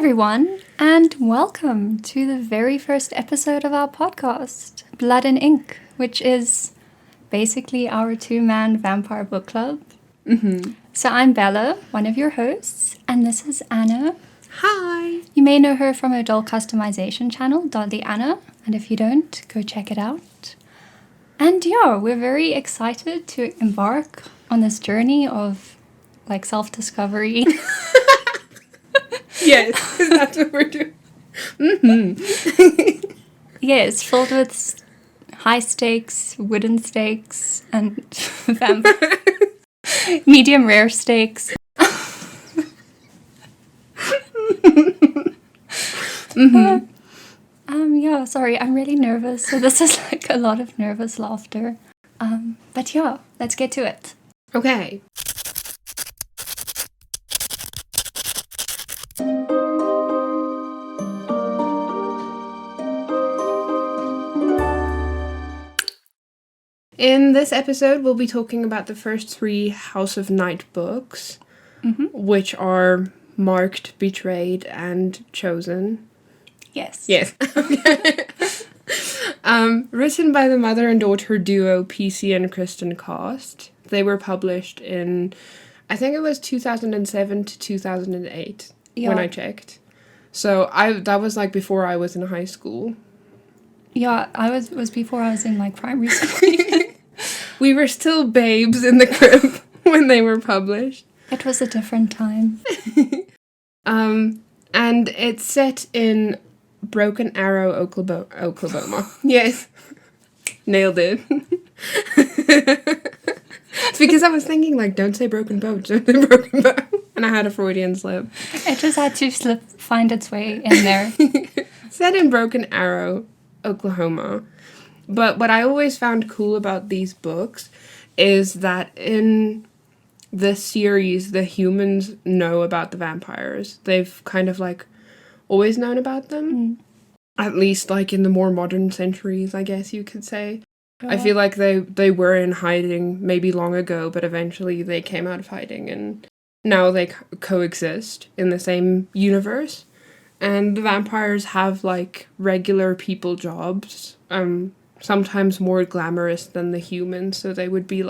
everyone, and welcome to the very first episode of our podcast, Blood and Ink, which is basically our two-man vampire book club. Mm-hmm. So I'm Bella, one of your hosts, and this is Anna. Hi! You may know her from her doll customization channel, Dolly Anna, and if you don't, go check it out. And yeah, we're very excited to embark on this journey of self-discovery. Yes, that's what we're doing. Mm-hmm. Yeah, it's filled with high stakes, wooden stakes, and medium rare stakes. Mm-hmm. Yeah, sorry, I'm really nervous, so this is a lot of nervous laughter. But yeah, let's get to it. Okay. In this episode, we'll be talking about the first three House of Night books, which are Marked, Betrayed, and Chosen. Yes. Yes. Written by the mother and daughter duo PC and Kristin Cast. They were published in, I think it was 2007 to 2008 when I checked. So that was before I was in high school. Yeah, I was before I was in primary school. We were still babes in the crib when they were published. It was a different time. And it's set in Broken Arrow, Oklahoma. Yes. Nailed it. It's because I was thinking, don't say broken boat, don't say broken boat. And I had a Freudian slip. It just had to find its way in there. Set in Broken Arrow, Oklahoma. But what I always found cool about these books is that in this series, the humans know about the vampires. They've kind of always known about them. At least in the more modern centuries, I guess you could say. I feel like they were in hiding maybe long ago, but eventually they came out of hiding and now they coexist in the same universe. And the vampires have regular people jobs, sometimes more glamorous than the humans, so they would be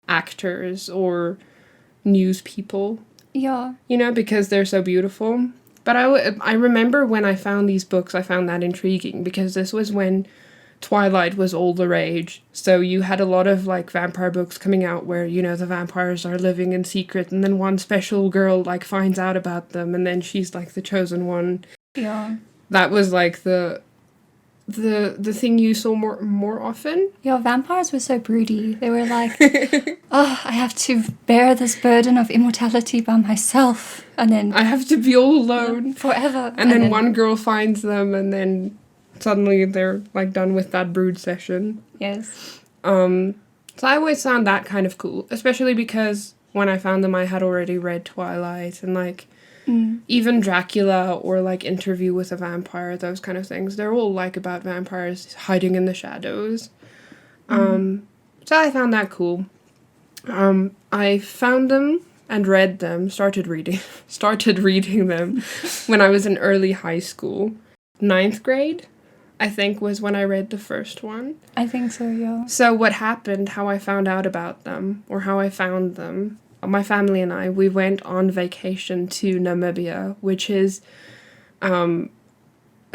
actors or news people. Yeah. Because they're so beautiful. But I remember when I found these books, I found that intriguing because this was when Twilight was all the rage. So you had a lot of vampire books coming out where, the vampires are living in secret and then one special girl finds out about them and then she's the chosen one. Yeah. That was the thing you saw more often. Yeah, vampires were so broody. They were oh, I have to bear this burden of immortality by myself. And then I have to be all alone. Forever. And then one girl finds them and then suddenly they're done with that brood session. Yes. So I always found that kind of cool, especially because when I found them I had already read Twilight and even Dracula or Interview with a Vampire, those kind of things. They're all about vampires hiding in the shadows. So I found that cool. I found them and read them, started reading them when I was in early high school. 9th grade, I think, was when I read the first one. I think so, yeah. So what happened, how I found out about them, or how I found them, my family and I, we went on vacation to Namibia, which is a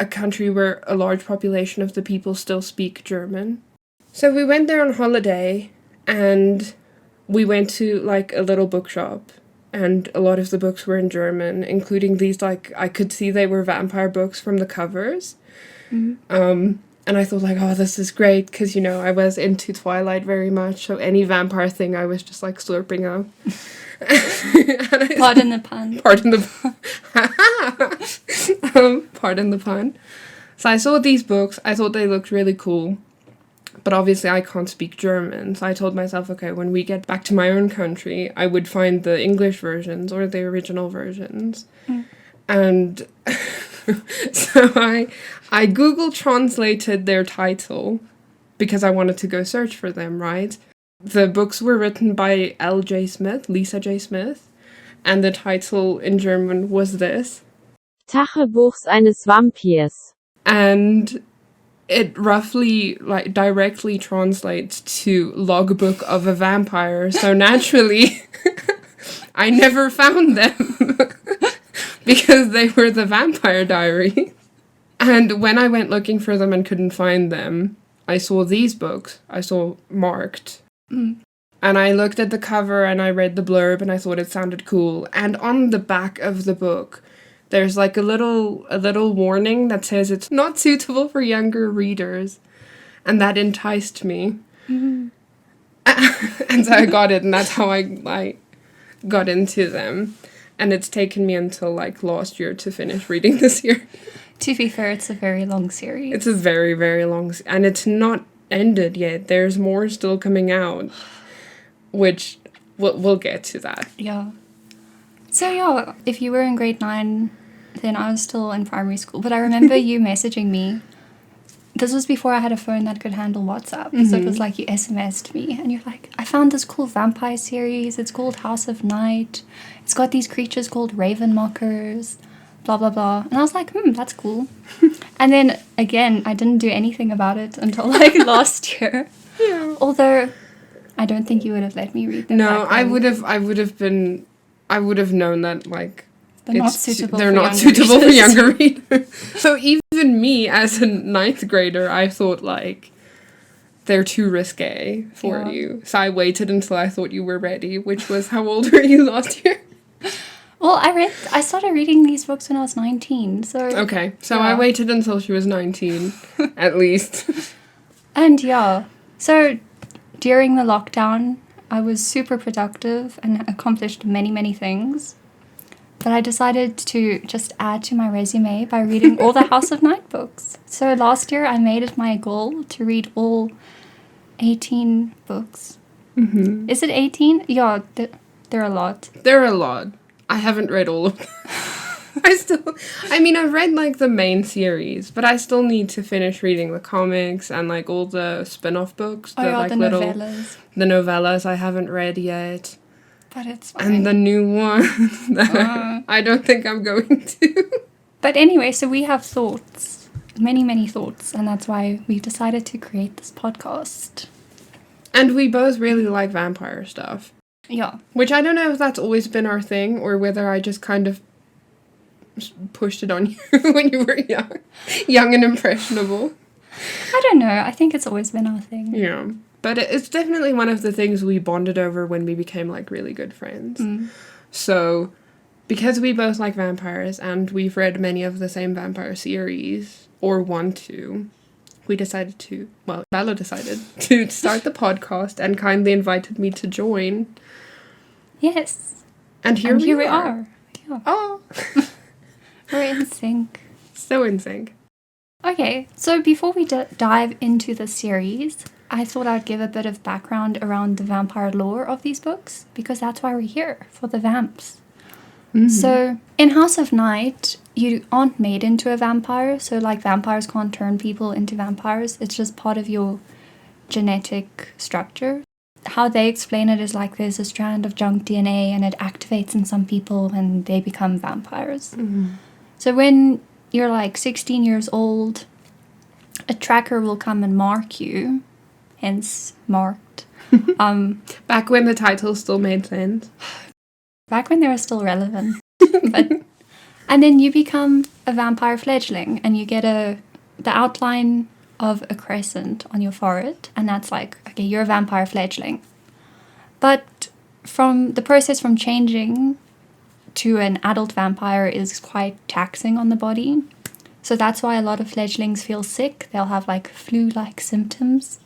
country where a large population of the people still speak German. So we went there on holiday, and we went to a little bookshop, and a lot of the books were in German, including these I could see they were vampire books from the covers. And I thought oh, this is great, because, I was into Twilight very much, so any vampire thing I was just slurping up. Pardon the pun. Pardon the pun. So I saw these books, I thought they looked really cool, but obviously I can't speak German, so I told myself, okay, when we get back to my own country, I would find the English versions or the original versions. And so I Google translated their title because I wanted to go search for them, right? The books were written by Lisa J. Smith, and the title in German was this: Tagebuchs eines Vampirs. And it roughly, like, directly translates to logbook of a vampire. So naturally, I never found them because they were the vampire diary. And when I went looking for them and couldn't find them, I saw these books. I saw marked. And I looked at the cover and I read the blurb and I thought it sounded cool. And on the back of the book, there's like a little warning that says it's not suitable for younger readers. And that enticed me. And so I got it, and that's how I got into them. And it's taken me until like last year to finish reading this year. To be fair, it's a very long series. It's a very, very long, and it's not ended yet. There's more still coming out, which we'll get to that. Yeah. So yeah, if you were in grade 9, then I was still in primary school. But I remember you messaging me. This was before I had a phone that could handle WhatsApp. So it was like you SMS'd me and you're like, I found this cool vampire series. It's called House of Night. It's got these creatures called raven mockers. Blah, blah, blah. And I was like, that's cool. And then, again, I didn't do anything about it until, like, last year. Yeah. Although, I don't think you would have let me read them. No, back I then. would have known that, like, They're not suitable for younger readers. So even me, as a 9th grader, I thought, like, they're too risque for you. So I waited until I thought you were ready, which was, how old were you last year? Well, I started reading these books when I was 19, so... Okay, so I waited until she was 19, at least. And yeah, so during the lockdown, I was super productive and accomplished many, many things. But I decided to just add to my resume by reading all the House of Night books. So last year, I made it my goal to read all 18 books. Is it 18? Yeah, they're a lot. They're a lot. I haven't read all of them. I've read, like, the main series, but I still need to finish reading the comics and, like, all the spin-off books. The novellas. The novellas I haven't read yet. But it's fine. And the new one that I don't think I'm going to. But anyway, so we have thoughts. Many, many thoughts. And that's why we've decided to create this podcast. And we both really like vampire stuff. Yeah. Which I don't know if that's always been our thing or whether I just kind of pushed it on you when you were young and impressionable. I don't know. I think it's always been our thing. Yeah. But it's definitely one of the things we bonded over when we became, like, really good friends. So, because we both like vampires and we've read many of the same vampire series, or want to, Bella decided to start the podcast and kindly invited me to join. Yes. And here we are. Yeah. Oh. We're in sync. So in sync. Okay, so before we dive into the series, I thought I'd give a bit of background around the vampire lore of these books, because that's why we're here, for the vamps. So, in House of Night, you aren't made into a vampire, so, like, vampires can't turn people into vampires. It's just part of your genetic structure. How they explain it is, like, there's a strand of junk DNA and it activates in some people and they become vampires. So when you're, like, 16 years old, a tracker will come and mark you, hence marked. Back when the title still made sense. Back when they were still relevant. And then you become a vampire fledgling and you get the outline of a crescent on your forehead, and that's like, okay, you're a vampire fledgling. But from the process from changing to an adult vampire is quite taxing on the body. So that's why a lot of fledglings feel sick. They'll have, like, flu-like symptoms.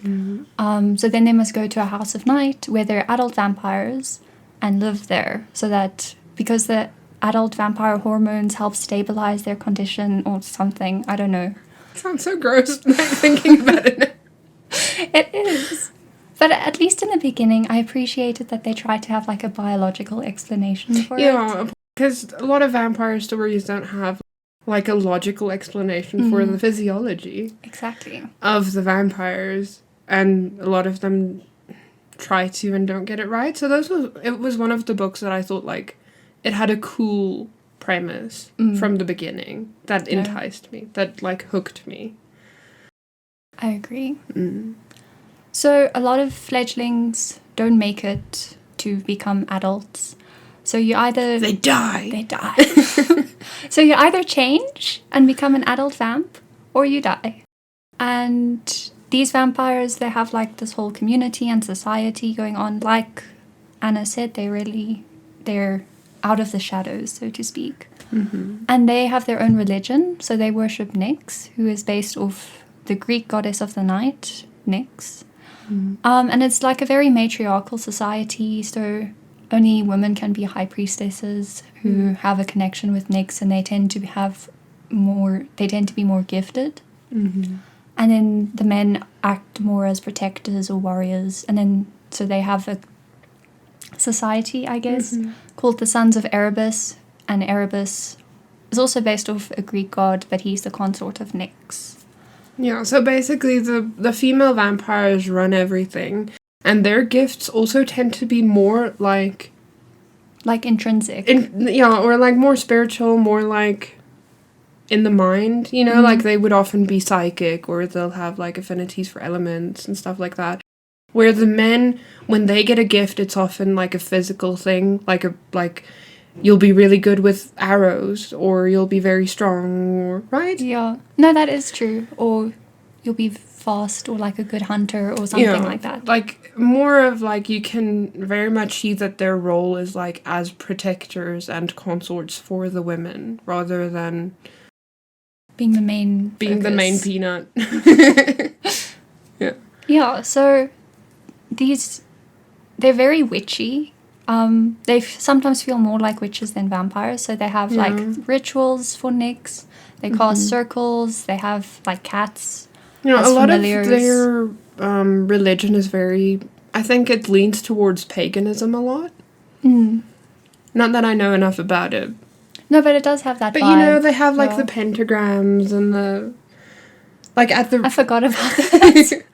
So then they must go to a House of Night where they're adult vampires and live there, so that because the adult vampire hormones help stabilize their condition or something, I don't know. Sounds so gross, like, thinking about it. It is. But at least in the beginning, I appreciated that they tried to have, like, a biological explanation for it. Yeah, because a lot of vampire stories don't have, like, a logical explanation for the physiology. Exactly. Of the vampires, and a lot of them try to and don't get it right. So it was one of the books that I thought, like, it had a cool premise from the beginning that enticed me, that like hooked me. I agree. So a lot of fledglings don't make it to become adults. So you either... They die. They die. So you either change and become an adult vamp, or you die. And these vampires, they have like this whole community and society going on. Like Anna said, they're out of the shadows, so to speak. And they have their own religion. So they worship Nyx, who is based off the Greek goddess of the night, Nyx. And it's like a very matriarchal society, so only women can be high priestesses who have a connection with Nyx, and they tend to be more gifted. And then the men act more as protectors or warriors, and then so they have a society, I guess, called the Sons of Erebus, and Erebus is also based off a Greek god, but he's the consort of Nyx. Yeah, so basically the female vampires run everything, and their gifts also tend to be more like intrinsic. Or like more spiritual, more like in the mind, you know, like they would often be psychic, or they'll have like affinities for elements and stuff like that. Where the men, when they get a gift, it's often like a physical thing, like you'll be really good with arrows, or you'll be very strong, right? Yeah. No, that is true. Or you'll be fast, or like a good hunter, or something like that. Like more of like, you can very much see that their role is like as protectors and consorts for the women, rather than being the main peanut. Yeah, so they're very witchy. They sometimes feel more like witches than vampires, so they have like rituals for Nyx. They cast circles. They have like cats. You know, as a lot familiars. of their religion is very... I think it leans towards paganism a lot. Not that I know enough about it. No, but it does have that But vibe. you know, they have like the pentagrams and the... Like at the... I forgot about that.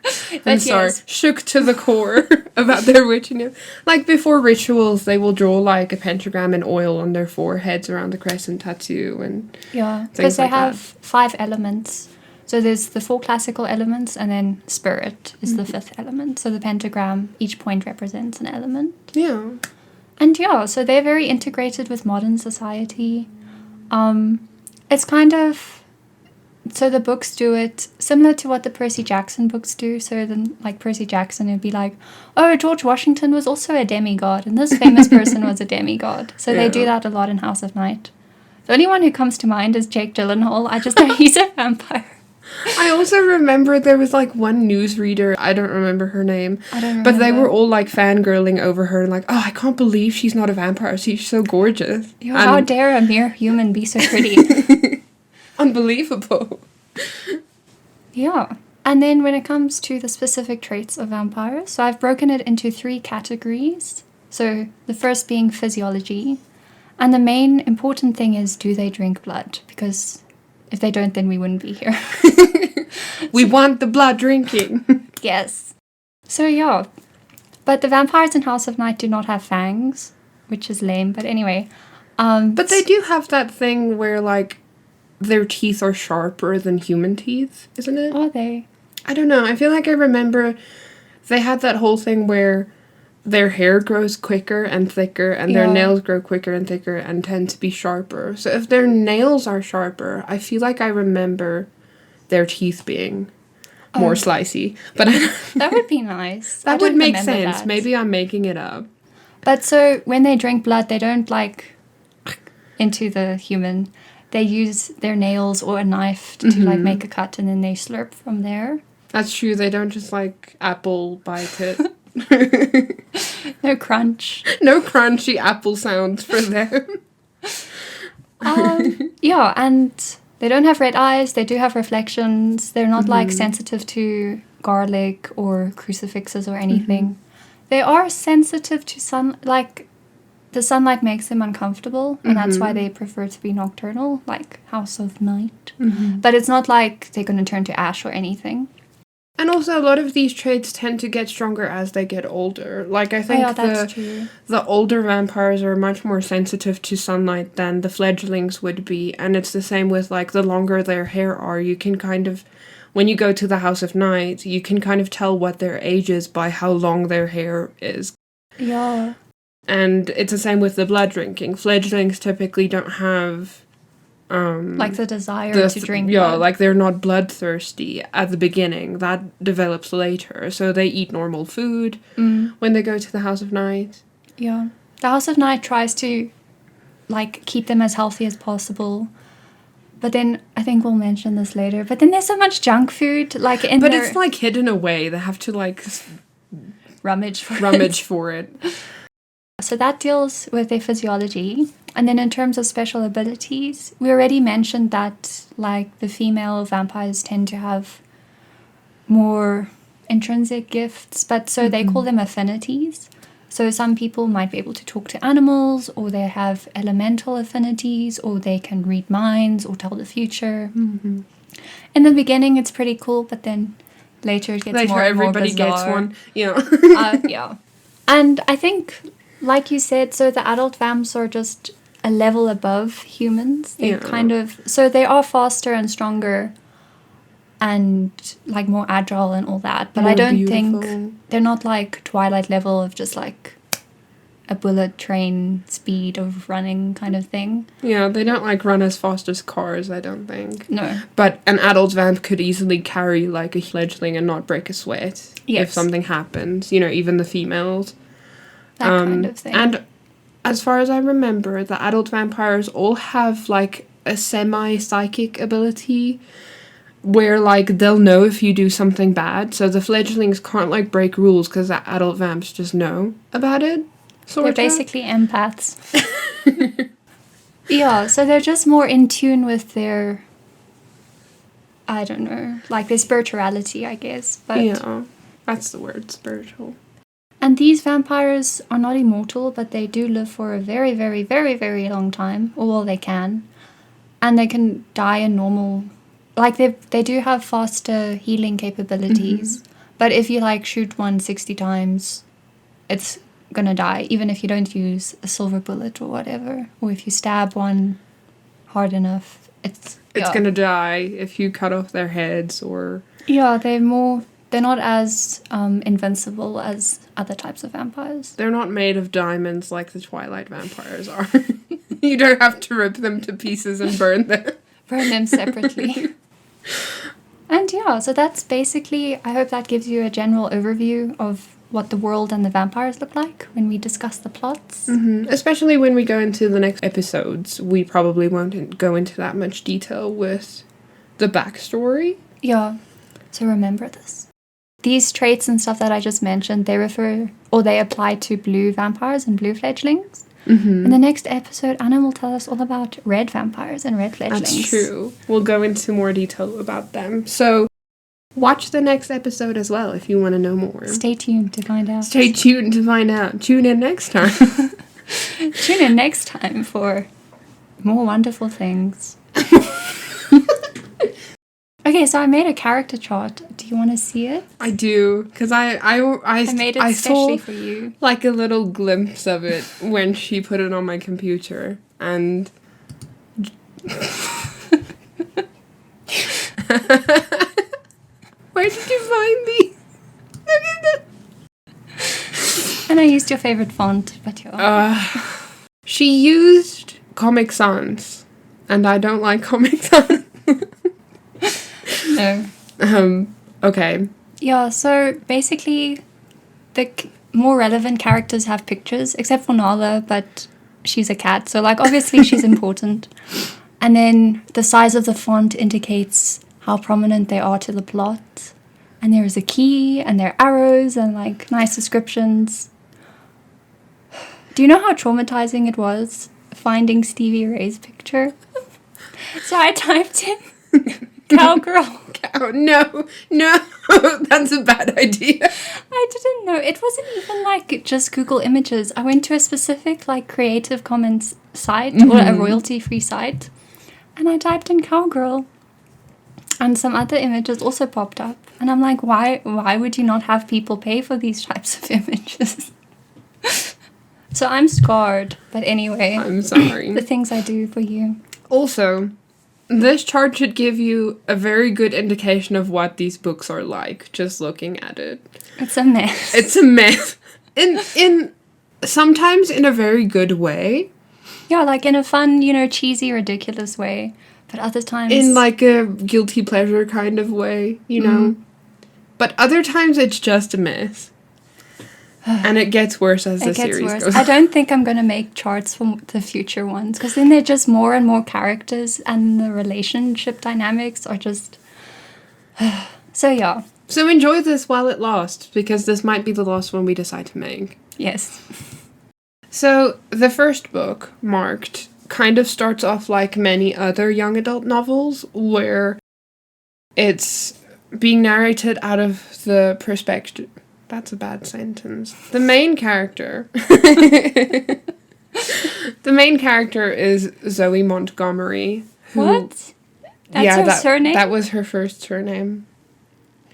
I'm sorry. Shook to the core about their witchiness. Like before rituals, they will draw like a pentagram in oil on their foreheads around the crescent tattoo and because they have 5 elements. So there's the 4 classical elements, and then spirit is the 5th element. So the pentagram, each point represents an element. Yeah. And so they're very integrated with modern society. It's kind of... So the books do it similar to what the Percy Jackson books do. So then, like, Percy Jackson would be like, oh, George Washington was also a demigod, and this famous person was a demigod. So they do that a lot in House of Night. The only one who comes to mind is Jake Gyllenhaal. I just know he's a vampire. I also remember there was like one newsreader, I don't remember her name, but they were all like fangirling over her and like, oh, I can't believe she's not a vampire, she's so gorgeous. How dare a mere human be so pretty? Unbelievable. Yeah. And then when it comes to the specific traits of vampires, so I've broken it into 3 categories. So the first being physiology. And the main important thing is, do they drink blood? Because if they don't, then we wouldn't be here. We want the blood drinking. Yes. So but the vampires in House of Night do not have fangs, which is lame, but anyway. But they do have that thing where like their teeth are sharper than human teeth, isn't it? Are they? I don't know. I feel like I remember they had that whole thing where their hair grows quicker and thicker, and their nails grow quicker and thicker and tend to be sharper. So if their nails are sharper, I feel like I remember their teeth being more slicey. But that would be nice. That would make sense. Maybe I'm making it up. But so when they drink blood, they don't like into the human. They use their nails or a knife to like make a cut, and then they slurp from there. That's true. They don't just like apple bite it. No crunch. No crunchy apple sounds for them. And they don't have red eyes. They do have reflections. They're not like sensitive to garlic or crucifixes or anything. They are sensitive to sun, like the sunlight makes them uncomfortable, and that's why they prefer to be nocturnal, like House of Night. But it's not like they're going to turn to ash or anything. And also, a lot of these traits tend to get stronger as they get older. Like, I think that's true. the older vampires are much more sensitive to sunlight than the fledglings would be. And it's the same with, like, the longer their hair are. You can kind of, when you go to the House of Night, you can kind of tell what their age is by how long their hair is. Yeah. And it's the same with the blood drinking. Fledglings typically don't have... like the desire to drink blood. Like they're not bloodthirsty at the beginning. That develops later. So they eat normal food when they go to the House of Night. Yeah. The House of Night tries to, like, keep them as healthy as possible. But then, I think we'll mention this later, but then there's so much junk food, like, in But it's, like, hidden away. They have to, like... rummage for it. So that deals with their physiology. And then in terms of special abilities, we already mentioned that, like, the female vampires tend to have more intrinsic gifts, but so they call them affinities. So some people might be able to talk to animals, or they have elemental affinities, or they can read minds or tell the future. Mm-hmm. In the beginning, it's pretty cool, but then later it gets more and more everybody bizarre. gets one. Yeah. And I think, like you said, so the adult vamps are just a level above humans. They kind of... So they are faster and stronger and, like, more agile and all that. But I don't think... They're not, like, Twilight level of just, like, a bullet train speed of running kind of thing. Yeah, they don't, like, run as fast as cars, I don't think. No. But an adult vamp could easily carry, like, a fledgling and not break a sweat if something happens. You know, even the females. That kind of thing. And as far as I remember, the adult vampires all have, like, a semi-psychic ability where, like, they'll know if you do something bad. So the fledglings can't, like, break rules because the adult vamps just know about it. They're basically empaths. Yeah, so they're just more in tune with their, I don't know, like, their spirituality, I guess. But yeah, that's the word, spiritual. And these vampires are not immortal, but they do live for a very, very, very, very long time. Or, well, they can. And they can die in normal... Like, they do have faster healing capabilities. Mm-hmm. But if you, like, shoot one 60 times, it's gonna die. Even if you don't use a silver bullet or whatever. Or if you stab one hard enough, it's gonna die if you cut off their heads or... Yeah, they're not as invincible as other types of vampires. They're not made of diamonds like the Twilight vampires are. You don't have to rip them to pieces and burn them. Burn them separately. And yeah, so that's basically, I hope that gives you a general overview of what the world and the vampires look like when we discuss the plots. Mm-hmm. Especially when we go into the next episodes, we probably won't go into that much detail with the backstory. Yeah, so remember this. These traits and stuff that I just mentioned, they refer, or they apply to blue vampires and blue fledglings. Mm-hmm. In the next episode, Anna will tell us all about red vampires and red fledglings. That's true. We'll go into more detail about them. So, watch the next episode as well if you want to know more. Stay tuned to find out. Stay tuned to find out. Tune in next time. Tune in next time for more wonderful things. Okay, so I made a character chart. Do you want to see it? I do, because I made it especially for you. Like a little glimpse of it when she put it on my computer, and where did you find these? Look at that. And I used your favorite font, but she used Comic Sans, and I don't like Comic Sans. No. Okay. Yeah, so basically the more relevant characters have pictures, except for Nala, but she's a cat, so, like, obviously she's important. And then the size of the font indicates how prominent they are to the plot. And there is a key, and there are arrows, and, like, nice descriptions. Do you know how traumatizing it was finding Stevie Ray's picture? So I typed in cowgirl. No, that's a bad idea. I didn't know. It wasn't even, like, just Google Images. I went to a specific, like, Creative Commons site, or a royalty-free site, and I typed in cowgirl. And some other images also popped up. And I'm like, why would you not have people pay for these types of images? So I'm scarred. But anyway. I'm sorry. The things I do for you. Also, this chart should give you a very good indication of what these books are like, just looking at it. It's a mess. It's a mess. In sometimes in a very good way. Yeah, like in a fun, cheesy, ridiculous way. But other times... In like a guilty pleasure kind of way, But other times it's just a mess. And it gets worse as the series goes on. I don't think I'm going to make charts for the future ones, because then they're just more and more characters and the relationship dynamics are just... So yeah. So enjoy this while it lasts, because this might be the last one we decide to make. Yes. So the first book, Marked, kind of starts off like many other young adult novels, where it's being narrated out of the perspective... That's a bad sentence. The main character... The main character is Zoe Montgomery. What? That's her surname? That was her first surname.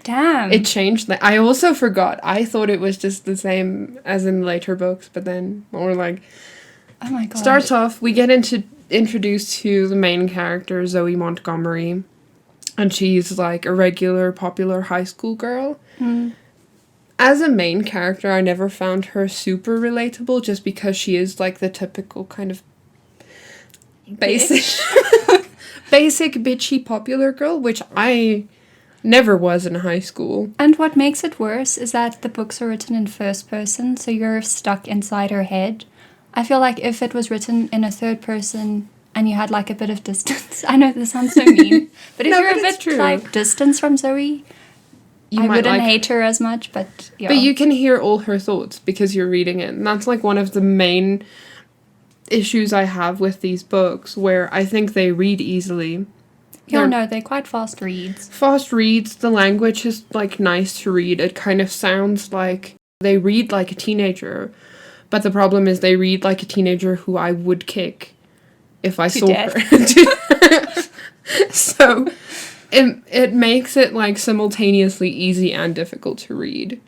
Damn. It changed. I also forgot. I thought it was just the same as in later books, but then more like... Oh my god. Starts off, we get introduced to the main character, Zoe Montgomery, and she's like a regular, popular high school girl. As a main character, I never found her super relatable, just because she is like the typical kind of basic, basic bitchy popular girl, which I never was in high school. And what makes it worse is that the books are written in first person, so you're stuck inside her head. I feel like if it was written in a third person and you had like a bit of distance, I know this sounds so mean, but if No, you're but a it's bit true. like distance from Zoe, I wouldn't hate her as much, but yeah. But you can hear all her thoughts because you're reading it. And that's like one of the main issues I have with these books, where I think they read easily. Yeah, no, they're quite fast reads. Fast reads, the language is like nice to read. It kind of sounds like they read like a teenager. But the problem is they read like a teenager who I would kick if I saw her. So... It makes it, like, simultaneously easy and difficult to read.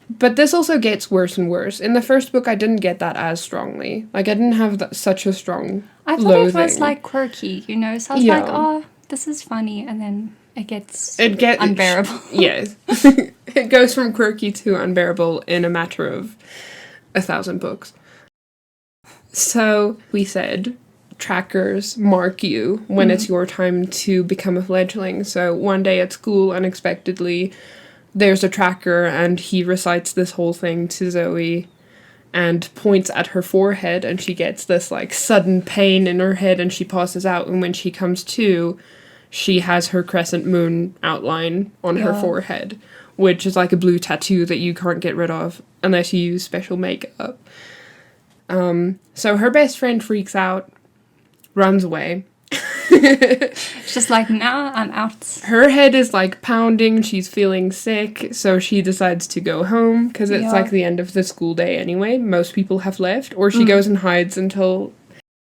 But this also gets worse and worse. In the first book, I didn't get that as strongly. Like, I didn't have such a strong I thought loathing. it was, like, quirky, So I was like, oh, this is funny. And then it gets unbearable. Yes. It goes from quirky to unbearable in a matter of 1,000 books. So, we said... trackers mark you when it's your time to become a fledgling. So one day at school, unexpectedly, there's a tracker and he recites this whole thing to Zoe and points at her forehead, and she gets this like sudden pain in her head and she passes out, and when she comes to, she has her crescent moon outline on her forehead, which is like a blue tattoo that you can't get rid of unless you use special makeup. So her best friend freaks out, runs away. It's just like, nah, I'm out. Her head is like pounding, she's feeling sick, so she decides to go home, because it's like the end of the school day anyway. Most people have left, or she goes and hides until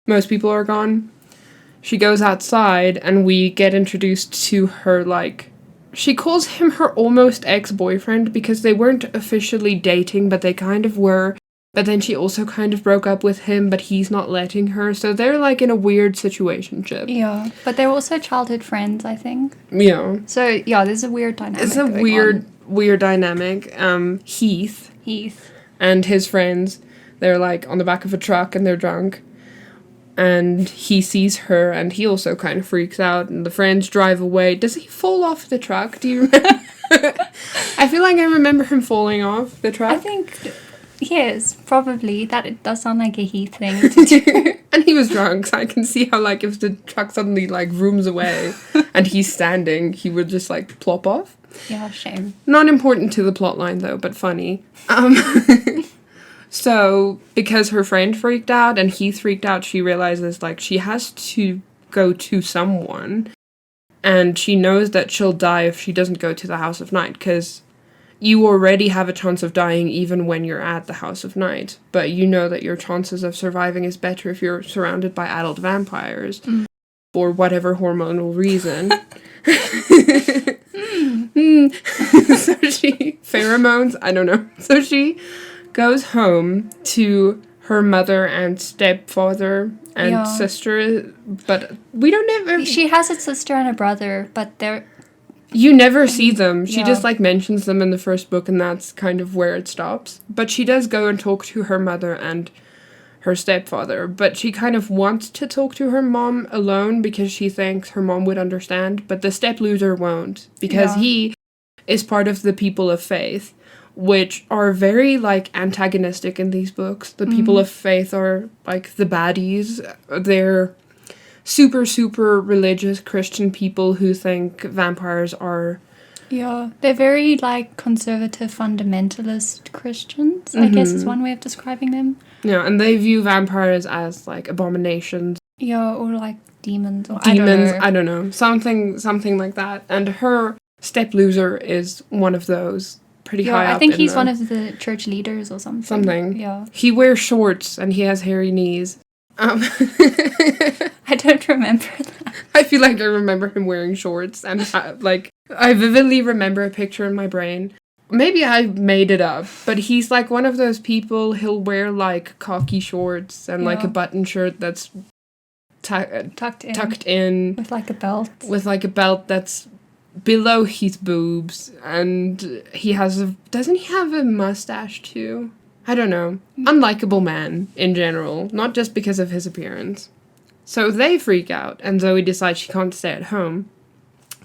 most people are gone. She goes outside, and we get introduced to her, like, she calls him her almost ex-boyfriend, because they weren't officially dating, but they kind of were. But then she also kind of broke up with him, but he's not letting her. So they're like in a weird situationship. Yeah, but they're also childhood friends, I think. Yeah. So yeah, there's a weird dynamic. It's a weird dynamic. Heath and his friends, they're like on the back of a truck and they're drunk. And he sees her and he also kind of freaks out, and the friends drive away. Does he fall off the truck? Do you remember? I feel like I remember him falling off the truck. I think... Yes, probably. That it does sound like a Heath thing to do. And he was drunk, so I can see how, like, if the truck suddenly, like, rooms away and he's standing, he would just, like, plop off. Yeah, shame. Not important to the plot line, though, but funny. So, because her friend freaked out and Heath freaked out, she realizes, like, she has to go to someone. And she knows that she'll die if she doesn't go to the House of Night, because... you already have a chance of dying even when you're at the House of Night, but you know that your chances of surviving is better if you're surrounded by adult vampires. for whatever hormonal reason. So she, pheromones, I don't know. So she goes home to her mother and stepfather and sister, but we don't ever... She has a sister and a brother, but they're... You never see them. She just, like, mentions them in the first book, and that's kind of where it stops. But she does go and talk to her mother and her stepfather, but she kind of wants to talk to her mom alone because she thinks her mom would understand, but the step loser won't, because he is part of the people of faith, which are very, like, antagonistic in these books. The people of faith are, like, the baddies. They're super, super religious Christian people who think vampires are... Yeah, they're very, like, conservative fundamentalist Christians, I guess is one way of describing them. Yeah, and they view vampires as, like, abominations. Yeah, or, like, demons. Or I don't know. Something like that. And her step loser is one of those. Pretty high up. I think he's one of the church leaders or something. Yeah. He wears shorts and he has hairy knees. I don't remember that. I feel like I remember him wearing shorts and I vividly remember a picture in my brain. Maybe I made it up, but he's like one of those people. He'll wear like khaki shorts and like a button shirt that's tucked in with like a belt. With like a belt that's below his boobs, and doesn't he have a mustache too? I don't know. Unlikable man in general, not just because of his appearance. So they freak out, and Zoe decides she can't stay at home.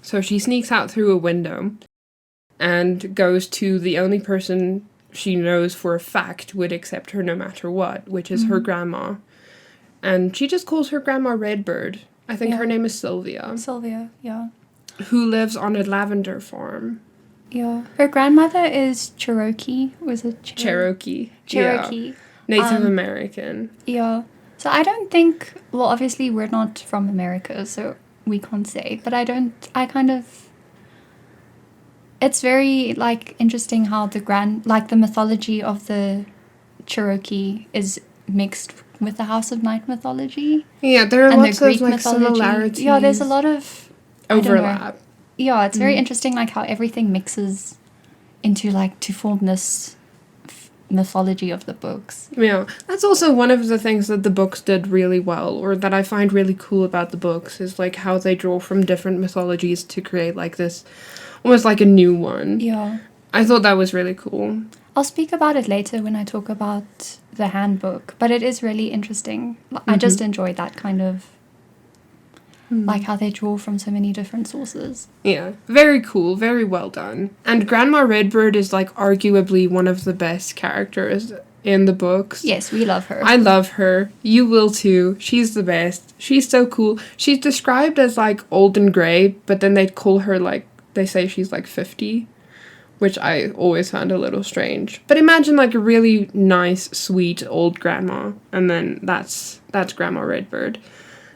So she sneaks out through a window and goes to the only person she knows for a fact would accept her no matter what, which is her grandma. And she just calls her grandma Redbird. I think her name is Sylvia. Sylvia, yeah. Who lives on a lavender farm. Yeah. Her grandmother is Cherokee. Was it Cherokee? Cherokee. Yeah. Native American. Yeah. So I don't think... Well, obviously we're not from America, so we can't say. But it's very, like, interesting how the mythology of the Cherokee is mixed with the House of Night mythology. Yeah, there are lots of, like, similarities. Yeah, there's a lot of... overlap. Yeah, it's very interesting, like, how everything mixes into, like, to form this mythology of the books. Yeah, that's also one of the things that the books did really well, or that I find really cool about the books, is, like, how they draw from different mythologies to create, like, this, almost like a new one. Yeah. I thought that was really cool. I'll speak about it later when I talk about the handbook, but it is really interesting. I just enjoy that kind of, like, how they draw from so many different sources. Yeah, very cool, very well done. And Grandma Redbird is, like, arguably one of the best characters in the books. Yes, we love her. I love her. You will too. She's the best. She's so cool. She's described as, like, old and grey, but then they call her, like, they say she's, like, 50, which I always found a little strange. But imagine, like, a really nice, sweet old grandma, and then that's Grandma Redbird.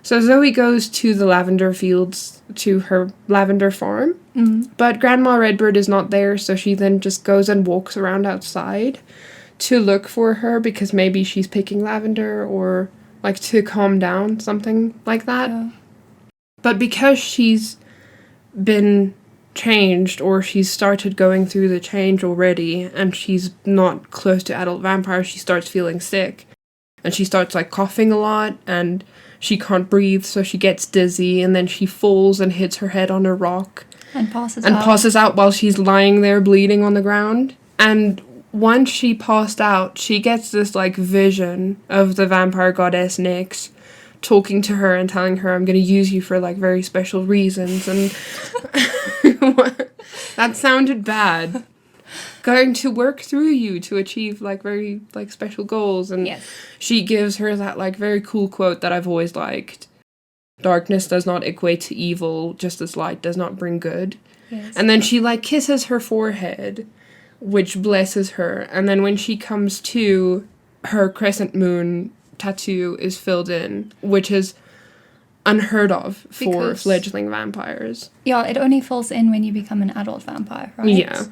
So Zoe goes to the lavender fields, to her lavender farm, but Grandma Redbird is not there, so she then just goes and walks around outside to look for her, because maybe she's picking lavender, or, like, to calm down, something like that. Yeah. But because she's been changed, or she's started going through the change already, and she's not close to adult vampires, she starts feeling sick. And she starts, like, coughing a lot, and she can't breathe, so she gets dizzy, and then she falls and hits her head on a rock. And passes out while she's lying there bleeding on the ground. And once she passed out, she gets this, like, vision of the vampire goddess Nyx talking to her and telling her, I'm going to use you for, like, very special reasons. And that sounded bad. Going to work through you to achieve, like, very, like, special goals. And she gives her that, like, very cool quote that I've always liked. Darkness does not equate to evil, just as light does not bring good. Yes. And then she, like, kisses her forehead, which blesses her. And then when she comes to, her crescent moon tattoo is filled in, which is unheard of for fledgling vampires. Yeah, it only fills in when you become an adult vampire, right? Yeah.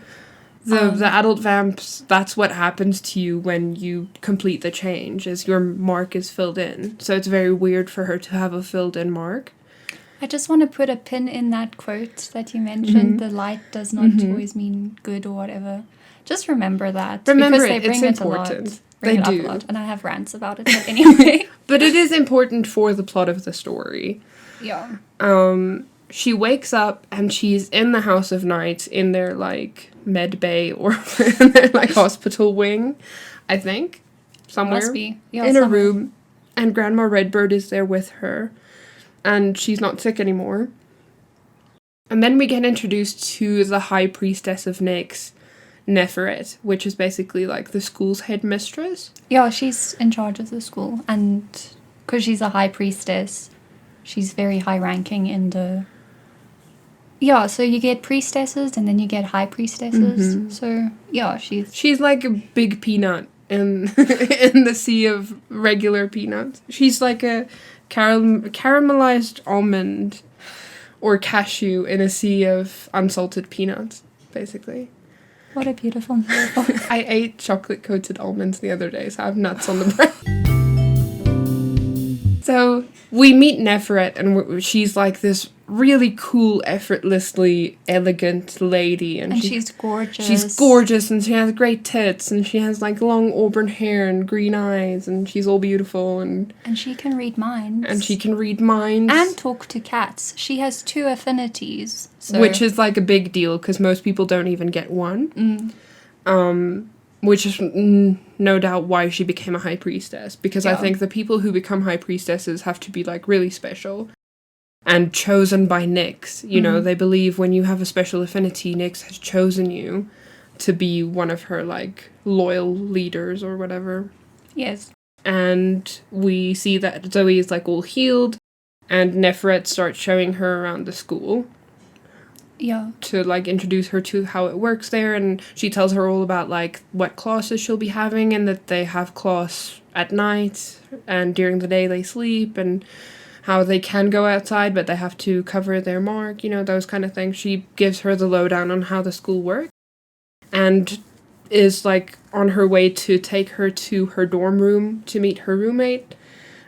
The adult vamps, that's what happens to you when you complete the change, is your mark is filled in. So it's very weird for her to have a filled in mark. I just want to put a pin in that quote that you mentioned. The light does not always mean good or whatever. Just remember that. Remember because they it, bring it's it a lot. important. Bring They it up do. a lot. And I have rants about it, but anyway. But it is important for the plot of the story. Yeah. She wakes up and she's in the House of Night in their, like, med bay or in their, like, hospital wing, I think. Somewhere. Must be. Yeah, in a somewhere. room. And Grandma Redbird is there with her. And she's not sick anymore. And then we get introduced to the High Priestess of Nyx, Neferet, which is basically like the school's headmistress. Yeah, she's in charge of the school. And because she's a high priestess, she's very high ranking in the... Yeah, so you get priestesses and then you get high priestesses. So, yeah, She's like a big peanut in in the sea of regular peanuts. She's like a caramelized almond or cashew in a sea of unsalted peanuts, basically. What a beautiful metaphor. I ate chocolate-coated almonds the other day, so I have nuts on the bread. So we meet Neferet, and she's like this really cool, effortlessly elegant lady. And she's gorgeous. She's gorgeous, and she has great tits, and she has like long auburn hair and green eyes, and she's all beautiful. And she can read minds. And she can read minds. And talk to cats. She has 2 affinities. So. Which is like a big deal, because most people don't even get one. Which is no doubt why she became a high priestess. Because I think the people who become high priestesses have to be, like, really special. And chosen by Nyx. You know, they believe when you have a special affinity, Nyx has chosen you to be one of her, like, loyal leaders or whatever. Yes. And we see that Zoe is, like, all healed. And Neferet starts showing her around the school. Yeah. To, like, introduce her to how it works there, and she tells her all about, like, what classes she'll be having, and that they have class at night, and during the day they sleep, and how they can go outside, but they have to cover their mark, you know, those kind of things. She gives her the lowdown on how the school works, and is, like, on her way to take her to her dorm room to meet her roommate,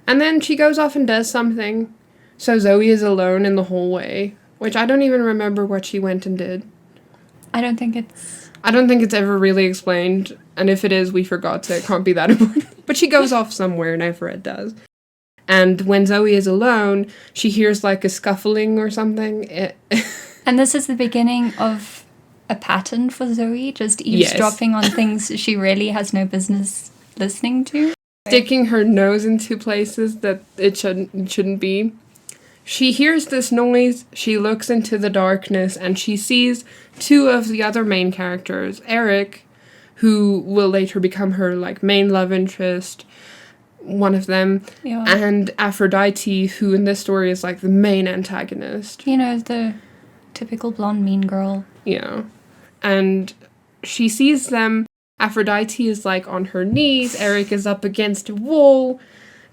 and then she goes off and does something, so Zoe is alone in the hallway. Which I don't even remember what she went and did. I don't think it's ever really explained. And if it is, we forgot, so it can't be that important. But she goes off somewhere, Neferet does. And when Zoe is alone, she hears like a scuffling or something. And this is the beginning of a pattern for Zoe, just eavesdropping on things she really has no business listening to. Sticking her nose into places that it shouldn't be. She hears this noise, she looks into the darkness, and she sees 2 of the other main characters, Eric, who will later become her, like, main love interest, one of them, and Aphrodite, who in this story is, like, the main antagonist. You know, the typical blonde mean girl. Yeah. And she sees them. Aphrodite is, like, on her knees, Eric is up against a wall.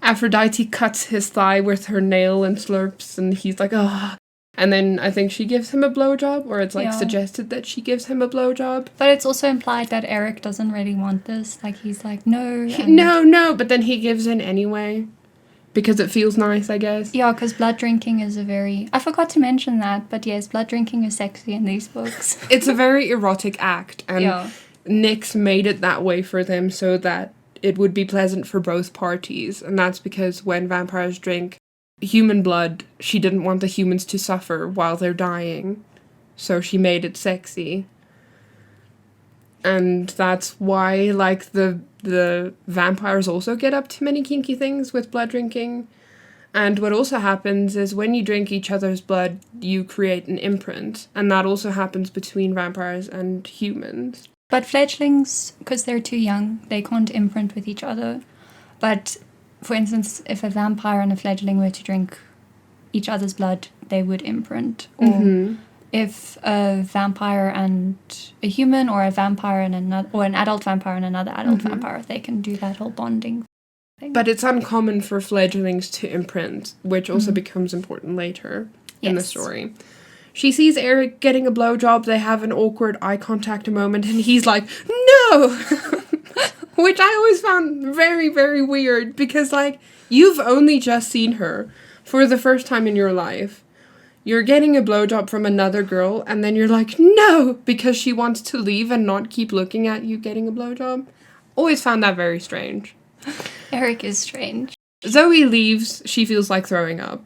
Aphrodite cuts his thigh with her nail and slurps, and he's like, ah. And then I think she gives him a blowjob, or it's, like, suggested that she gives him a blowjob. But it's also implied that Eric doesn't really want this. Like, he's like, no. No, but then he gives in anyway. Because it feels nice, I guess. Yeah, because blood drinking is a very... I forgot to mention that, but yes, blood drinking is sexy in these books. It's a very erotic act, and Nyx made it that way for them so that it would be pleasant for both parties, and that's because when vampires drink human blood, she didn't want the humans to suffer while they're dying, so she made it sexy. And that's why, like, the vampires also get up to many kinky things with blood drinking. And what also happens is when you drink each other's blood, you create an imprint, and that also happens between vampires and humans. But fledglings, because they're too young, they can't imprint with each other. But, for instance, if a vampire and a fledgling were to drink each other's blood, they would imprint. Or if a vampire and a human, or a vampire and another, or an adult vampire and another adult vampire, they can do that whole bonding thing. But it's uncommon for fledglings to imprint, which also becomes important later in the story. She sees Eric getting a blowjob, they have an awkward eye contact moment, and he's like, no! Which I always found very, very weird, because, like, you've only just seen her for the first time in your life. you're getting a blowjob from another girl, and then you're like, no, because she wants to leave and not keep looking at you getting a blowjob. Always found that very strange. Eric is strange. Zoe leaves, she feels like throwing up.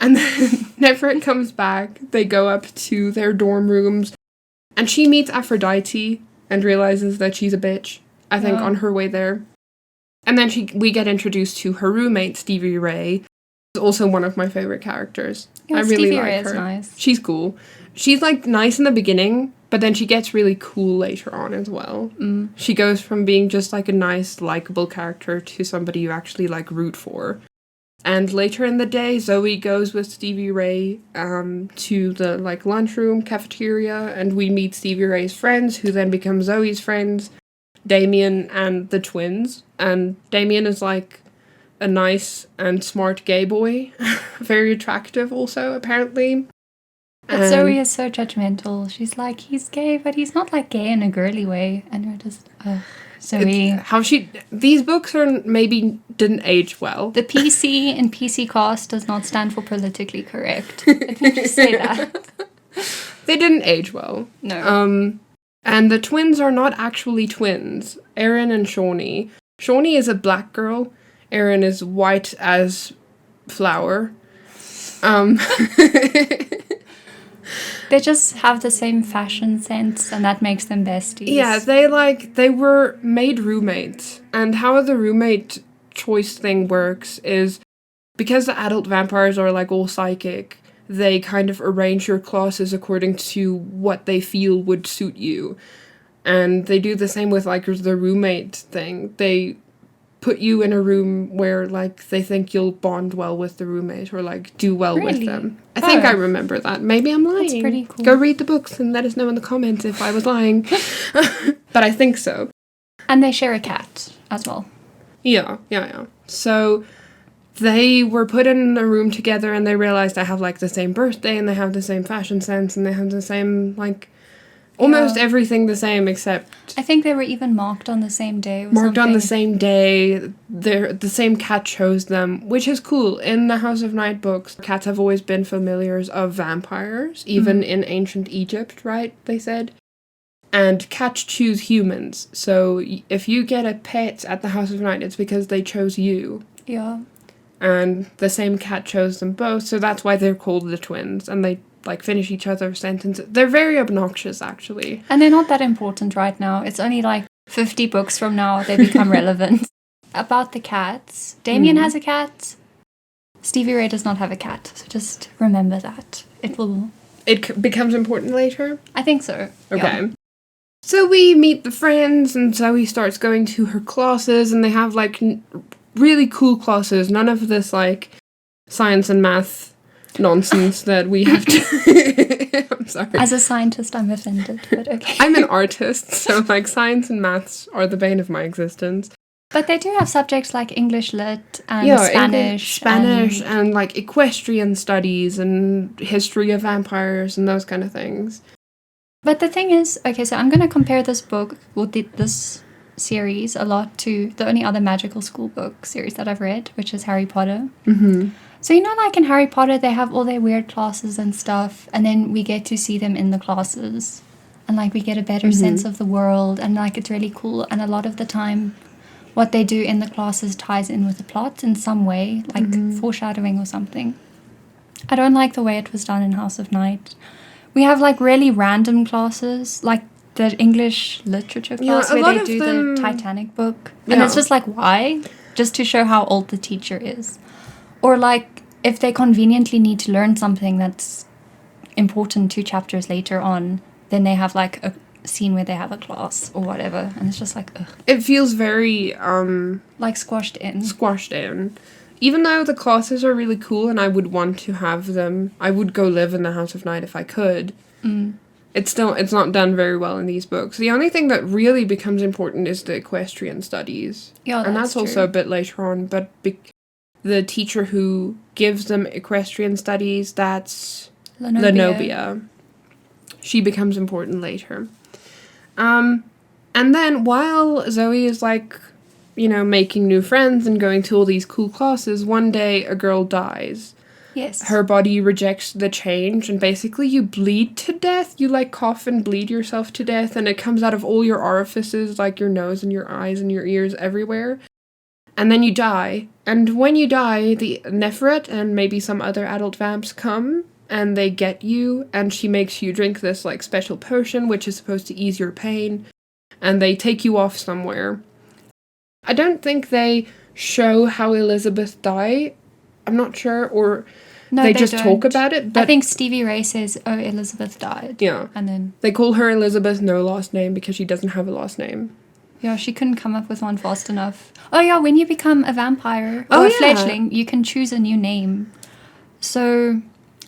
And then whenever it comes back, they go up to their dorm rooms, and she meets Aphrodite and realizes that she's a bitch, I think, on her way there. And then we get introduced to her roommate, Stevie Ray, who's also one of my favorite characters. Yeah, I really Stevie like Ray her. is nice. She's cool. She's like nice in the beginning, but then she gets really cool later on as well. She goes from being just like a nice, likable character to somebody you actually like root for. And later in the day, Zoe goes with Stevie Ray to the like lunchroom cafeteria, and we meet Stevie Ray's friends, who then become Zoe's friends, Damien and the twins. And Damien is like a nice and smart gay boy, very attractive also apparently. But Zoe is so judgmental. She's like, he's gay, but he's not like gay in a girly way. And we're just, Zoe. These books maybe didn't age well. The PC in PC Cast does not stand for politically correct. Let me just say that. They didn't age well. No. And the twins are not actually twins. Erin and Shawnee. Shawnee is a black girl. Erin is white as flour. They just have the same fashion sense, and that makes them besties. Yeah, they were made roommates. And how the roommate choice thing works is, because the adult vampires are like all psychic, they kind of arrange your classes according to what they feel would suit you. And they do the same with like the roommate thing. They put you in a room where like they think you'll bond well with the roommate or like do well with them. I think I remember that. Maybe I'm lying. That's pretty cool. Go read the books and let us know in the comments if I was lying. But I think so. And they share a cat as well. Yeah. So they were put in a room together, and they realized they have like the same birthday, and they have the same fashion sense, and they have the same like almost everything the same, except I think they were even marked on the same day. Marked on the same day. The same cat chose them, which is cool. In the House of Night books, cats have always been familiars of vampires, even in ancient Egypt, right? They said. And cats choose humans. So if you get a pet at the House of Night, it's because they chose you. Yeah. And the same cat chose them both, so that's why they're called the twins. And they like finish each other's sentences. They're very obnoxious, actually. And they're not that important right now. It's only like 50 books from now they become relevant. About the cats, Damien has a cat. Stevie Ray does not have a cat, so just remember that. It becomes important later? I think so. Okay. Yeah. So we meet the friends, and Zoe starts going to her classes, and they have like really cool classes. None of this like science and math nonsense that we have to... I'm sorry. As a scientist, I'm offended, but okay. I'm an artist, so like science and maths are the bane of my existence. But they do have subjects like English lit and Spanish and like equestrian studies and history of vampires and those kind of things. But the thing is, okay, so I'm going to compare this book, this series, a lot to the only other magical school book series that I've read, which is Harry Potter. Mm-hmm. So, you know, like in Harry Potter, they have all their weird classes and stuff, and then we get to see them in the classes. And, like, we get a better sense of the world, and, like, it's really cool. And a lot of the time, what they do in the classes ties in with the plot in some way, like foreshadowing or something. I don't like the way it was done in House of Night. We have, like, really random classes, like the English literature class where they do the Titanic book. And it's just like, why? Just to show how old the teacher is. Or, like, if they conveniently need to learn something that's important 2 chapters later on, then they have, like, a scene where they have a class or whatever. And it's just like, ugh. It feels very, like, squashed in. Even though the classes are really cool and I would want to have them, I would go live in the House of Night if I could. It's not done very well in these books. The only thing that really becomes important is the equestrian studies. Yeah, and that's also a bit later on, but the teacher who gives them equestrian studies, that's Lenobia. She becomes important later. And then while Zoe is like, you know, making new friends and going to all these cool classes, one day a girl dies. Yes. her body rejects the change, and basically you bleed to death. You like cough and bleed yourself to death, and it comes out of all your orifices, like your nose and your eyes and your ears, everywhere. And then you die. And when you die, the Nefret and maybe some other adult vamps come and they get you, and she makes you drink this like special potion which is supposed to ease your pain, and they take you off somewhere. I don't think they show how Elizabeth died. I'm not sure, or No, they they just don't. talk about it. But I think Stevie Ray says, "Oh, Elizabeth died." yeah, And then they call her Elizabeth no last name because she doesn't have a last name. yeah, she couldn't come up with one fast enough. Oh yeah, when you become a vampire Oh, or a yeah. fledgling, you can choose a new name. So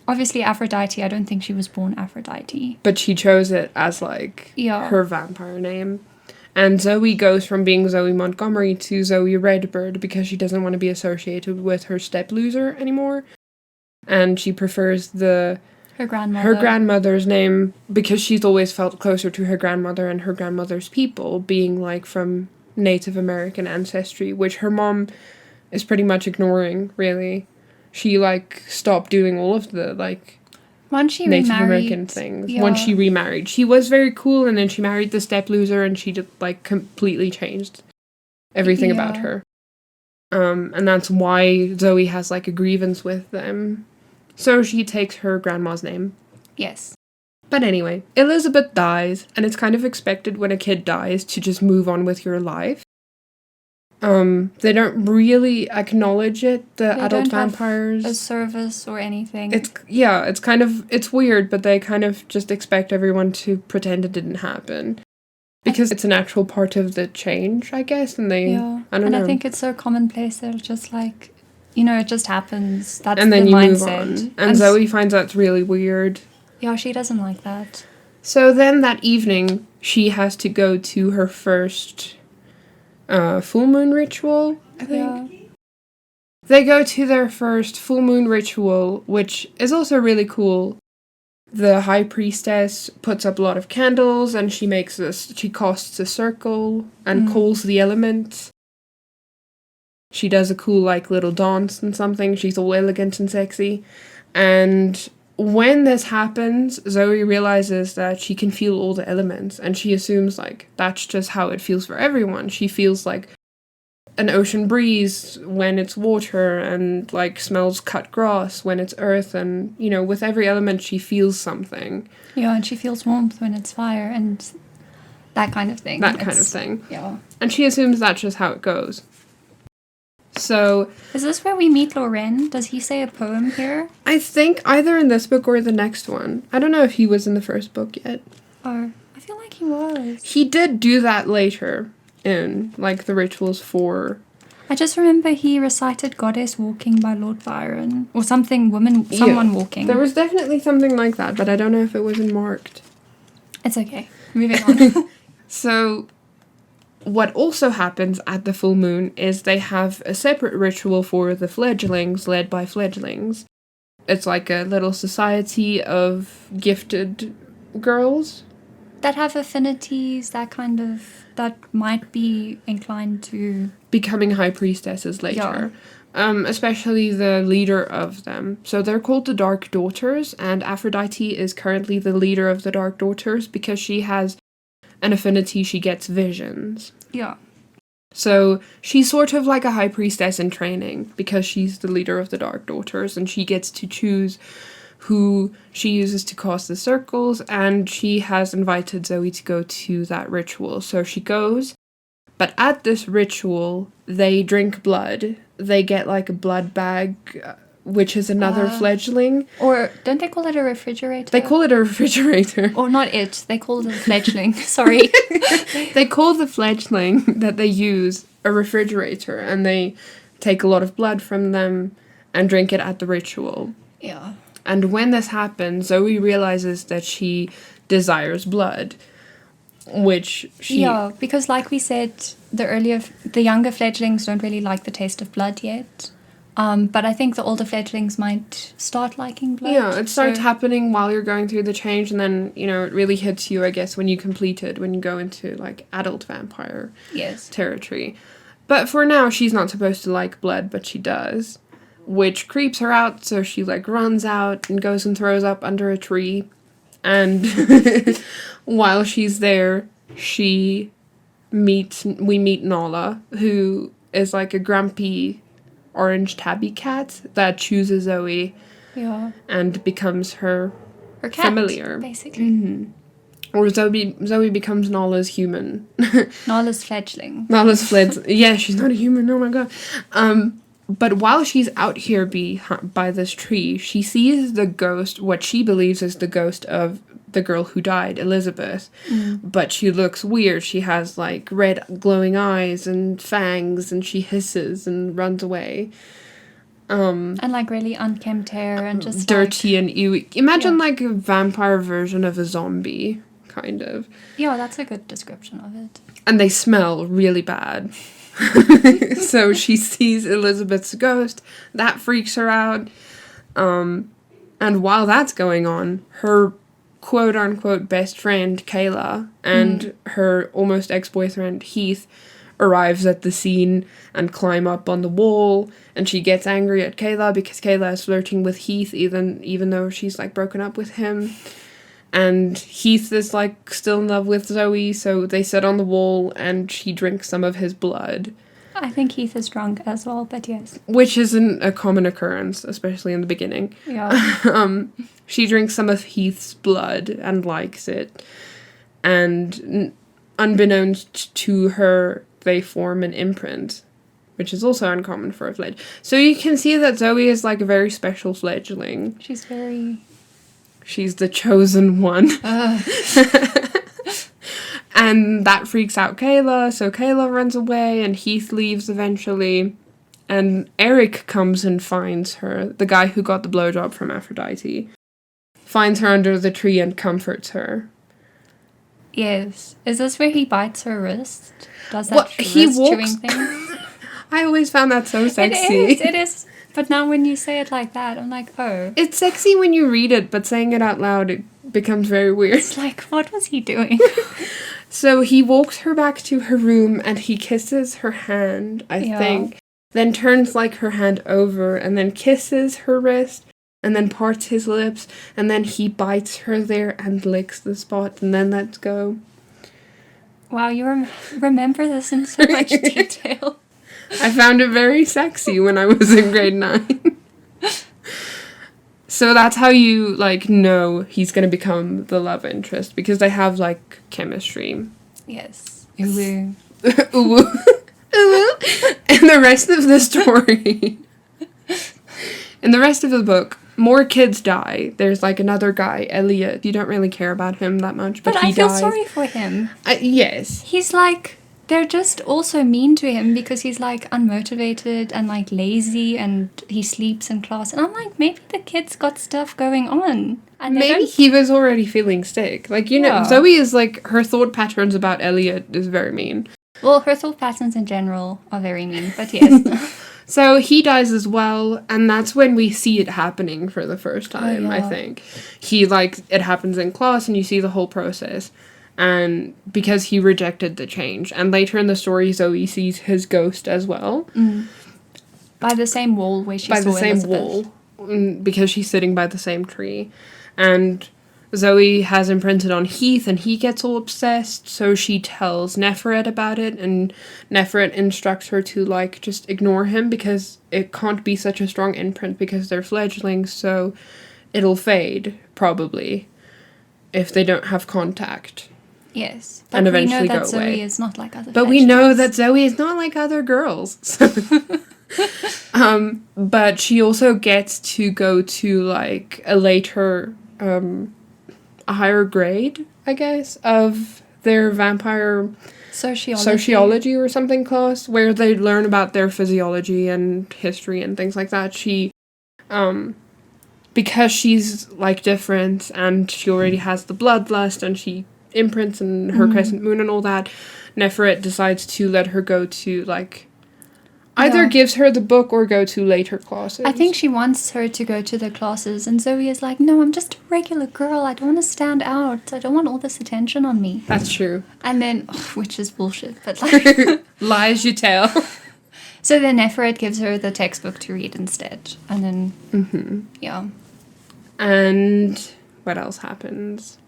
obviously Aphrodite, I don't think she was born Aphrodite. But she chose it as like Yeah. her vampire name. And Zoe goes from being Zoe Montgomery to Zoe Redbird because she doesn't want to be associated with her step loser anymore. And she prefers Her grandmother. her grandmother's name because she's always felt closer to her grandmother and her grandmother's people, being like from Native American ancestry, which her mom is pretty much ignoring, really. She like stopped doing all of the like Once she Native remarried, American things. yeah. Once she remarried. She was very cool, and then she married the step loser, and she just like completely changed everything about Yeah. her. And that's why Zoe has like a grievance with them. So she takes her grandma's name. Yes. But anyway, Elizabeth dies, and it's kind of expected when a kid dies to just move on with your life. They don't really acknowledge it, the They adult don't have vampires. a service or anything. It's weird, but they kind of just expect everyone to pretend it didn't happen. Because it's a natural part of the change, I guess, and they, yeah. I don't know. I think it's so commonplace that it's just like, you know, it just happens. That's and then the you mindset. move on. And Zoe finds out it's really weird. Yeah, she doesn't like that. So then that evening, she has to go to her first full moon ritual, I think. Yeah. They go to their first full moon ritual, which is also really cool. The high priestess puts up a lot of candles, and she casts a circle and calls the elements. She does a cool like little dance and something. She's all elegant and sexy. And when this happens, Zoe realizes that she can feel all the elements, and she assumes like that's just how it feels for everyone. She feels like an ocean breeze when it's water, and like smells cut grass when it's earth, and you know, with every element she feels something. Yeah, and she feels warmth when it's fire and that kind of thing. Yeah. And she assumes that's just how it goes. So Is this where we meet Loren? Does he say a poem here? I think either in this book or the next one. I don't know if he was in the first book yet. Or I feel like he was. He did do that later in like the rituals for. I just remember he recited Goddess Walking by Lord Byron. Or something, someone walking. There was definitely something like that, but I don't know if it was in marked. It's okay. Moving on. So what also happens at the full moon is they have a separate ritual for the fledglings, led by fledglings. It's like a little society of gifted girls. That have affinities, that might be inclined to Becoming high priestesses later. Especially the leader of them. So they're called the Dark Daughters, and Aphrodite is currently the leader of the Dark Daughters because she has an affinity, she gets visions. Yeah. So she's sort of like a high priestess in training because she's the leader of the Dark Daughters, and she gets to choose who she uses to cast the circles, and she has invited Zoe to go to that ritual. So she goes, but at this ritual, they drink blood. They get like a blood bag, which is another fledgling. Or don't they call it a refrigerator? They call it a refrigerator. Or not it. They call it a fledgling. Sorry. They call the fledgling that they use a refrigerator, and they take a lot of blood from them and drink it at the ritual. Yeah. And when this happens, Zoe realizes that she desires blood, which she... Yeah, because like we said, the younger fledglings don't really like the taste of blood yet. But I think the older fledglings might start liking blood. Yeah, it starts happening while you're going through the change, and then, you know, it really hits you, I guess, when you complete it, when you go into, like, adult vampire territory. But for now, she's not supposed to like blood, but she does. which creeps her out, so she like runs out and goes and throws up under a tree. And while she's there, we meet Nala, who is like a grumpy orange tabby cat that chooses Zoe and becomes her Her cat, familiar. basically. Or Zoe becomes Nala's human. Novels Fledgeling. Nala's Fledgeling. Yeah, she's not a human, oh my god. But while she's out here by this tree, she sees the ghost, what she believes is the ghost of the girl who died, Elizabeth. But she looks weird. She has like red glowing eyes and fangs, and she hisses and runs away. And like really unkempt hair and just dirty and ewy. Imagine Yeah. like a vampire version of a zombie, kind of. Yeah, that's a good description of it. And they smell really bad. So she sees Elizabeth's ghost. That freaks her out. And while that's going on, her quote-unquote best friend, Kayla, and her almost ex-boyfriend, Heath, arrives at the scene and climb up on the wall. And she gets angry at Kayla because Kayla is flirting with Heath, even though she's, like, broken up with him. And Heath is, like, still in love with Zoe, so they sit on the wall and she drinks some of his blood. I think Heath is drunk as well, but yes. Which isn't a common occurrence, especially in the beginning. Yeah. She drinks some of Heath's blood and likes it. And unbeknownst to her, they form an imprint, which is also uncommon for a fledge. So you can see that Zoe is like a very special fledgling. She's the chosen one. And that freaks out Kayla, so Kayla runs away and Heath leaves eventually. And Eric comes and finds her, the guy who got the blowjob from Aphrodite. Finds her under the tree and comforts her. Yes. Is this where he bites her wrist? Does that Well, he wrist chewing walks- thing? I always found that so sexy. It is. But now when you say it like that, I'm like, oh. It's sexy when you read it, but saying it out loud, it becomes very weird. It's like, what was he doing? So he walks her back to her room and he kisses her hand, I think. Then turns like her hand over and then kisses her wrist and then parts his lips and then he bites her there and licks the spot and then lets go. Wow, you remember this in so much detail. I found it very sexy when I was in grade 9. So that's how you, like, know he's going to become the love interest, because they have, like, chemistry. Yes. Ooh. Ooh. Ooh. And the rest of the story, in the rest of the book, more kids die. There's, like, another guy, Elliot. You don't really care about him that much, but he I feel dies. sorry for him. Yes. He's like, they're just also mean to him because he's like unmotivated and like lazy and he sleeps in class. And I'm like, maybe the kid's got stuff going on. And Maybe he was already feeling sick. Like, you know, Yeah. Zoe is like, her thought patterns about Elliot is very mean. Well, her thought patterns in general are very mean, but yes. So he dies as well, and that's when we see it happening for the first time, I yeah. think. It happens in class and you see the whole process. And because he rejected the change. And later in the story, Zoe sees his ghost as well. By the same wall where she By saw the same Elizabeth. wall. Because she's sitting by the same tree. And Zoe has imprinted on Heath and he gets all obsessed. So she tells Neferet about it. And Neferet instructs her to, like, just ignore him. Because it can't be such a strong imprint because they're fledglings. So it'll fade, probably, if they don't have contact. Yes. And eventually we know that go Zoe away. is not like other But we know fledglings. that Zoe is not like other girls. So but she also gets to go to, like, a later, a higher grade, I guess, of their vampire sociology or something class, where they learn about their physiology and history and things like that. She, because she's, like, different and she already has the bloodlust and she imprints and her crescent moon and all that, Neferet decides to let her go to, like, either gives her the book or go to later classes. I think she wants her to go to the classes, and Zoe is like, no, I'm just a regular girl. I don't want to stand out. I don't want all this attention on me. That's true. And then, which is bullshit, but like... Lies you tell. So then Neferet gives her the textbook to read instead. And then, yeah. And what else happens?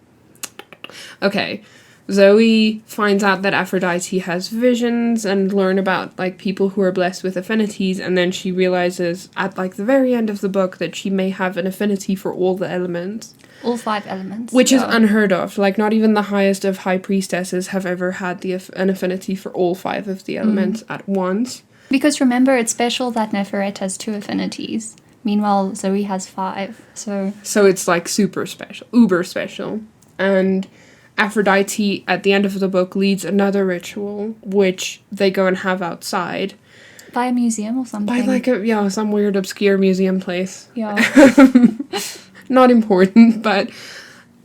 Okay, Zoe finds out that Aphrodite has visions and learn about, like, people who are blessed with affinities, and then she realizes at, like, the very end of the book that she may have an affinity for all the elements. All 5 elements. Which is unheard of. Like, not even the highest of high priestesses have ever had an affinity for all 5 of the elements at once. Because remember, it's special that Neferet has 2 affinities. Meanwhile, Zoe has 5, so it's, like, super special. Uber special. And Aphrodite, at the end of the book, leads another ritual, which they go and have outside. By a museum or something. By, like, some weird, obscure museum place. Yeah. Not important, but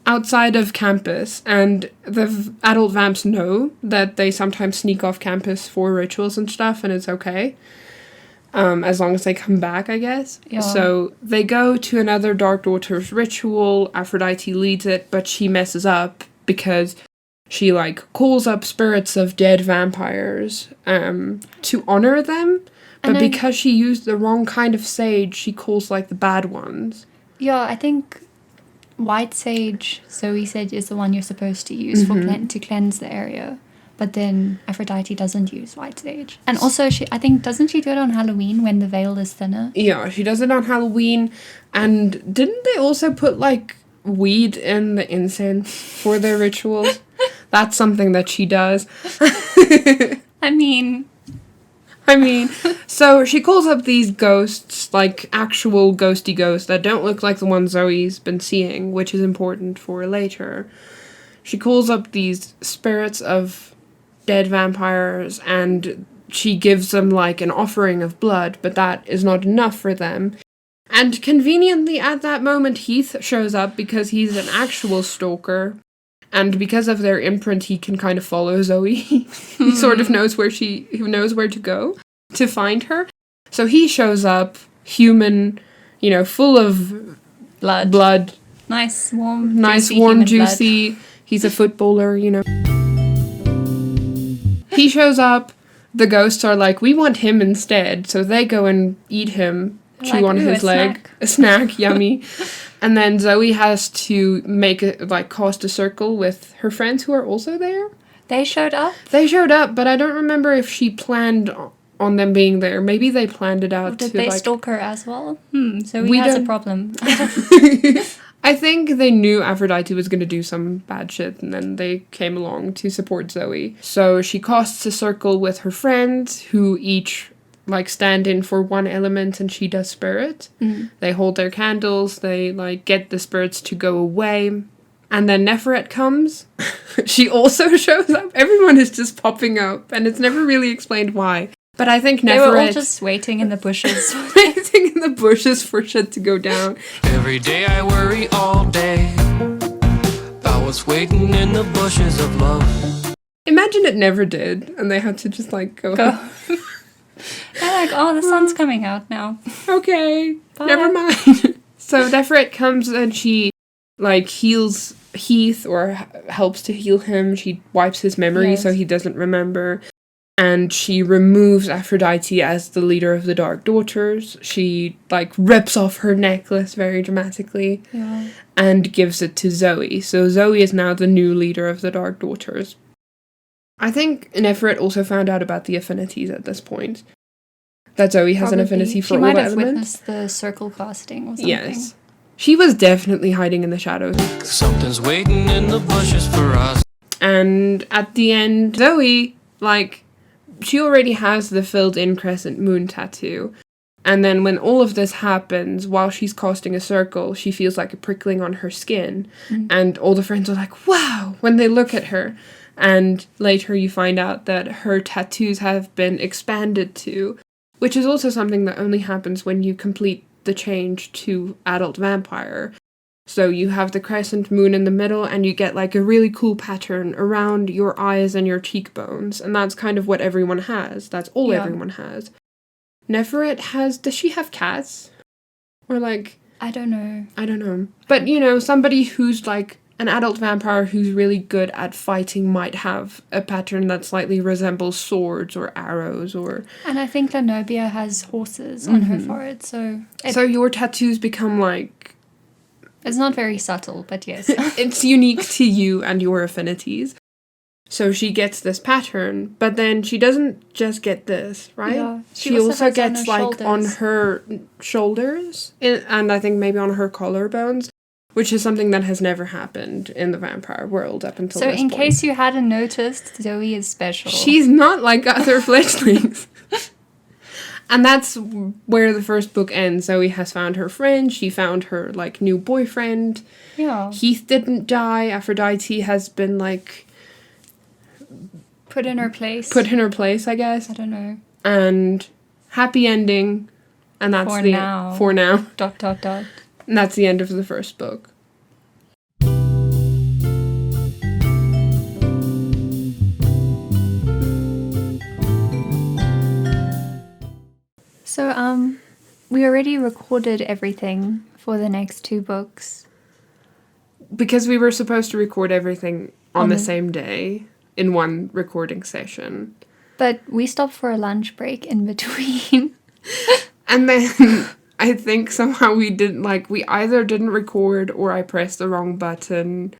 outside of campus. And the adult vamps know that they sometimes sneak off campus for rituals and stuff, and it's okay. As long as they come back, I guess. Yeah. So they go to another Dark Daughters ritual. Aphrodite leads it, but she messes up because she, like, calls up spirits of dead vampires to honor them. But because she used the wrong kind of sage, she calls, like, the bad ones. Yeah, I think white sage, Zoe said, is the one you're supposed to use to cleanse the area. But then Aphrodite doesn't use white sage. And also, doesn't she do it on Halloween when the veil is thinner? Yeah, she does it on Halloween. And didn't they also put, like, weed in the incense for their rituals? That's something that she does. I mean, so she calls up these ghosts, like actual ghosty ghosts that don't look like the ones Zoe's been seeing, which is important for later. She calls up these spirits of dead vampires, and she gives them, like, an offering of blood, but that is not enough for them. And conveniently at that moment, Heath shows up because he's an actual stalker. And because of their imprint, he can kind of follow Zoe. He sort of knows where to go to find her. So he shows up, human, full of blood. Nice, warm, juicy. Blood. He's a footballer, He shows up. The ghosts are like, we want him instead. So they go and eat him, chew on his leg. A snack, yummy. And then Zoe has to cast a circle with her friends who are also there. They showed up? They showed up, but I don't remember if she planned on them being there. Maybe they planned it out. Or did they stalk her as well? So we has a problem. I think they knew Aphrodite was going to do some bad shit, and then they came along to support Zoe. So she casts a circle with her friends, who each, stand in for one element, and she does spirit. They hold their candles, they, get the spirits to go away. And then Neferet comes. She also shows up. Everyone is just popping up, and it's never really explained why. But I think Neferet... They were all just waiting in the bushes. Waiting in the bushes for shit to go down. Every day I worry all day about what's waiting in the bushes of love. Imagine it never did, and they had to just, go. They're like, oh, the sun's coming out now. Okay, bye. Never mind. So Neferet comes and she, heals Heath, or helps to heal him. She wipes his memory so he doesn't remember. And she removes Aphrodite as the leader of the Dark Daughters. She, rips off her necklace very dramatically. Yeah. And gives it to Zoe. So Zoe is now the new leader of the Dark Daughters. I think Neferet also found out about the affinities at this point. That Zoe has an affinity for all the elements. She might have witnessed the circle casting or something. Yes. She was definitely hiding in the shadows. Something's waiting in the bushes for us. And at the end, Zoe, she already has the filled-in crescent moon tattoo. And then when all of this happens, while she's casting a circle, she feels like a prickling on her skin. And all the friends are like, wow, when they look at her. And later you find out that her tattoos have been expanded to, which is also something that only happens when you complete the change to adult vampire. So you have the crescent moon in the middle, and you get a really cool pattern around your eyes and your cheekbones. And that's kind of what everyone has. That's all everyone has. Neferet does she have cats? Or I don't know. But, somebody who's a an adult vampire who's really good at fighting might have a pattern that slightly resembles swords or arrows or... And I think Lanobia has horses on her forehead, so... So your tattoos become like... It's not very subtle, but yes. It's unique to you and your affinities. So she gets this pattern, but then she doesn't just get this, right? Yeah. She also gets like on her shoulders and I think maybe on her collarbones, which is something that has never happened in the vampire world up until this point. So in case you hadn't noticed, Zoe is special. She's not like other fledglings. And that's where the first book ends. Zoe has found her friend. She found her, like, new boyfriend. Yeah. Heath didn't die. Aphrodite has been, like... Put in her place, I guess. I don't know. And happy ending. And that's for now. ... And that's the end of the first book. So, we already recorded everything for the next 2 books. Because we were supposed to record everything on the same day in one recording session. But we stopped for a lunch break in between. And then I think somehow we either didn't record or I pressed the wrong button.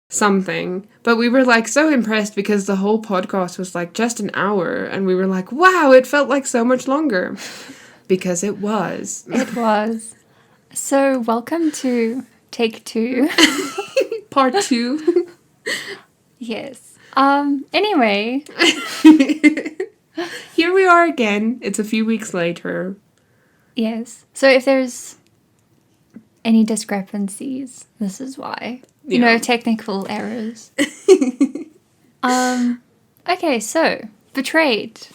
Something. But we were like so impressed because the whole podcast was like just an hour and we were like, wow, it felt like so much longer. Because it was. It was. So welcome to take 2. Part 2. Yes. Anyway. Here we are again. It's a few weeks later. Yes. So if there's any discrepancies, this is why. You know, technical errors. Okay, so, Betrayed.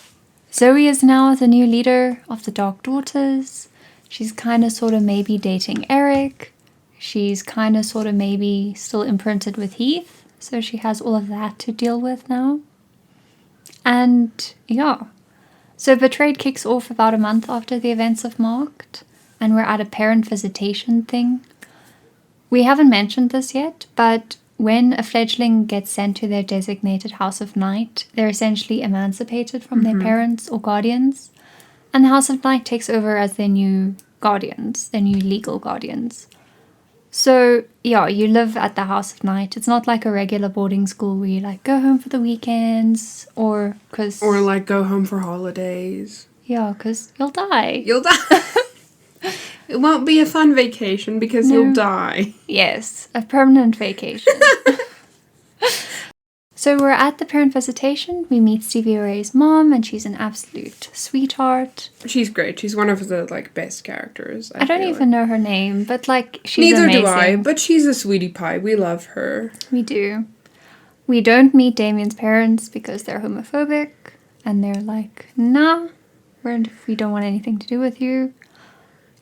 Zoe is now the new leader of the Dark Daughters. She's kind of sort of maybe dating Eric. She's kind of sort of maybe still imprinted with Heath. So she has all of that to deal with now. And, yeah. So Betrayed kicks off about a month after the events of Marked. And we're at a parent visitation thing. We haven't mentioned this yet, but when a fledgling gets sent to their designated House of Night, they're essentially emancipated from their parents or guardians, and the House of Night takes over as their new guardians, their new legal guardians. So, yeah, you live at the House of Night. It's not like a regular boarding school where you, like, go home for the weekends, or like, go home for holidays. Yeah, because you'll die. You'll die. It won't be a fun vacation because you'll die. Yes, a permanent vacation. So we're at the parent visitation. We meet Stevie Ray's mom, and she's an absolute sweetheart. She's great. She's one of the, like, best characters. I don't even know her name, but, like, she's Neither amazing. do I, but she's a sweetie pie. We love her. We do. We don't meet Damien's parents because they're homophobic, and they're like, nah, we don't want anything to do with you.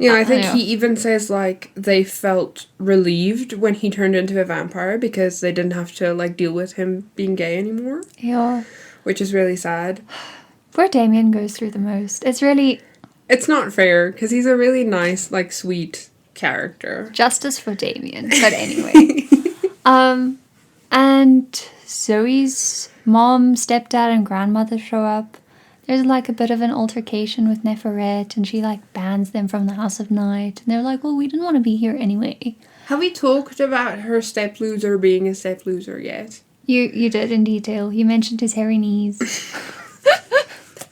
Yeah, I think he even says, like, they felt relieved when he turned into a vampire because they didn't have to, like, deal with him being gay anymore. Yeah. Which is really sad. Poor Damien goes through the most. It's not fair, because he's a really nice, like, sweet character. Justice for Damien. But anyway. And Zoe's mom, stepdad, and grandmother show up. There's, like, a bit of an altercation with Neferet, and she, like, bans them from the House of Night. And they're like, well, we didn't want to be here anyway. Have we talked about her step-loser being a step-loser yet? You did in detail. You mentioned his hairy knees.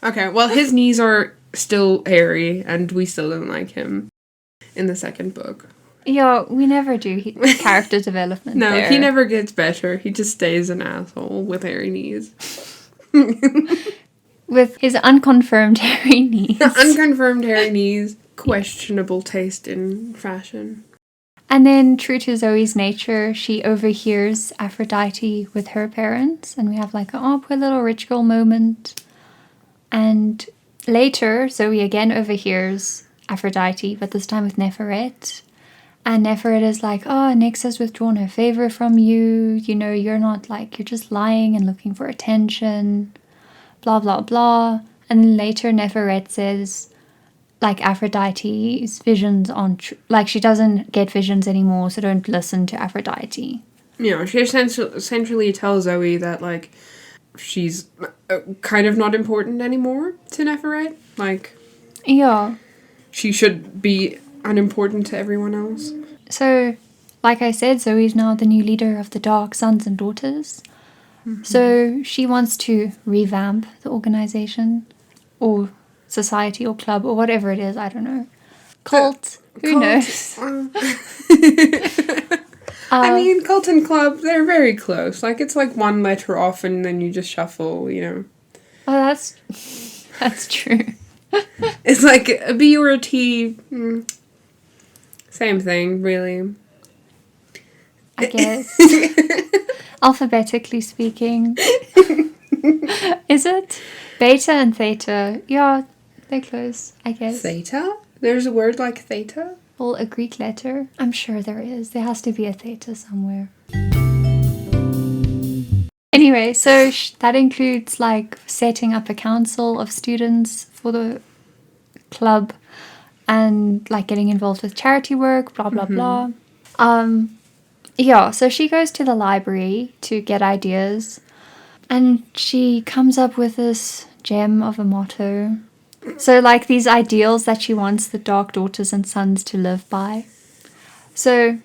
Okay, well, his knees are still hairy, and we still don't like him in the second book. Yeah, we never do character development No, there. he never gets better. He just stays an asshole with hairy knees. With his unconfirmed hairy knees. Unconfirmed hairy knees. Questionable taste in fashion. And then, true to Zoe's nature, she overhears Aphrodite with her parents. And we have like a poor little rich girl moment. And later, Zoe again overhears Aphrodite, but this time with Neferet. And Neferet is like, Nyx has withdrawn her favor from you. You know, you're not like, you're just lying and looking for attention. Blah, blah, blah. And then later Neferet says, like, Aphrodite's visions aren't like, she doesn't get visions anymore, so don't listen to Aphrodite. she essentially tells Zoe that, like, she's kind of not important anymore to Neferret. Like, Yeah. she should be unimportant to everyone else. So, like I said, Zoe's now the new leader of the Dark Sons and Daughters. So she wants to revamp the organization or society or club or whatever it is. I don't know. Cult. Who knows? I mean, cult and club, they're very close. Like, it's like one letter off and then you just shuffle, you know. Oh, that's true. It's like a B or a T. Same thing, really. I guess. Alphabetically speaking. Is it? Beta and theta. Yeah, they're close, I guess. Theta? There's a word like theta? Well, a Greek letter? I'm sure there is. There has to be a theta somewhere. Anyway, so that includes, like, setting up a council of students for the club and, like, getting involved with charity work, blah, blah, blah. Yeah, so she goes to the library to get ideas and she comes up with this gem of a motto. So, like, these ideals that she wants the Dark Daughters and Sons to live by. So,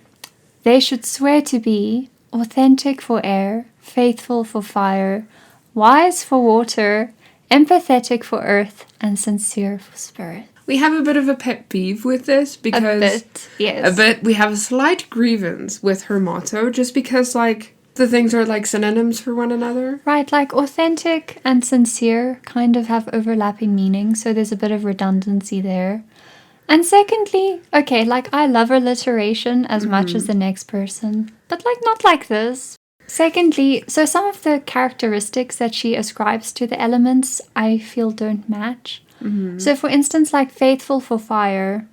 they should swear to be authentic for air, faithful for fire, wise for water, empathetic for earth, and sincere for spirit. We have a bit of a pet peeve with this because... A bit, yes. We have a slight grievance with her motto just because, like, the things are, like, synonyms for one another. Right, like authentic and sincere kind of have overlapping meanings, so there's a bit of redundancy there. And secondly, okay, like, I love alliteration as much as the next person, but, like, not like this. Secondly, so some of the characteristics that she ascribes to the elements I feel don't match. So, for instance, like faithful for fire.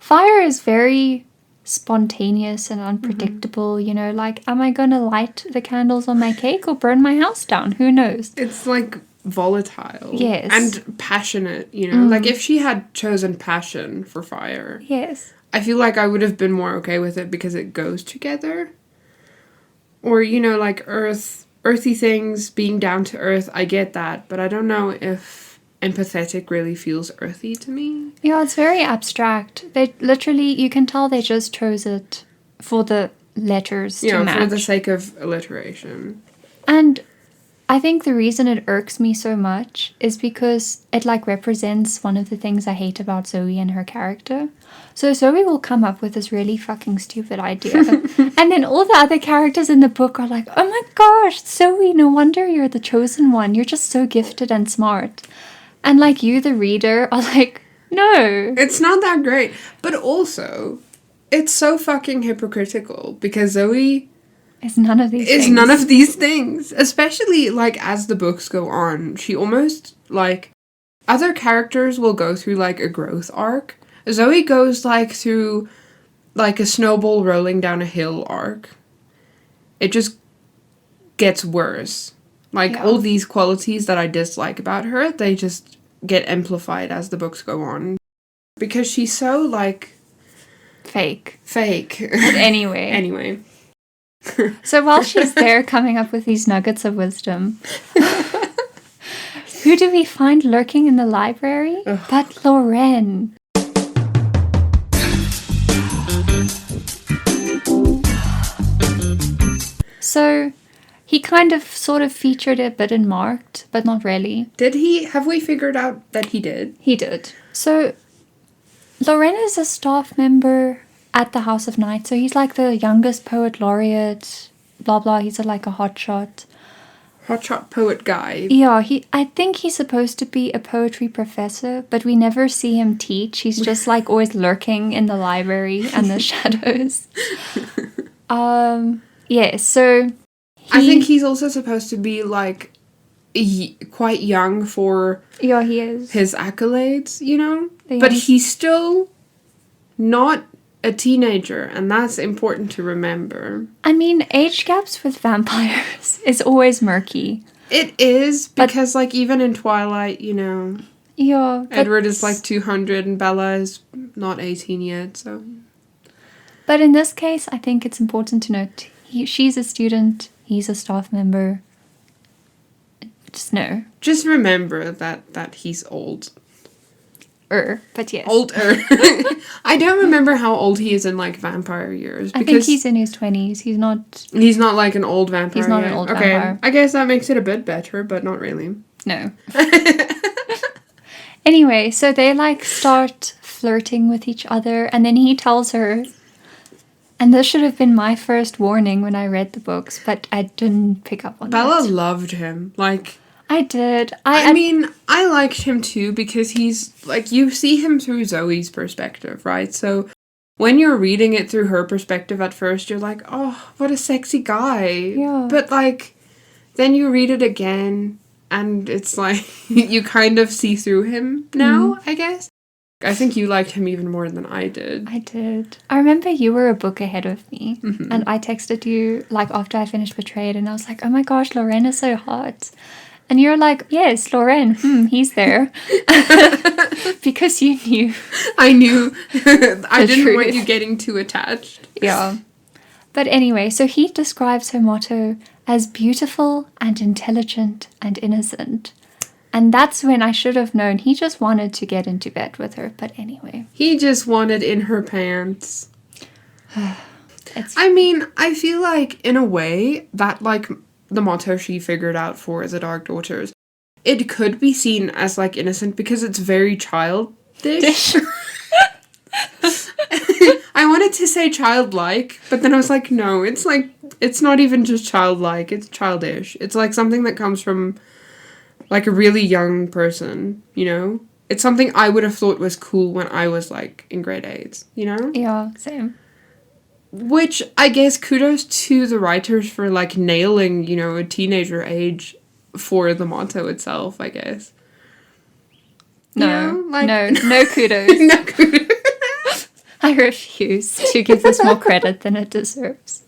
Fire is very spontaneous and unpredictable, you know, like, am I going to light the candles on my cake or burn my house down? Who knows? It's, like, volatile. Yes. And passionate, you know. Like, if she had chosen passion for fire, Yes. I feel like I would have been more okay with it because it goes together. Or, you know, like, earthy things, being down to earth, I get that. But I don't know if empathetic really feels earthy to me. Yeah, it's very abstract. They literally, you can tell they just chose it for the letters to match. For the sake of alliteration. And I think the reason it irks me so much is because it, like, represents one of the things I hate about Zoe and her character. So Zoe will come up with this really fucking stupid idea. And then all the other characters in the book are like, oh my gosh, Zoe, no wonder you're the chosen one. You're just so gifted and smart. And, like, you, the reader, are like, no. It's not that great. But also, it's so fucking hypocritical because Zoe Is none of these is things. none of these things. Especially, like, as the books go on. She almost, like, other characters will go through, like, a growth arc. Zoe goes, like, through, like, a snowball rolling down a hill arc. It just gets worse. Like, all these qualities that I dislike about her, they just get amplified as the books go on. Because she's so, like... Fake. But anyway. Anyway. So while she's there coming up with these nuggets of wisdom, who do we find lurking in the library? But Lauren. So... he kind of sort of featured a bit in Marked, but not really. Did he? Have we figured out that he did? He did. So, Loren is a staff member at the House of Night. So he's like the youngest poet laureate, blah, blah. He's like a hotshot. Hotshot poet guy. Yeah, I think he's supposed to be a poetry professor, but we never see him teach. He's just like always lurking in the library and the shadows. Yeah, so... I think he's also supposed to be, like, quite young for... Yeah, he is. His accolades, you know? But he's still not a teenager, and that's important to remember. I mean, age gaps with vampires is always murky. It is, because, like, even in Twilight, you know... Yeah. Edward is, like, 200, and Bella is not 18 yet, so... But in this case, I think it's important to note... She's a student, he's a staff member. Just no. Just remember that he's old. But yes. Older. I don't remember how old he is in like vampire years. I think he's in his 20s. He's not like an old vampire. He's not yet. an old okay. vampire. I guess that makes it a bit better, but not really. No. Anyway, so they like start flirting with each other, and then he tells her, and this should have been my first warning when I read the books, but I didn't pick up on Bella it. loved him. Like, I did. I mean, I liked him too because he's, like, you see him through Zoe's perspective, right? So when you're reading it through her perspective at first, you're like, oh, what a sexy guy. Yeah. But, like, then you read it again, and it's like, you kind of see through him now, I guess. I think you liked him even more than I did. I did. I remember you were a book ahead of me, and I texted you, like, after I finished Betrayed, and I was like, oh my gosh, Loren is so hot. And you're like, yes, Loren, he's there. Because you knew. I knew. I didn't truth. want you getting too attached. Yeah. But anyway, so he describes her motto as beautiful and intelligent and innocent. And that's when I should have known he just wanted to get into bed with her. But anyway. He just wanted in her pants. It's I mean, I feel like, in a way, that, like, the motto she figured out for the Dark Daughters, it could be seen as, like, innocent because it's very childish. I wanted to say childlike, but then I was like, no, it's like, it's not even just childlike, it's childish. It's like something that comes from, like, a really young person, you know? It's something I would have thought was cool when I was, like, in grade 8, you know? Yeah, same. Which, I guess, kudos to the writers for, like, nailing, you know, a teenager age for the motto itself, I guess. No, You know, like, no kudos. no kudos. I refuse to give this more credit than it deserves.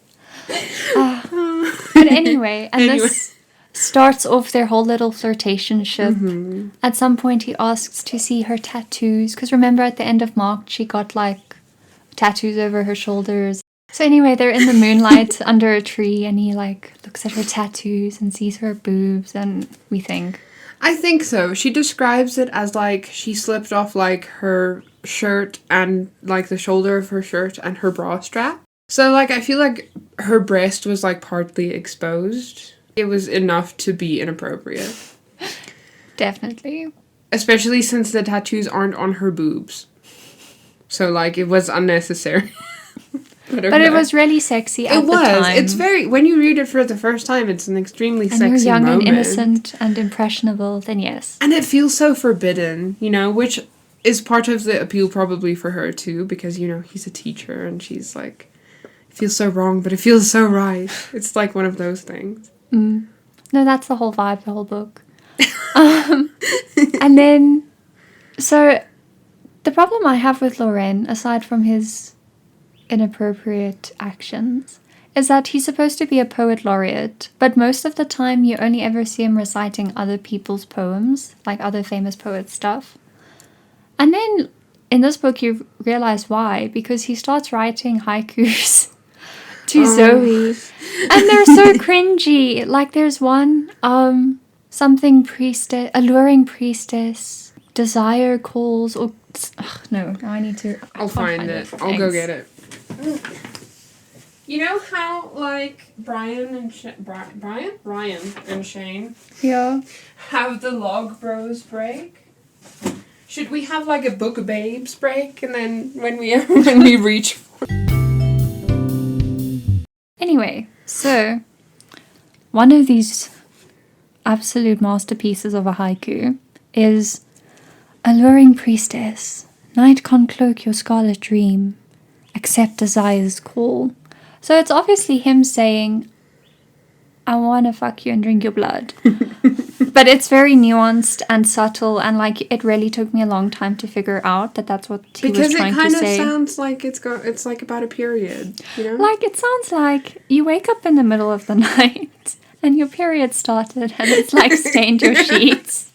But anyway, this starts off their whole little flirtationship. At some point he asks to see her tattoos, because remember at the end of March she got like tattoos over her shoulders. So anyway, they're in the moonlight under a tree, and he like looks at her tattoos and sees her boobs, and we think. I think so. She describes it as, like, she slipped off, like, her shirt and, like, the shoulder of her shirt and her bra strap. So, like, I feel like her breast was, like, partly exposed. It was enough to be inappropriate. Definitely. Especially since the tattoos aren't on her boobs. So, like, it was unnecessary. But it was really sexy at the time. It's very, when you read it for the first time, it's an extremely sexy moment. And you're young and innocent and impressionable, then yes. And it feels so forbidden, you know, which is part of the appeal probably for her too, because, you know, he's a teacher and she's like, it feels so wrong, but it feels so right. It's like one of those things. No, that's the whole vibe, the whole book. And then, so the problem I have with Loren, aside from his inappropriate actions, is that he's supposed to be a poet laureate, but most of the time you only ever see him reciting other people's poems, like other famous poets' stuff. And then in this book you realize why, because he starts writing haikus to Zoe, and they're so cringy. Like there's one, something priestess, alluring priestess, desire calls, or no, now I need to. I'll find it. I'll go get it. You know how, like, Ryan and Shane have the log bros break? Should we have, like, a book babes break, and then when we reach? Anyway, so one of these absolute masterpieces of a haiku is alluring priestess, night can't cloak your scarlet dream, accept desire's call. So it's obviously him saying, I want to fuck you and drink your blood. But it's very nuanced and subtle, and like it really took me a long time to figure out that that's what he was trying to say. Because it kind of sounds like it's like about a period, you know? Like it sounds like you wake up in the middle of the night and your period started and it's like stained your sheets.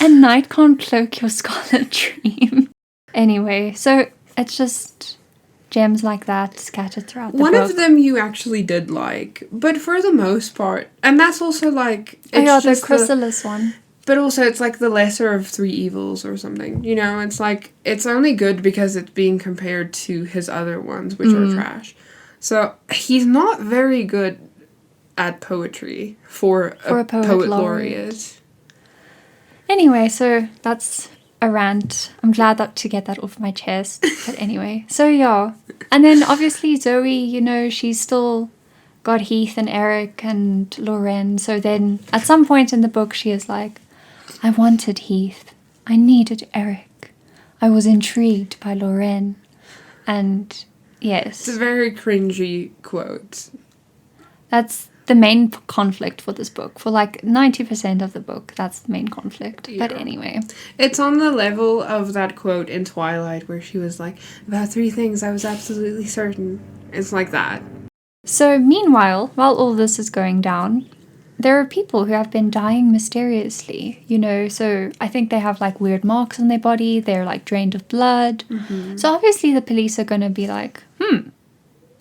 And night can't cloak your scarlet dream. Anyway, so it's just gems like that scattered throughout the One book. of them you actually did like, but for the most part, and that's also like Oh yeah, the just chrysalis one. but also it's like the lesser of three evils or something. You know, it's like it's only good because it's being compared to his other ones, which are trash. So he's not very good at poetry for a poet laureate. Anyway, so that's a rant. I'm glad that to get that off my chest. But anyway, so yeah. And then obviously Zoe, you know, she's still got Heath and Eric and Lauren. So then at some point in the book, she is like, I wanted Heath. I needed Eric. I was intrigued by Lauren. And yes. It's a very cringy quote. That's the main conflict for this book. For like 90% of the book, that's the main conflict. Yeah. But anyway. It's on the level of that quote in Twilight where she was like, about 3 things I was absolutely certain. It's like that. So meanwhile, while all this is going down, there are people who have been dying mysteriously, you know, so I think they have like weird marks on their body, they're like drained of blood. Mm-hmm. So obviously the police are going to be like,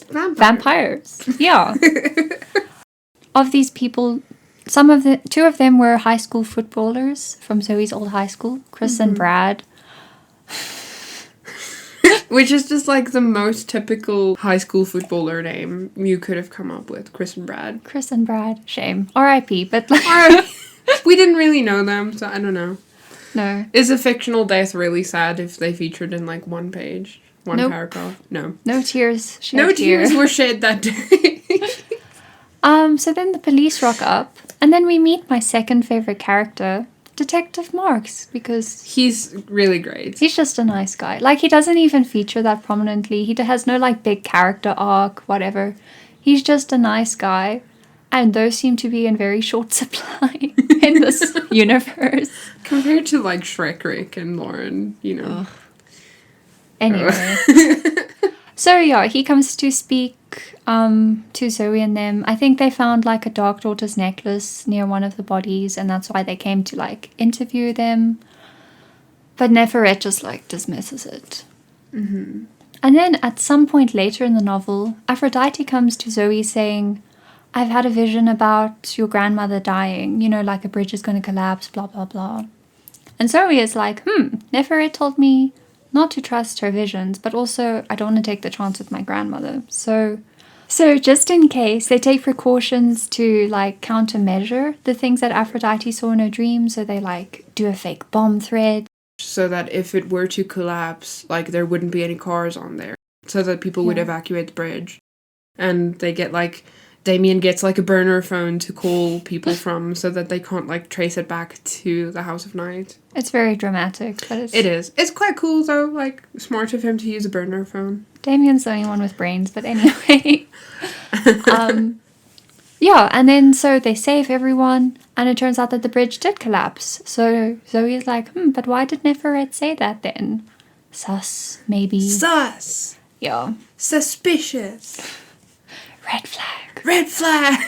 vampires. Yeah. Of these people, two of them were high school footballers from Zoe's old high school, Chris and Brad. Which is just like the most typical high school footballer name you could have come up with. Chris and Brad. Chris and Brad. Shame. R.I.P. But like... We didn't really know them, so I don't know. No. Is a fictional death really sad if they featured in like one page? One paragraph? No. No tears. No tears were shed that day. So then the police rock up, and then we meet my second favorite character, Detective Marks, because he's really great. He's just a nice guy. Like, he doesn't even feature that prominently. He has no, like, big character arc, whatever. He's just a nice guy. And those seem to be in very short supply in this universe. Compared to, like, Shrek, Rick, and Lauren, you know. Anyway. So, yeah, he comes to speak to Zoe and them. I think they found, like, a Dark Daughter's necklace near one of the bodies, and that's why they came to, like, interview them. But Neferet just, like, dismisses it. Mm-hmm. And then at some point later in the novel, Aphrodite comes to Zoe saying, I've had a vision about your grandmother dying, you know, like a bridge is going to collapse, blah, blah, blah. And Zoe is like, Neferet told me not to trust her visions, but also I don't want to take the chance with my grandmother. So just in case, they take precautions to, like, countermeasure the things that Aphrodite saw in her dream. So they, like, do a fake bomb threat. So that if it were to collapse, like, there wouldn't be any cars on there. So that people would evacuate the bridge. And they get, like, Damien gets, like, a burner phone to call people from so that they can't, like, trace it back to the House of Night. It's very dramatic, but It is. It's quite cool, though. Like, smart of him to use a burner phone. Damien's the only one with brains, but anyway. Yeah, and then so they save everyone, and it turns out that the bridge did collapse. So Zoe's like, but why did Neferet say that then? Sus, maybe. Sus! Yeah. Suspicious! Red flag. Red flag!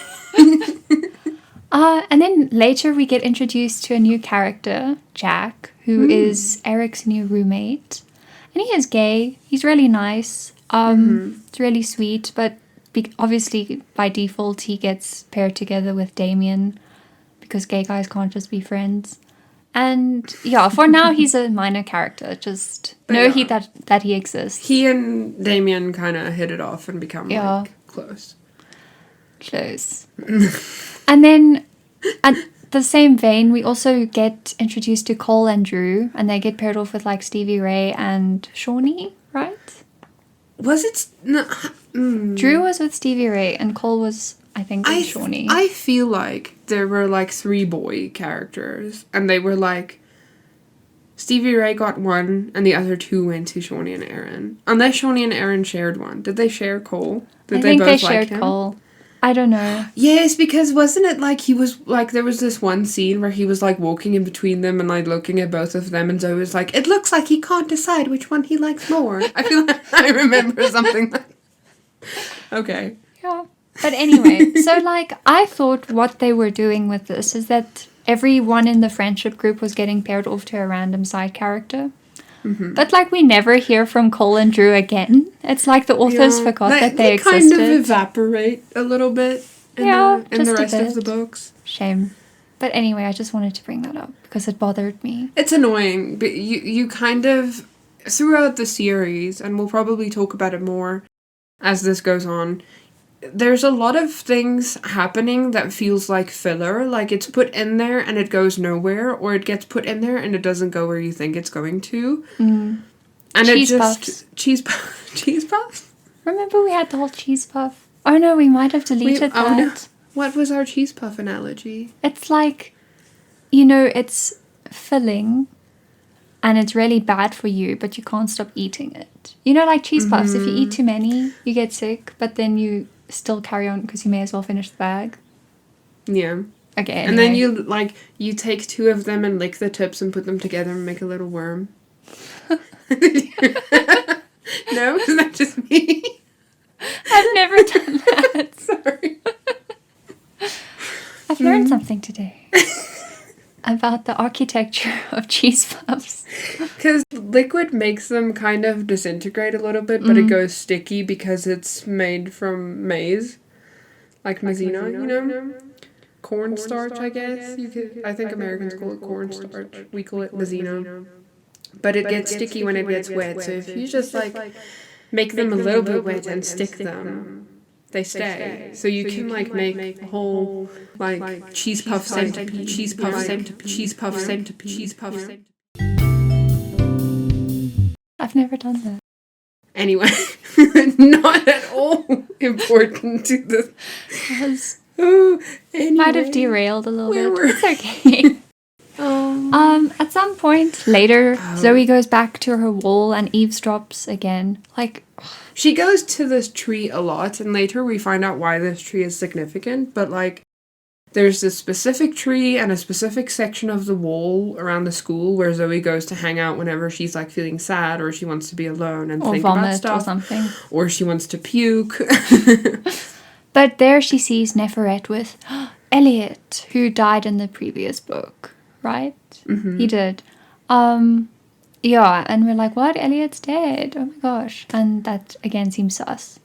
And then later we get introduced to a new character, Jack, who is Eric's new roommate. And he is gay. He's really nice. It's really sweet, but obviously by default he gets paired together with Damien because gay guys can't just be friends. And yeah, for now he's a minor character. Just know that he exists. He and Damien kind of hit it off and become like close. And then at the same vein, we also get introduced to Cole and Drew, and they get paired off with like Stevie Ray and Shawnee, right? Was it? No, Drew was with Stevie Ray, and Cole was, I think, with Shawnee. I feel like there were like 3 boy characters, and they were like Stevie Ray got one, and the other 2 went to Shawnee and Aaron. Unless Shawnee and Aaron shared one. Did they share Cole? I think they shared Cole. I don't know. Yes, because wasn't it like he was like there was this one scene where he was like walking in between them and like looking at both of them, and Zoe was like, it looks like he can't decide which one he likes more. I feel like I remember something like okay. Yeah. But anyway, so like I thought what they were doing with this is that everyone in the friendship group was getting paired off to a random side character. But like we never hear from Cole and Drew again. It's like the authors forgot that they existed. Kind of evaporate a little bit in the rest of the books. Shame. But anyway, I just wanted to bring that up because it bothered me. It's annoying, but you kind of, throughout the series, and we'll probably talk about it more as this goes on, there's a lot of things happening that feels like filler, like it's put in there and it goes nowhere, or it gets put in there and it doesn't go where you think it's going to. And Cheese it puffs. just... Cheese puffs? Remember we had the whole cheese puff? Oh no, we might have deleted that. Oh no. What was our cheese puff analogy? It's like, you know, it's filling and it's really bad for you, but you can't stop eating it. You know, like cheese puffs, if you eat too many, you get sick, but then you still carry on because you may as well finish the bag. Yeah. Okay, anyway. And then you take 2 of them and lick the tips and put them together and make a little worm. No? Is that just me? I've never done that. Sorry. I've learned something today about the architecture of cheese puffs. Because liquid makes them kind of disintegrate a little bit, but it goes sticky because it's made from maize. Like maizena, you know? Cornstarch, I guess. I think Americans call it cornstarch. We call it maizena. But it gets sticky when it gets wet, so if you just like make them a little bit wet and stick them, they stay. So you can like make a whole like cheese puff centipede, cheese puff centipede, cheese puff centipede, cheese puff centipede. I've never done that. Anyway, not at all important to the... Anyway, Might have derailed a little bit. were- It's okay. At some point later, Zoe goes back to her wall and eavesdrops again. Like, she goes to this tree a lot, and later we find out why this tree is significant, but like there's this specific tree and a specific section of the wall around the school where Zoe goes to hang out whenever she's like feeling sad or she wants to be alone and or think about vomit stuff. or something. Or she wants to puke. But there she sees Neferet with Elliot, who died in the previous book, right? He did. Yeah, and we're like, what? Elliot's dead. Oh my gosh. And that again seems sus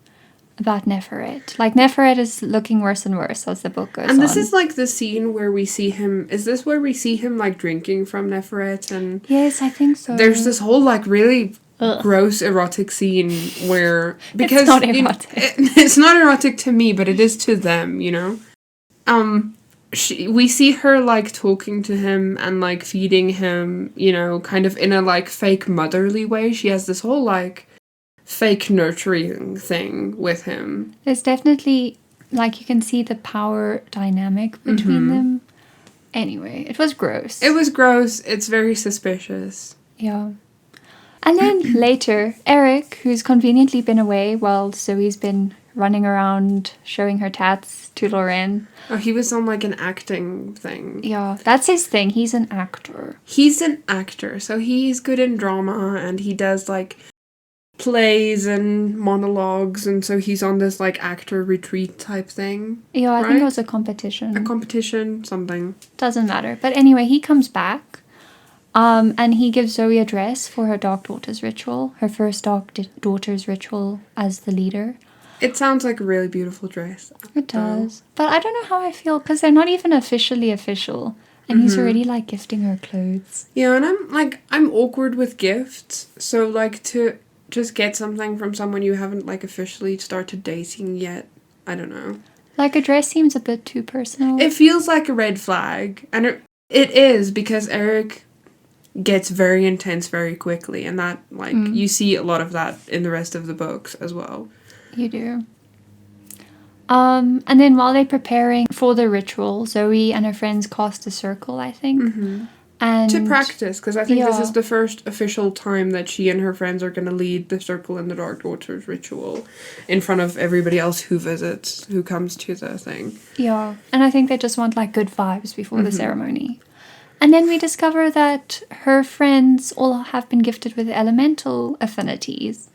about Neferet. Like, Neferet is looking worse and worse as the book goes on. And this is like the scene where we see him... Is this where we see him like drinking from Neferet? And yes, I think so. there's this whole like really gross erotic scene where... Because it's not you know, erotic. it's not erotic to me, but it is to them, you know? We see her like talking to him and like feeding him, you know, kind of in a like fake motherly way. She has this whole like fake nurturing thing with him. There's definitely, like, you can see the power dynamic between them. Anyway, it was gross. It was gross. It's very suspicious. Yeah. And then later, Eric, who's conveniently been away while Zoe's been running around showing her tats to Lorraine. Oh, he was on like an acting thing. Yeah, that's his thing. He's an actor. He's an actor, so he's good in drama and he does like plays and monologues, and so he's on this like actor retreat type thing. Yeah, I right? think it was a competition. A competition, something. Doesn't matter. But anyway, he comes back. And he gives Zoe a dress for her Dark Daughters ritual. Her first Dark Daughters ritual as the leader. It sounds like a really beautiful dress. It does. But I don't know how I feel, because they're not even officially official. And he's already, like, gifting her clothes. Yeah, and I'm awkward with gifts. So, like, to just get something from someone you haven't, like, officially started dating yet, I don't know. Like, a dress seems a bit too personal. It feels like a red flag. And it is, because Eric gets very intense very quickly. And that, like, you see a lot of that in the rest of the books as well. You do. And then while they're preparing for the ritual, Zoe and her friends cast a circle, I think. And to practice, because I think this yeah. is the first official time that she and her friends are going to lead the circle in the Dark Daughters ritual in front of everybody else who visits, who comes to the thing. Yeah, and I think they just want, like, good vibes before the ceremony. And then we discover that her friends all have been gifted with elemental affinities.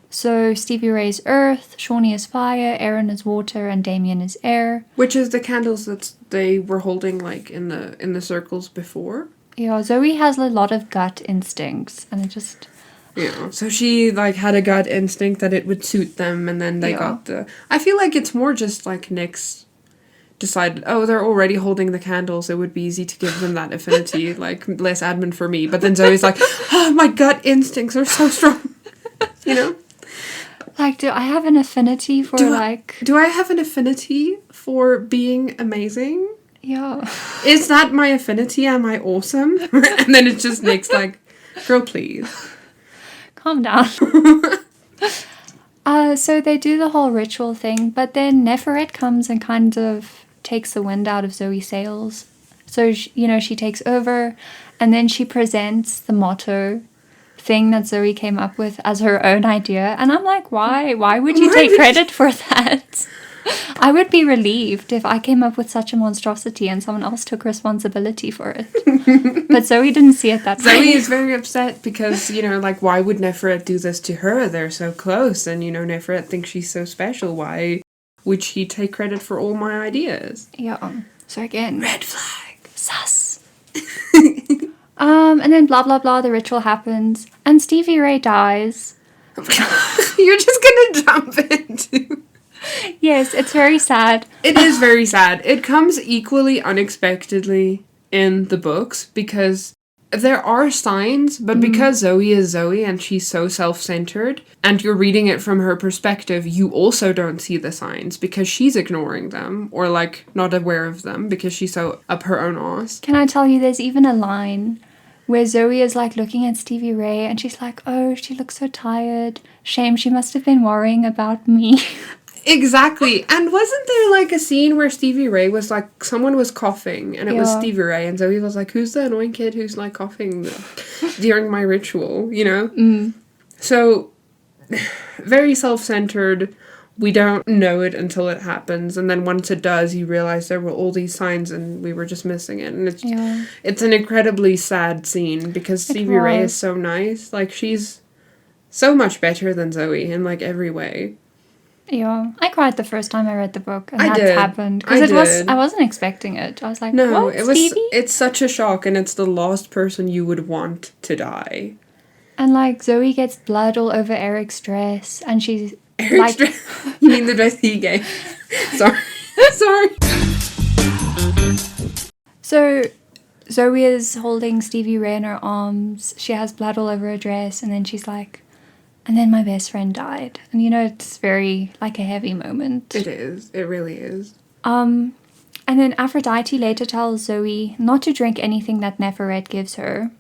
So Stevie Ray's earth, Shawnee is fire, Aaron is water, and Damien is air. Which is the candles that they were holding like in the circles before. Yeah, Zoe has a lot of gut instincts, and it just... Yeah, so she, like, had a gut instinct that it would suit them, and then they Yeah. got the... I feel like it's more just, like, Nyx decided, oh, they're already holding the candles, it would be easy to give them that affinity, like, less admin for me. But then Zoe's like, oh, my gut instincts are so strong, you know? Like, do I have an affinity for, Do I have an affinity for being amazing? Yeah. Is that my affinity? Am I awesome? And then it's just Nyx like, girl, please. Calm down. So they do the whole ritual thing, but then Neferet comes and kind of takes the wind out of Zoe's sails. So, she takes over, and then she presents the motto thing that Zoe came up with as her own idea. And I'm like, why? Why would you take credit for that? I would be relieved if I came up with such a monstrosity and someone else took responsibility for it. But Zoe didn't see it that way. Zoe is very upset because, like, why would Neferet do this to her? They're so close, and, Neferet thinks she's so special. Why would she take credit for all my ideas? Yeah. So again, Red flag. sus. And then blah, blah, blah, the ritual happens, and Stevie Ray dies. You're just gonna jump into... Yes, it's very sad. It is very sad. It comes equally unexpectedly in the books because there are signs, but because Zoe is Zoe and she's so self-centered and you're reading it from her perspective, you also don't see the signs because she's ignoring them or, like, not aware of them because she's so up her own arse. Can I tell you, there's even a line where Zoe is, like, looking at Stevie Ray and she's like, oh, she looks so tired. Shame, she must have been worrying about me. Exactly. And wasn't there, like, a scene where Stevie Ray was, like, someone was coughing and it was Stevie Ray and Zoe was like, who's the annoying kid who's, like, coughing during my ritual, So, very self-centered. We don't know it until it happens, and then once it does, you realize there were all these signs and we were just missing it. And it's an incredibly sad scene because Stevie Ray is so nice. Like, she's so much better than Zoe in, like, every way. Yeah, I cried the first time I read the book, and that did. happened because I wasn't expecting it. I was like, no, what, it was. Stevie? It's such a shock, and it's the last person you would want to die. And, like, Zoe gets blood all over Eric's dress, and she's Eric's dress. You mean the dress he gave? Sorry. So Zoe is holding Stevie Ray in her arms. She has blood all over her dress, and then she's like, and then my best friend died. And, it's very, like, a heavy moment. It is. It really is. And then Aphrodite later tells Zoe not to drink anything that Neferet gives her.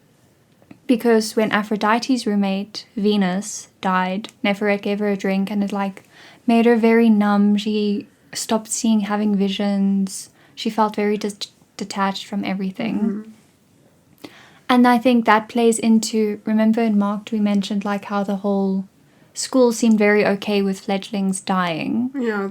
Because when Aphrodite's roommate, Venus, died, Neferet gave her a drink and it, like, made her very numb. She stopped having visions. She felt very detached from everything. Mm-hmm. And I think that plays into, remember in Marked we mentioned, like, how the whole school seemed very okay with fledglings dying. Yeah,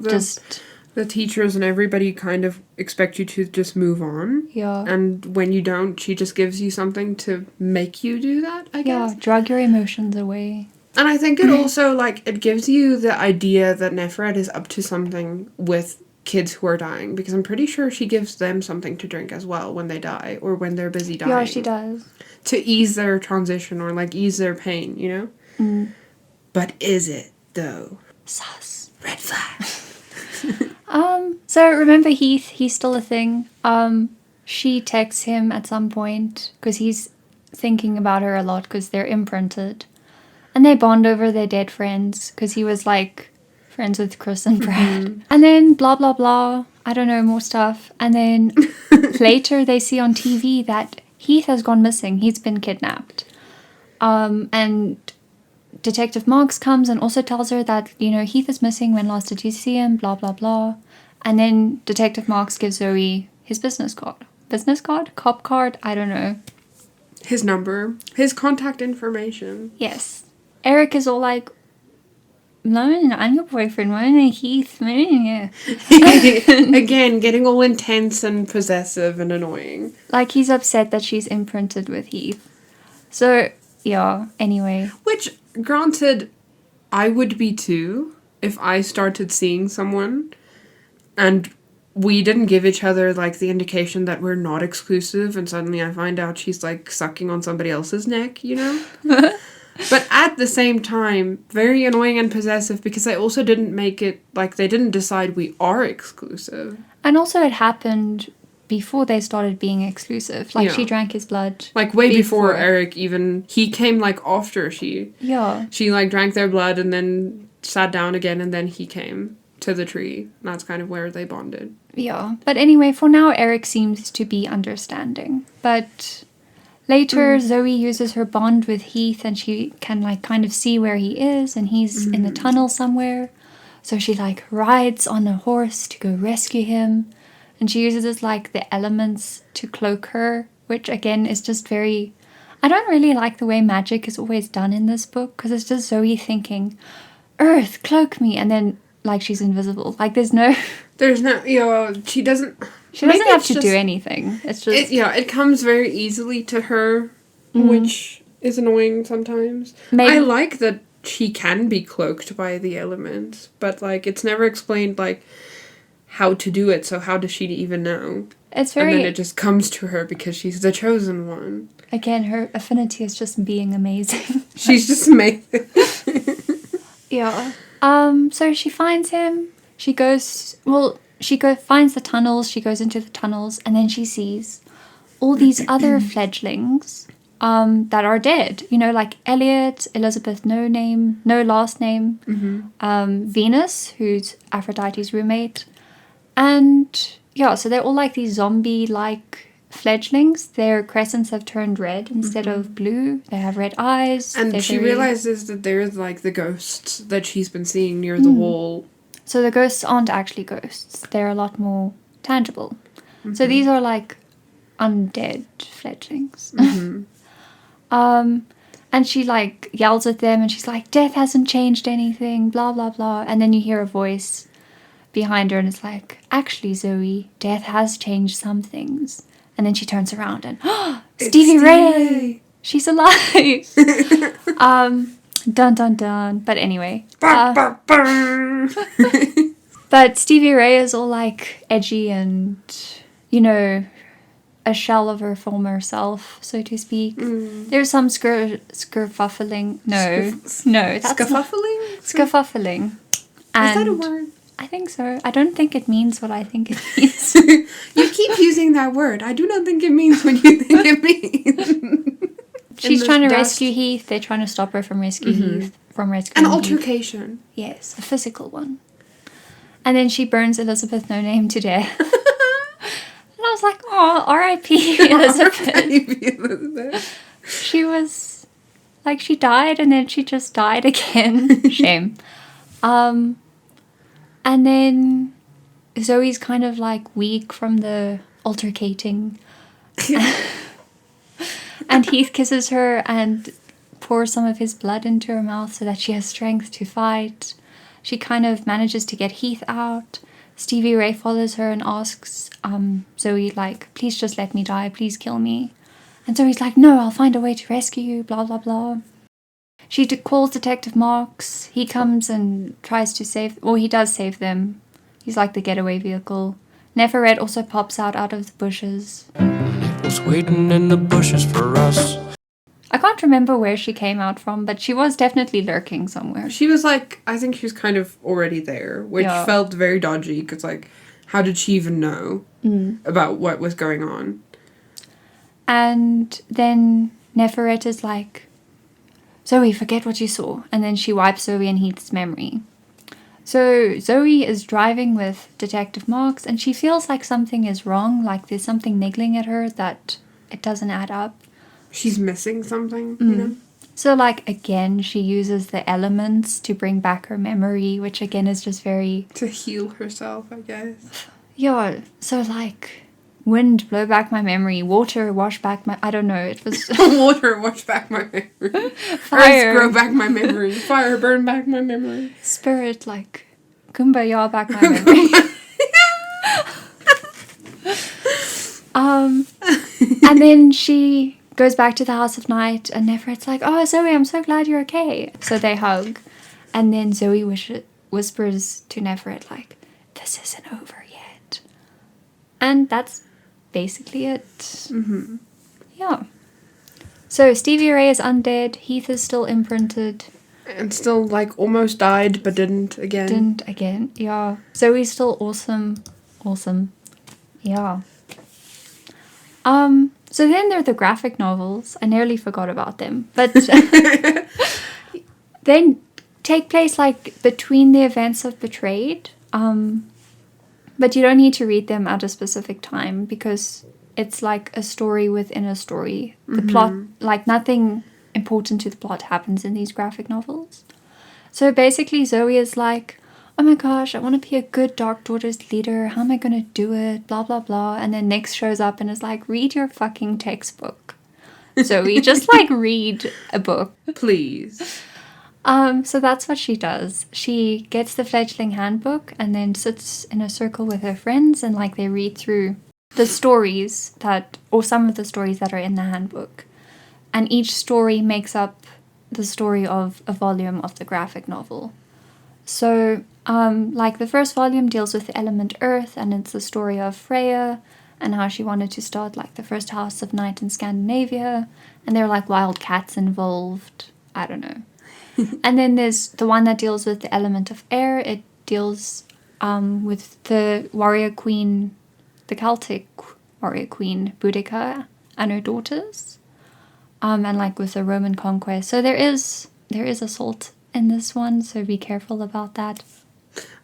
the teachers and everybody kind of expect you to just move on. Yeah. And when you don't, she just gives you something to make you do that, I guess. Yeah, drug your emotions away. And I think it also, like, it gives you the idea that Neferet is up to something with kids who are dying, because I'm pretty sure she gives them something to drink as well when they die or when they're busy dying. Yeah, she does. To ease their transition or, like, ease their pain, Mm. But is it, though? Sus. Red flag. So remember Heath, he's still a thing. She texts him at some point because he's thinking about her a lot because they're imprinted. And they bond over their dead friends because he was, like, friends with Chris and Brad. Mm-hmm. And then blah, blah, blah. I don't know, more stuff. And then later they see on TV that Heath has gone missing. He's been kidnapped. And Detective Marks comes and also tells her that, Heath is missing. When last did you see him? Blah, blah, blah. And then Detective Marks gives Zoe his business card. Business card? Cop card? I don't know. His number. His contact information. Yes. Eric is all like, no, I'm your boyfriend. Why not Heath? Again, getting all intense and possessive and annoying. Like, he's upset that she's imprinted with Heath. So, yeah, anyway. Which, granted, I would be too if I started seeing someone and we didn't give each other, like, the indication that we're not exclusive, and suddenly I find out she's, like, sucking on somebody else's neck, you know? But at the same time, very annoying and possessive, because they also didn't make it, like, they didn't decide we are exclusive. And also it happened before they started being exclusive. Like, Yeah. she drank his blood. Like, way before Eric even... He came, like, after she... Yeah. She, like, drank their blood and then sat down again, and then he came to the tree. And that's kind of where they bonded. Yeah. But anyway, for now, Eric seems to be understanding. But later, Zoe uses her bond with Heath, and she can, like, kind of see where he is, and he's in the tunnel somewhere. So she, like, rides on a horse to go rescue him. And she uses, like, the elements to cloak her, which, again, is just very... I don't really like the way magic is always done in this book, because it's just Zoe thinking, Earth, cloak me, and then, like, she's invisible. Like, there's no... There's no... You know, she doesn't... She doesn't have to do anything. It's just... it comes very easily to her, which is annoying sometimes. Maybe... I like that she can be cloaked by the elements, but, like, it's never explained, like... how to do it, so how does she even know? It's very... And then it just comes to her because she's the chosen one. Again, her affinity is just being amazing. She's just amazing. Yeah. So she finds him. She goes... Well, finds the tunnels. She goes into the tunnels, and then she sees all these other fledglings that are dead. You know, like Elliot, Elizabeth, no last name. Venus, who's Aphrodite's roommate. And, yeah, so they're all like these zombie-like fledglings. Their crescents have turned red instead of blue. They have red eyes. And she realizes that there's, like, the ghosts that she's been seeing near the wall. So the ghosts aren't actually ghosts. They're a lot more tangible. So these are, like, undead fledglings. And she, like, yells at them, and she's like, death hasn't changed anything, blah, blah, blah. And then you hear a voice behind her, and it's like, actually, Zoe, death has changed some things. And then she turns around and, Stevie Ray! She's alive! Dun dun dun. But anyway. But Stevie Ray is all, like, edgy and, you know, a shell of her former self, so to speak. There's some skerfuffling. No, that's Scuffling? Skerfuffling. Is that a word? I think so. I don't think it means what I think it means. You keep using that word. I do not think it means what you think it means. She's trying to rescue Heath. They're trying to stop her from rescuing Heath. From rescuing An Heath. altercation. Yes, a physical one. And then she burns Elizabeth No Name to death. And I was like, oh, R.I.P. Elizabeth. R.I.P. Elizabeth. She was, like, she died and then she just died again. Shame. And then Zoe's kind of, like, weak from the altercating. And Heath kisses her and pours some of his blood into her mouth so that she has strength to fight. She kind of manages to get Heath out. Stevie Ray follows her and asks Zoe, like, please just let me die, please kill me. And Zoe's like, no, I'll find a way to rescue you, blah, blah, blah. She calls Detective Marks. He comes and tries to save... Well, he does save them. He's like the getaway vehicle. Neferret also pops out of the bushes. Was waiting in the bushes for us. I can't remember where she came out from, but she was definitely lurking somewhere. She was, like... I think she was kind of already there, which felt very dodgy, because, like, how did she even know about what was going on? And then Neferret is like... Zoe, forget what you saw. And then she wipes Zoe and Heath's memory. So Zoe is driving with Detective Marks, and she feels like something is wrong, like there's something niggling at her that it doesn't add up. She's missing something, you know? So, like, again, she uses the elements to bring back her memory, which again is just very... To heal herself, I guess. Yeah, so, like... Wind, blow back my memory. Water, wash back my... I don't know, it was... Water, wash back my memory. Fire. Earth, grow back my memory. Fire, burn back my memory. Spirit, like... Kumbaya back my memory. And then she goes back to the House of Night, and Neferet's like, oh, Zoe, I'm so glad you're okay. So they hug. And then Zoe whispers to Neferet, like, this isn't over yet. And that's basically it. Yeah. So Stevie Ray is undead. Heath is still imprinted. And still, like, almost died, but didn't again. Yeah. Zoe's still awesome. Yeah. So then there are the graphic novels. I nearly forgot about them. But they take place, like, between the events of Betrayed. But you don't need to read them at a specific time because it's like a story within a story. The plot, like, nothing important to the plot happens in these graphic novels. So basically Zoe is like, oh my gosh, I want to be a good Dark Daughters leader. How am I going to do it? Blah, blah, blah. And then Nyx shows up and is like, read your fucking textbook. Zoe, just like read a book. Please. So that's what she does. She gets the Fledgeling Handbook and then sits in a circle with her friends and like they read through the stories or some of the stories that are in the handbook. And each story makes up the story of a volume of the graphic novel. So, like the first volume deals with the element Earth, and it's the story of Freya and how she wanted to start like the first house of night in Scandinavia, and there are like wild cats involved. I don't know. And then there's the one that deals with the element of air. It deals with the warrior queen, the Celtic warrior queen Boudica and her daughters. And like with the Roman conquest. So there is assault in this one, so be careful about that.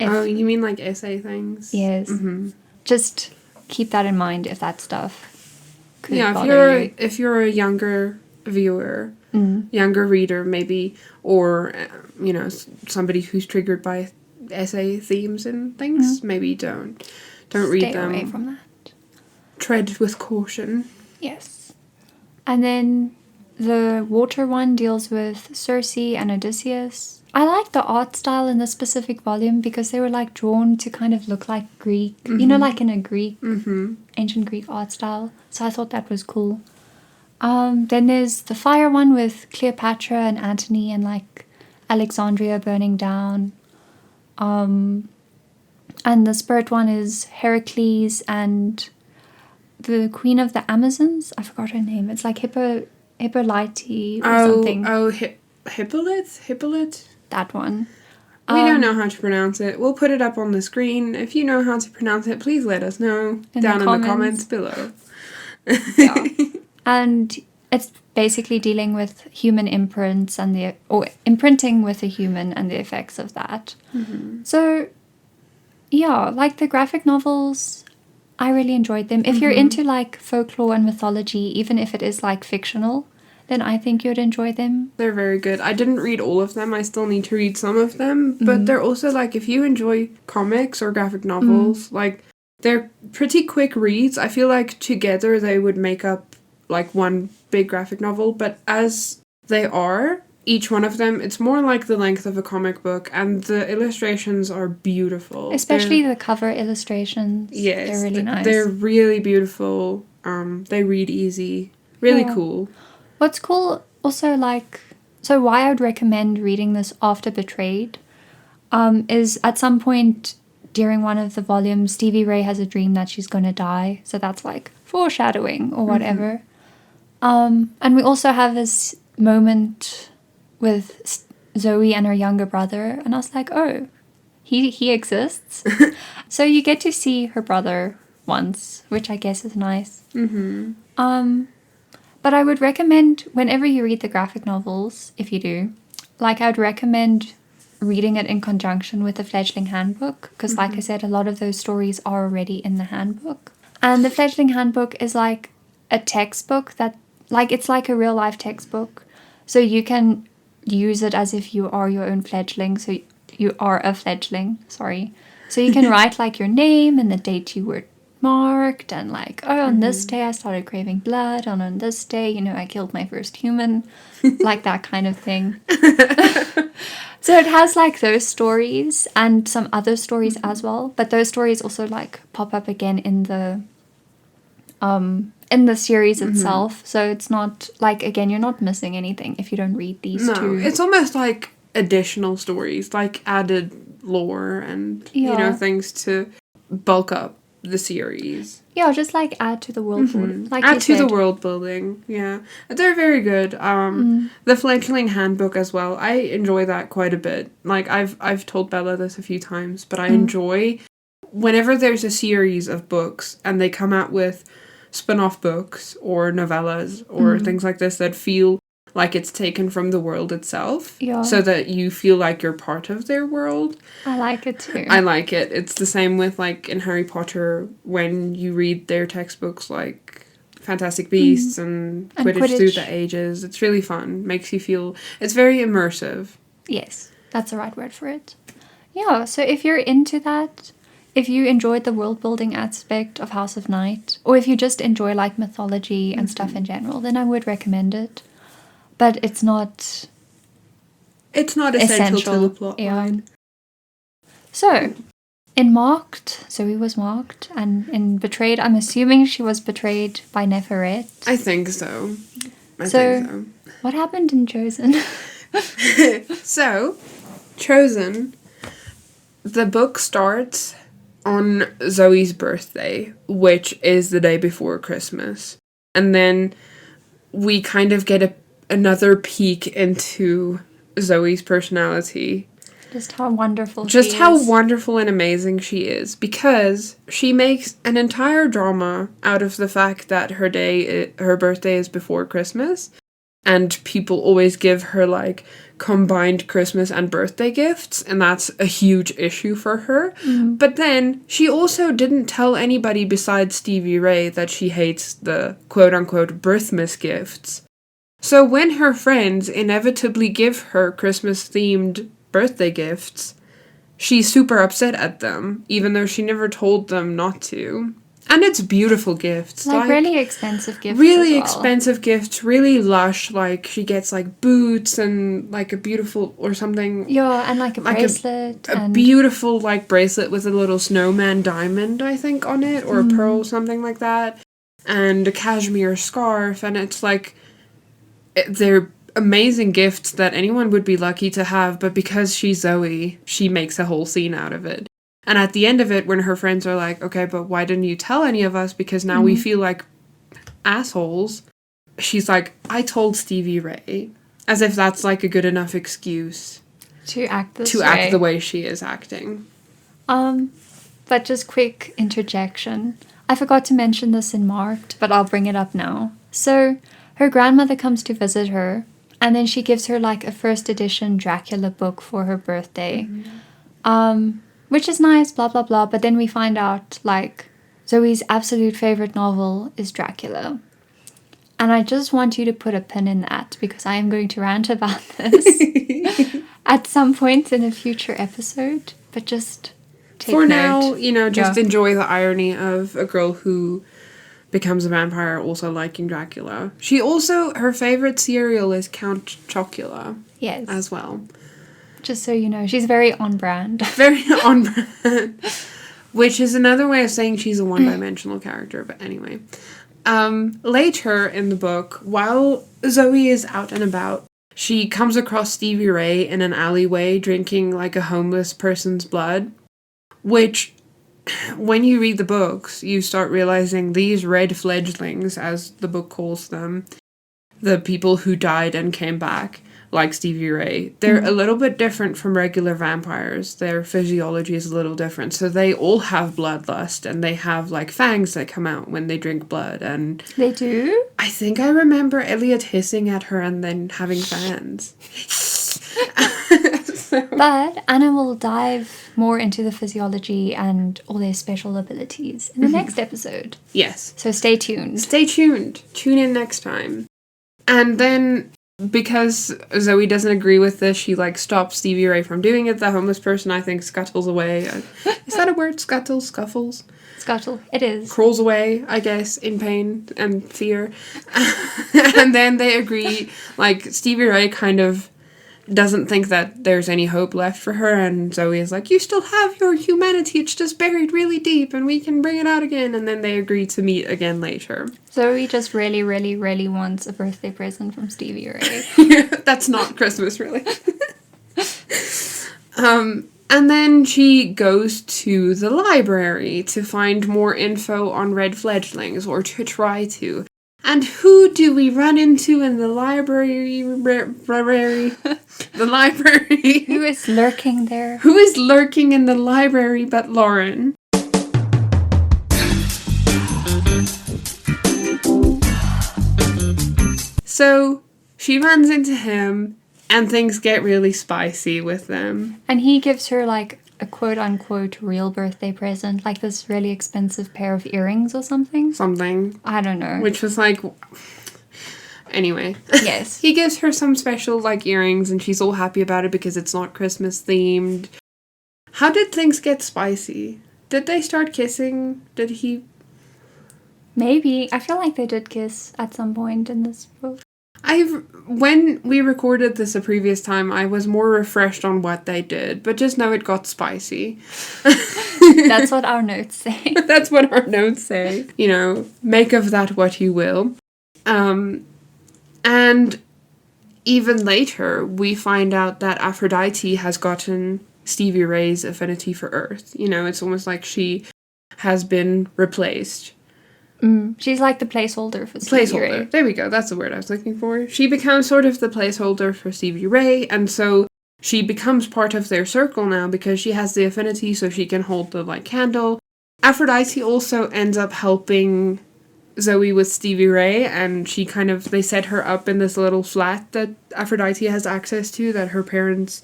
You mean like essay things? Yes. Just keep that in mind if that stuff could bother you. If you're a younger viewer, younger reader maybe, or somebody who's triggered by essay themes and things, maybe don't read them. Stay away from that. Tread with caution. Yes. And then the water one deals with Circe and Odysseus. I like the art style in this specific volume because they were like drawn to kind of look like Greek, like in a Greek, ancient Greek art style. So I thought that was cool. Then there's the fire one with Cleopatra and Antony and like Alexandria burning down. And the spirit one is Heracles and the queen of the Amazons. I forgot her name. It's like Hippolyte or something. Hippolyte? That one. We don't know how to pronounce it. We'll put it up on the screen. If you know how to pronounce it, please let us know down in the comments below. Yeah. And it's basically dealing with human imprints or imprinting with a human and the effects of that. So, yeah, like the graphic novels, I really enjoyed them. If you're into like folklore and mythology, even if it is like fictional, then I think you'd enjoy them. They're very good. I didn't read all of them. I still need to read some of them. But they're also like, if you enjoy comics or graphic novels, like they're pretty quick reads. I feel like together they would make up like one big graphic novel. But as they are, each one of them, it's more like the length of a comic book, and the illustrations are beautiful. Especially the cover illustrations. Yes. They're really nice. They're really beautiful. They read easy. Really cool. What's cool also, like, so why I would recommend reading this after Betrayed is at some point during one of the volumes, Stevie Ray has a dream that she's going to die. So that's like foreshadowing or whatever. And we also have this moment with Zoe and her younger brother. And I was like, oh, he exists. So you get to see her brother once, which I guess is nice. But I would recommend, whenever you read the graphic novels, if you do, like I would recommend reading it in conjunction with the Fledgeling Handbook, because like I said, a lot of those stories are already in the handbook. And the Fledgeling Handbook is like a textbook that, like, it's like a real life textbook. So you can use it as if you are your own fledgling. So you are a fledgling, sorry. So you can write like your name and the date you were marked, and like, oh, on this day I started craving blood, and on this day, I killed my first human, like that kind of thing. So it has like those stories and some other stories as well, but those stories also like pop up again in the series itself. So it's not like, again, you're not missing anything if you don't read these two. It's almost like additional stories, like added lore and things to bulk up the series. Yeah, just like add to the world building. Like Add you to said. the world building, yeah. They're very good. The Fledgeling Handbook as well. I enjoy that quite a bit. Like, I've told Bella this a few times, but I enjoy whenever there's a series of books and they come out with spin-off books or novellas or things like this that feel like it's taken from the world itself. Yeah. So that you feel like you're part of their world. I like it too. I like it. It's the same with, like, in Harry Potter, when you read their textbooks, like Fantastic Beasts and Quidditch Through the Ages. It's really fun. Makes you feel... It's very immersive. Yes, that's the right word for it. Yeah, so if you're into that, if you enjoyed the world building aspect of House of Night, or if you just enjoy, like, mythology and stuff in general, then I would recommend it. But it's not... It's not essential to the plot line. So, in Marked, Zoe was marked, and in Betrayed, I'm assuming she was betrayed by Neferet. I think so. I think so. What happened in Chosen? So, Chosen, the book starts on Zoe's birthday, which is the day before Christmas. And then we kind of get another peek into Zoe's personality. Just how wonderful Just she how is. wonderful and amazing she is. Because she makes an entire drama out of the fact that her birthday is before Christmas. And people always give her, like, combined Christmas and birthday gifts. And that's a huge issue for her. But then, she also didn't tell anybody besides Stevie Ray that she hates the quote-unquote birthmas gifts. So when her friends inevitably give her Christmas-themed birthday gifts, she's super upset at them, even though she never told them not to. And it's beautiful gifts. Like really expensive gifts Really as well. expensive gifts, really lush. Like, she gets, like, boots and, like, a beautiful, or something. Yeah, and like a bracelet. A beautiful, like, bracelet with a little snowman diamond, I think, on it. Or a pearl, something like that. And a cashmere scarf. And it's, like... They're amazing gifts that anyone would be lucky to have, but because she's Zoe, she makes a whole scene out of it. And at the end of it, when her friends are like, okay, but why didn't you tell any of us? Because now we feel like assholes. She's like, I told Stevie Ray. As if that's, like, a good enough excuse. To act act the way she is acting. But just quick interjection. I forgot to mention this in Marked, but I'll bring it up now. So... her grandmother comes to visit her, and then she gives her, like, a first edition Dracula book for her birthday. Which is nice, blah, blah, blah. But then we find out, like, Zoe's absolute favorite novel is Dracula. And I just want you to put a pin in that, because I am going to rant about this at some point in a future episode. But just take For note. now, just enjoy the irony of a girl who... becomes a vampire also liking Dracula. She also, her favorite cereal is Count Chocula. Yes. As well. Just so you know, she's very on brand. Very on brand. Which is another way of saying she's a one-dimensional character, but anyway. Later in the book, while Zoe is out and about, she comes across Stevie Ray in an alleyway drinking, like, a homeless person's blood. Which... when you read the books, you start realizing these red fledglings, as the book calls them, the people who died and came back, like Stevie Ray, they're a little bit different from regular vampires. Their physiology is a little different. So they all have bloodlust, and they have, like, fangs that come out when they drink blood. And They do? I think I remember Elliot hissing at her and then having fans. But Anna will dive more into the physiology and all their special abilities in the next episode. Yes. So stay tuned. Stay tuned. Tune in next time. And then, because Zoe doesn't agree with this, she, like, stops Stevie Ray from doing it. The homeless person, I think, scuttles away. Is that a word? Scuttles? Scuffles? Scuttle. It is. Crawls away, I guess, in pain and fear. And then they agree, like, Stevie Ray kind of doesn't think that there's any hope left for her, and Zoe is like, you still have your humanity, it's just buried really deep, and we can bring it out again. And then they agree to meet again later. Zoe just really, really, really wants a birthday present from Stevie Ray. That's not Christmas, really. And then she goes to the library to find more info on red fledglings, or to try to. And who do we run into in the library? The library. Who is lurking there? Who is lurking in the library but Lauren? So she runs into him, and things get really spicy with them. And he gives her like a quote-unquote real birthday present, like this really expensive pair of earrings or something. I don't know. Which was like... Anyway. Yes. He gives her some special like earrings, and she's all happy about it because it's not Christmas themed. How did things get spicy? Did they start kissing? Did he... Maybe. I feel like they did kiss at some point in this book. When we recorded this a previous time, I was more refreshed on what they did, but just know it got spicy. That's what our notes say. That's what our notes say. You know, make of that what you will. And even later, we find out that Aphrodite has gotten Stevie Ray's affinity for Earth. You know, it's almost like she has been replaced. She's like the placeholder for Stevie Ray. There we go. That's the word I was looking for. She becomes sort of the placeholder for Stevie Ray, and so she becomes part of their circle now because she has the affinity, so she can hold the like candle. Aphrodite also ends up helping Zoe with Stevie Ray, and they set her up in this little flat that Aphrodite has access to, that her parents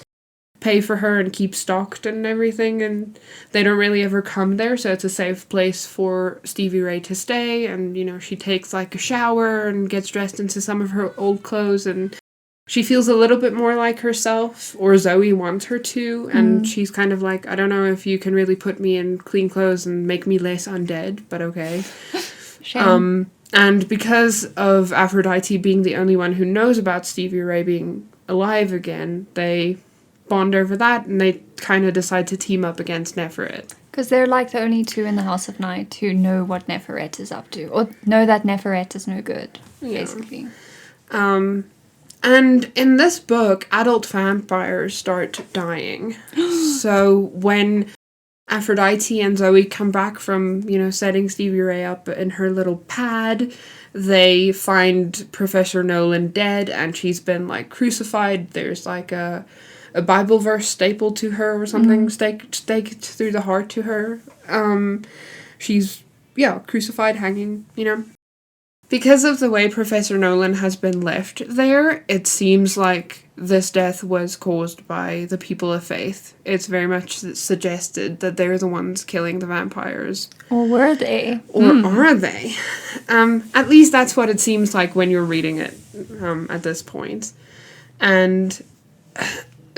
pay for her and keep stocked and everything, and they don't really ever come there, so it's a safe place for Stevie Ray to stay. And you know, she takes like a shower and gets dressed into some of her old clothes, and she feels a little bit more like herself, or Zoe wants her to, and she's kind of like, I don't know if you can really put me in clean clothes and make me less undead, but okay. Shame. And because of Aphrodite being the only one who knows about Stevie Ray being alive again, they bond over that, and they kind of decide to team up against Neferet. Because they're like the only two in the House of Night who know what Neferet is up to, or know that Neferet is no good, basically. And in this book, adult vampires start dying. So when Aphrodite and Zoe come back from, you know, setting Stevie Ray up in her little pad, they find Professor Nolan dead, and she's been like crucified. There's like a Bible verse stapled to her or something, staked through the heart to her. She's, crucified, hanging, you know. Because of the way Professor Nolan has been left there, it seems like this death was caused by the people of faith. It's very much suggested that they're the ones killing the vampires. Or were they? Or are they? At least that's what it seems like when you're reading it at this point. And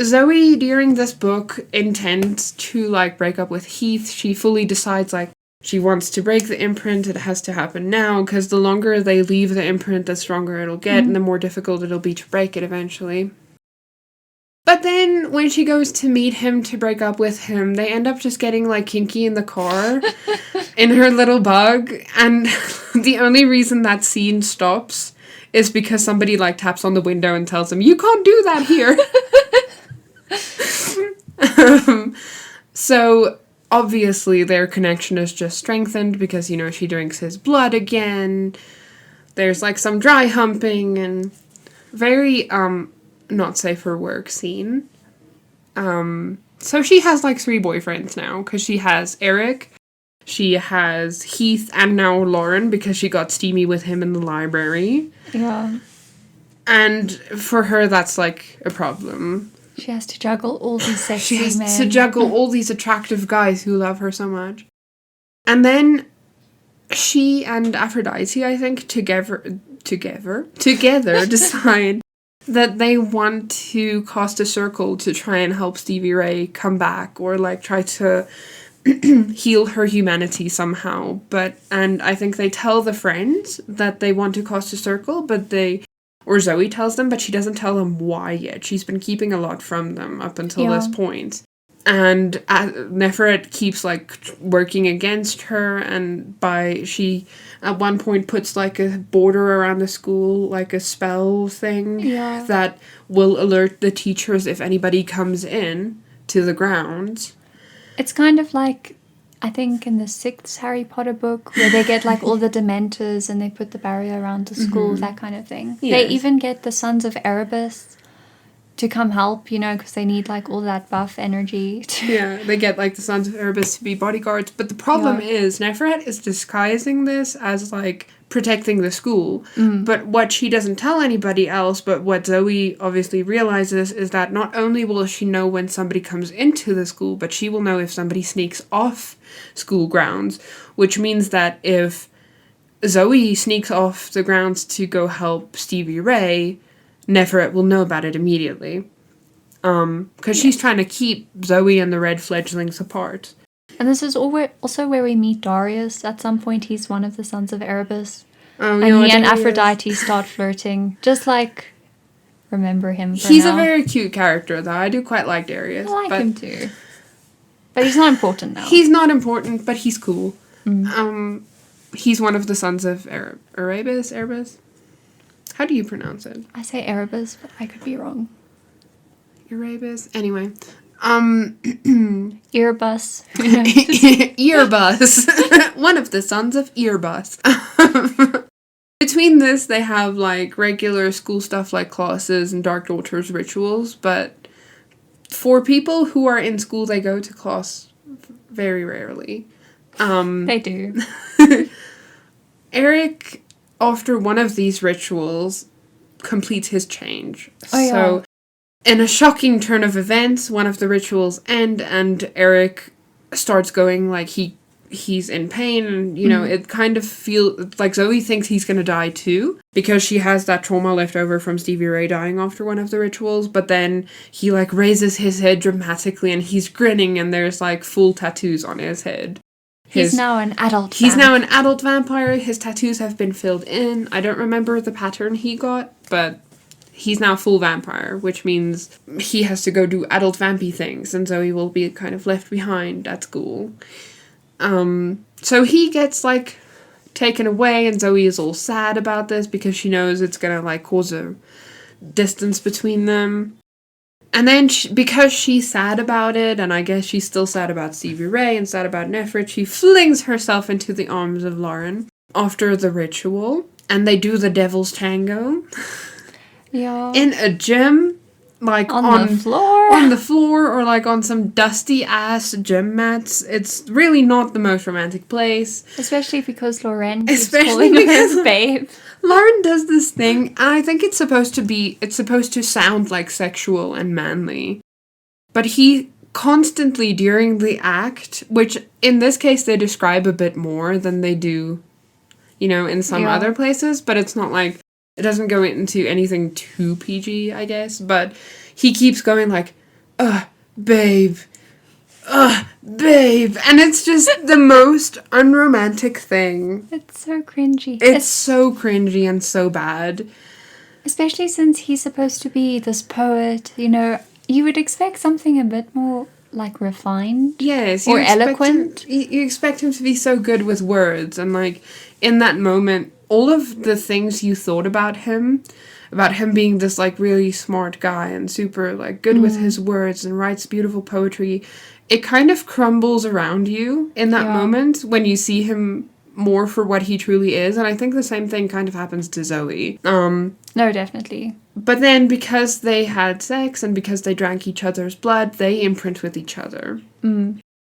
Zoe, during this book, intends to, like, break up with Heath. She fully decides, like, she wants to break the imprint. It has to happen now, because the longer they leave the imprint, the stronger it'll get, and the more difficult it'll be to break it eventually. But then, when she goes to meet him to break up with him, they end up just getting, like, kinky in the car, in her little bug, and the only reason that scene stops is because somebody, like, taps on the window and tells them, "You can't do that here!" So obviously their connection is just strengthened because, you know, she drinks his blood again. There's like some dry humping and very not safe for work scene. So she has like 3 boyfriends now, because she has Eric, she has Heath, and now Lauren, because she got steamy with him in the library. Yeah. And for her, that's like a problem. She has to juggle all these sexy men. She has to juggle all these attractive guys who love her so much. And then she and Aphrodite, I think, together decide that they want to cast a circle to try and help Stevie Ray come back, or like try to heal her humanity somehow. And I think they tell the friends that they want to cast a circle, or Zoe tells them, but she doesn't tell them why yet. She's been keeping a lot from them up until this point. And Neferet keeps, like, working against her, and she, at one point, puts, like, a border around the school, like a spell thing that will alert the teachers if anybody comes in to the grounds. It's kind of like, I think in the 6th Harry Potter book, where they get like all the Dementors and they put the barrier around the school, that kind of thing. Yes. They even get the Sons of Erebus to come help, you know, because they need like all that buff energy. Yeah, they get like the Sons of Erebus to be bodyguards. But the problem is Neferet is disguising this as like protecting the school. But what she doesn't tell anybody else, but what Zoe obviously realizes, is that not only will she know when somebody comes into the school, but she will know if somebody sneaks off school grounds, which means that if Zoe sneaks off the grounds to go help Stevie Ray, Neferet will know about it immediately. Because she's trying to keep Zoe and the red fledglings apart. And this is also where we meet Darius. At some point, he's one of the Sons of Erebus. Oh, And he and Aphrodite start flirting. Just like, remember him for He's now. a very cute character, though. I do quite like Darius. I like him too. But he's not important now. He's not important, but he's cool. He's one of the Sons of Erebus? Erebus? How do you pronounce it? I say Erebus, but I could be wrong. Erebus? Anyway. Earbus. Earbus. One of the Sons of Earbus. Between this, they have like regular school stuff like classes and Dark Daughters rituals, but for people who are in school, they go to class very rarely. They do. Eric, after one of these rituals, completes his change. Oh, So, in a shocking turn of events, one of the rituals end, and Eric starts going like he's in pain, and you know, it kind of feels like Zoe thinks he's gonna die too, because she has that trauma left over from Stevie Ray dying after one of the rituals. But then he like raises his head dramatically and he's grinning, and there's like full tattoos on his head. He's now an adult He's now an adult vampire. His tattoos have been filled in. I don't remember the pattern he got, but he's now full vampire, which means he has to go do adult vampy things, and Zoe will be kind of left behind at school. So he gets like taken away, and Zoe is all sad about this because she knows it's gonna like cause a distance between them. And then, because she's sad about it, and I guess she's still sad about Stevie Ray and sad about Neferet, she flings herself into the arms of Lauren after the ritual, and they do the devil's tango. Yeah. In a gym, like on the floor. On the floor, or like on some dusty ass gym mats. It's really not the most romantic place. Especially because Lauren keeps Especially calling because her babe. Lauren does this thing, and I think it's supposed to sound like sexual and manly. But he constantly, during the act, which in this case they describe a bit more than they do, you know, in some other places, but it's not like, it doesn't go into anything too PG, I guess, but he keeps going like, babe, babe, and it's just the most unromantic thing. It's so cringy. It's so cringy and so bad. Especially since he's supposed to be this poet, you know, you would expect something a bit more, like, refined. Yes. Or eloquent. You expect him to be so good with words, and, like, in that moment, all of the things you thought about him being this, like, really smart guy and super, like, good with his words and writes beautiful poetry, it kind of crumbles around you in that moment when you see him more for what he truly is, and I think the same thing kind of happens to Zoe. No, definitely. But then, because they had sex and because they drank each other's blood, they imprint with each other.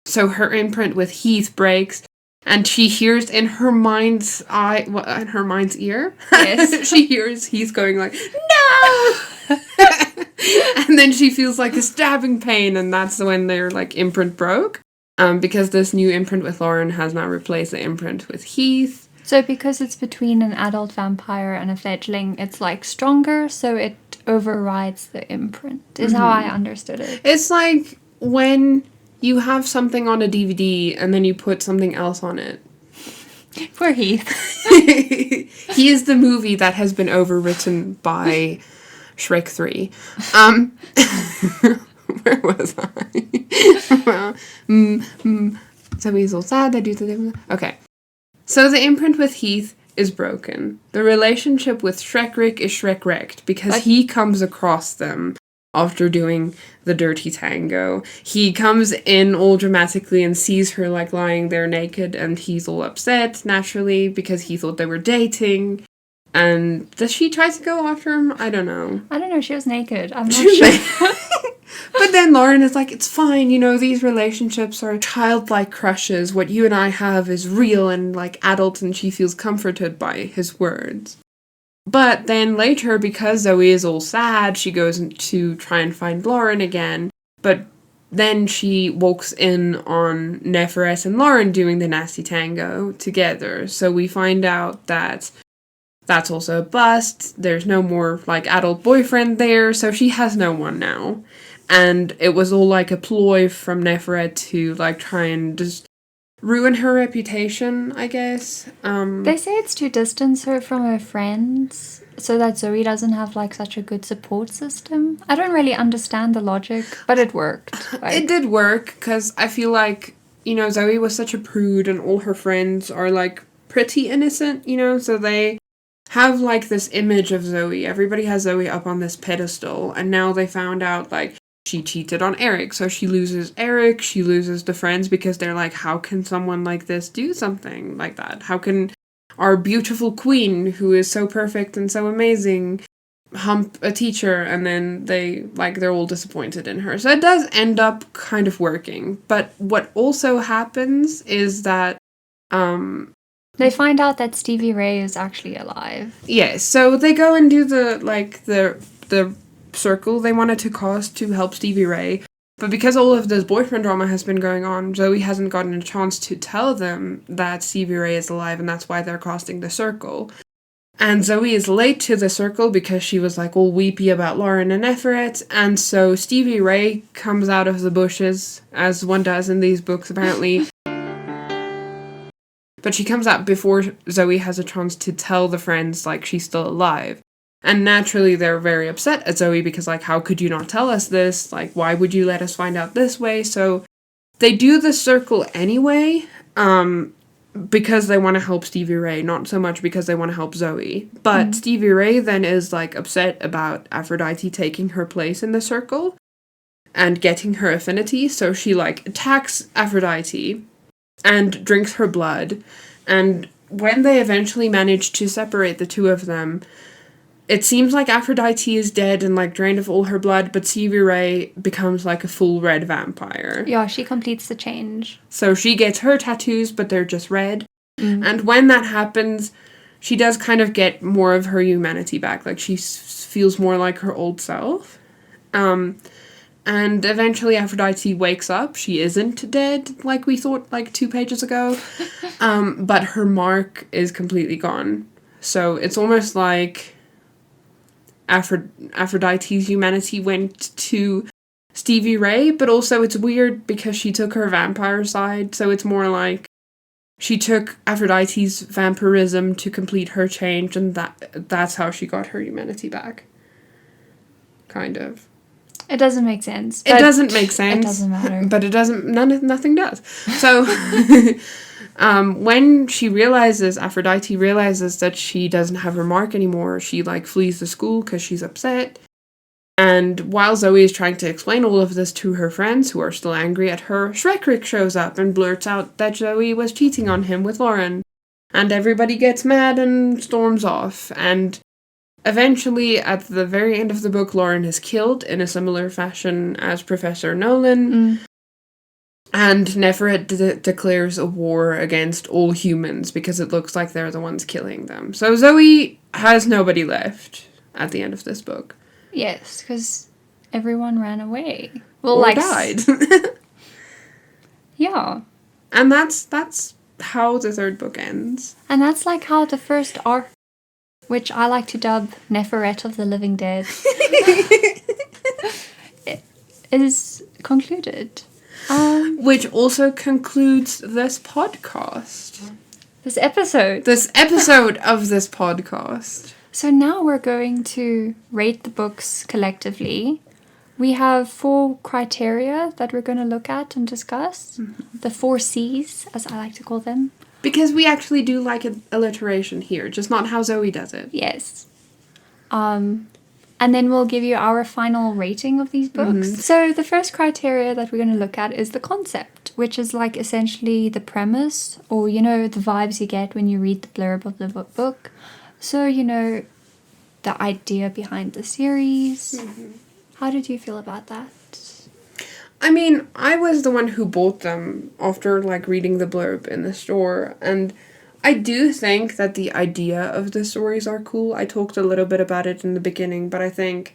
So her imprint with Heath breaks, and she hears in her mind's eye, in her mind's ear, Yes. she hears Heath going like, no! And then she feels like a stabbing pain, and that's when their like imprint broke. Because this new imprint with Lauren has now replaced the imprint with Heath. So because it's between an adult vampire and a fledgling, it's like stronger, so it overrides the imprint, is how I understood it. It's like when you have something on a DVD and then you put something else on it. Poor Heath. He is the movie that has been overwritten by Shrek 3. Where was I? So he's all sad, they do the... Okay. So the imprint with Heath is broken. The relationship with Shrek-Rick is Shrek-wrecked because he comes across them after doing the dirty tango. He comes in all dramatically and sees her like lying there naked, and he's all upset, naturally, because he thought they were dating. And does she try to go after him? I don't know. I don't know, she was naked. I'm not sure. But then Lauren is like, it's fine, you know, these relationships are childlike crushes. What you and I have is real and like adult, and she feels comforted by his words. But then later, because Zoe is all sad, she goes to try and find Lauren again. But then she walks in on Neferet and Lauren doing the nasty tango together. So we find out that that's also a bust. There's no more like adult boyfriend there, so she has no one now. And it was all like a ploy from Neferet to like try and just ruin her reputation, I guess. They say it's to distance her from her friends so that Zoe doesn't have like such a good support system. I don't really understand the logic, but it worked. Like, it did work, because I feel like, you know, Zoe was such a prude and all her friends are like pretty innocent, you know, so they have like this image of Zoe. Everybody has Zoe up on this pedestal, and now they found out like she cheated on Eric, so she loses Eric, she loses the friends, because they're like, how can someone like this do something like that? How can our beautiful queen, who is so perfect and so amazing, hump a teacher? And then they're all disappointed in her. So it does end up kind of working. But what also happens is that they find out that Stevie Ray is actually alive. yeah, so they go and do the circle they wanted to cause to help Stevie Ray. But because all of this boyfriend drama has been going on, Zoe hasn't gotten a chance to tell them that Stevie Ray is alive, and that's why they're casting the circle. And Zoe is late to the circle because she was like all weepy about Lauren and Neferet, and so Stevie Ray comes out of the bushes, as one does in these books apparently. But she comes out before Zoe has a chance to tell the friends like she's still alive. And naturally, they're very upset at Zoe because, like, how could you not tell us this? Like, why would you let us find out this way? So they do the circle anyway, because they want to help Stevie Ray, not so much because they want to help Zoe. But Stevie Ray then is, like, upset about Aphrodite taking her place in the circle and getting her affinity. So she, like, attacks Aphrodite and drinks her blood. And when they eventually manage to separate the two of them, it seems like Aphrodite is dead and like drained of all her blood, but Stevie Ray becomes like a full red vampire. Yeah, she completes the change. So she gets her tattoos, but they're just red. And when that happens, she does kind of get more of her humanity back. Like she feels more like her old self. And eventually Aphrodite wakes up. She isn't dead like we thought like 2 pages ago. But her mark is completely gone. So it's almost like Aphrodite's humanity went to Stevie Ray, but also it's weird because she took her vampire side, so it's more like she took Aphrodite's vampirism to complete her change, and that's how she got her humanity back. Kind of. It doesn't make sense. It doesn't make sense. It doesn't matter. But it doesn't, nothing does. So when Aphrodite realizes that she doesn't have her mark anymore, she like flees the school because she's upset. And while Zoe is trying to explain all of this to her friends who are still angry at her, Shrekrick shows up and blurts out that Zoe was cheating on him with Lauren. And everybody gets mad and storms off. And eventually, at the very end of the book, Lauren is killed in a similar fashion as Professor Nolan. And Neferet declares a war against all humans because it looks like they're the ones killing them. So Zoe has nobody left at the end of this book. Yes, because everyone ran away. Well, or like died. Yeah. And that's how the third book ends. And that's like how the first arc, which I like to dub Neferet of the Living Dead, is concluded. Which also concludes this podcast. This episode. This episode of this podcast. So now we're going to rate the books collectively. We have 4 criteria that we're going to look at and discuss. The 4 C's, as I like to call them. Because we actually do like alliteration here, just not how Zoe does it. Yes. And then we'll give you our final rating of these books. So the first criteria that we're going to look at is the concept, which is like essentially the premise, or, you know, the vibes you get when you read the blurb of the book. So, you know, the idea behind the series. How did you feel about that? I mean, I was the one who bought them after, like, reading the blurb in the store, and I do think that the idea of the stories are cool. I talked a little bit about it in the beginning, but I think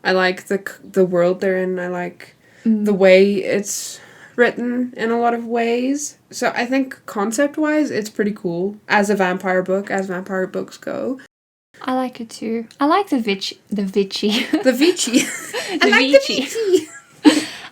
I like the world they're in. I like the way it's written in a lot of ways. So I think concept-wise, it's pretty cool as a vampire book, as vampire books go. I like it too. I like the Vichy. The Vichy. I like the Vichy.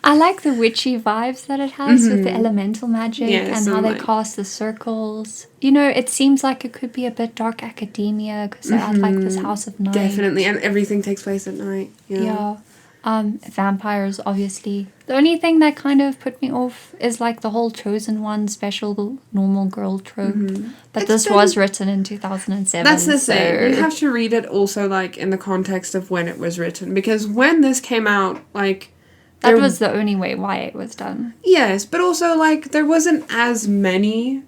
I like the witchy vibes that it has with the elemental magic and how they cast the circles. You know, it seems like it could be a bit dark academia because they're at like this house of night. Definitely, and everything takes place at night. Yeah. Vampires, obviously. The only thing that kind of put me off is like the whole chosen one special normal girl trope. But this was written in 2007. That's the thing. You have to read it also like in the context of when it was written, because when this came out, like, that was the only way why it was done. Yes, but also, like, there wasn't as many,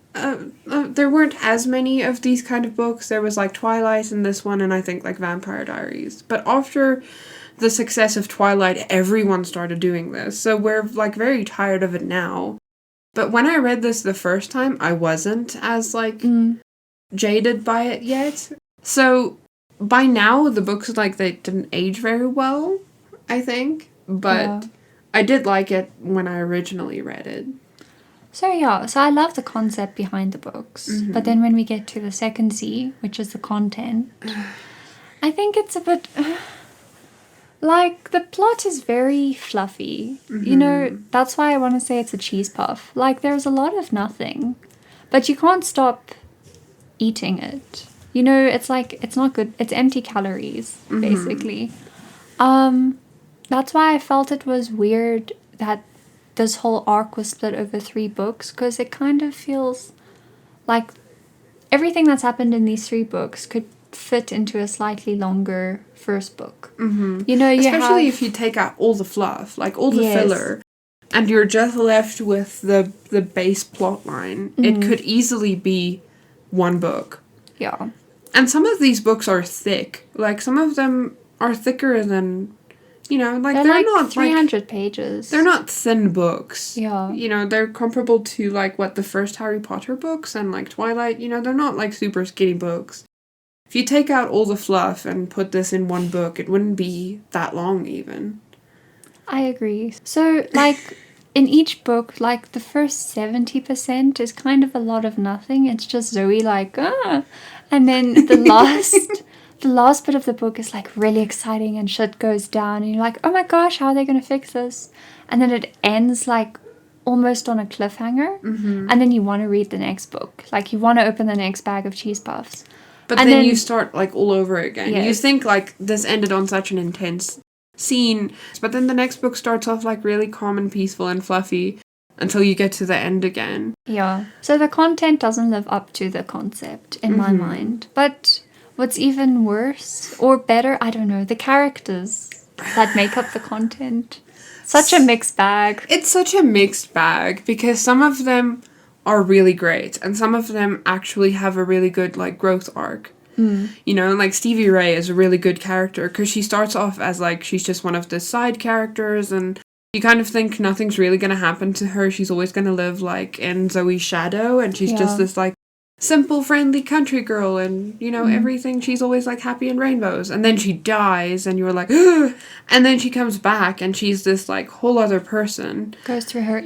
there weren't as many of these kind of books. There was, like, Twilight in this one, and I think, like, Vampire Diaries. But after the success of Twilight, everyone started doing this. So we're, like, very tired of it now. But when I read this the first time, I wasn't as, like, jaded by it yet. So by now, the books, like, they didn't age very well, I think. But I did like it when I originally read it. So I love the concept behind the books. But then when we get to the second C, which is the content, I think it's a bit... like, the plot is very fluffy. You know, that's why I want to say it's a cheese puff. Like, there's a lot of nothing. But you can't stop eating it. You know, it's like, it's not good. It's empty calories, basically. That's why I felt it was weird that this whole arc was split over 3 books, because it kind of feels like everything that's happened in these 3 books could fit into a slightly longer first book. You know, especially if you take out all the fluff, like all the filler, and you're just left with the base plot line. It could easily be 1 book. Yeah. And some of these books are thick. Like, some of them are thicker than... You know, like, they're like not 300 pages. They're not thin books. Yeah. You know, they're comparable to, like, what, the first Harry Potter books and, like, Twilight. You know, they're not, like, super skinny books. If you take out all the fluff and put this in 1 book, it wouldn't be that long, even. I agree. So, like, in each book, like, the first 70% is kind of a lot of nothing. It's just Zoe, like, and then the last bit of the book is like really exciting and shit goes down and you're like, oh my gosh, how are they going to fix this? And then it ends like almost on a cliffhanger. And then you want to read the next book. Like, you want to open the next bag of cheese puffs. But then you start like all over again. Yes. You think like this ended on such an intense scene. But then the next book starts off like really calm and peaceful and fluffy until you get to the end again. Yeah. So the content doesn't live up to the concept in my mind. But... what's even worse, or better, I don't know, the characters that make up the content. Such a mixed bag. It's such a mixed bag, because some of them are really great, and some of them actually have a really good, like, growth arc. You know, like, Stevie Ray is a really good character, because she starts off as, like, she's just one of the side characters, and you kind of think nothing's really going to happen to her. She's always going to live, like, in Zoe's shadow, and she's just this, like, simple, friendly country girl, and, you know, everything, she's always, like, happy in rainbows. And then she dies, and you're like, ugh! And then she comes back, and she's this, like, whole other person. Goes through her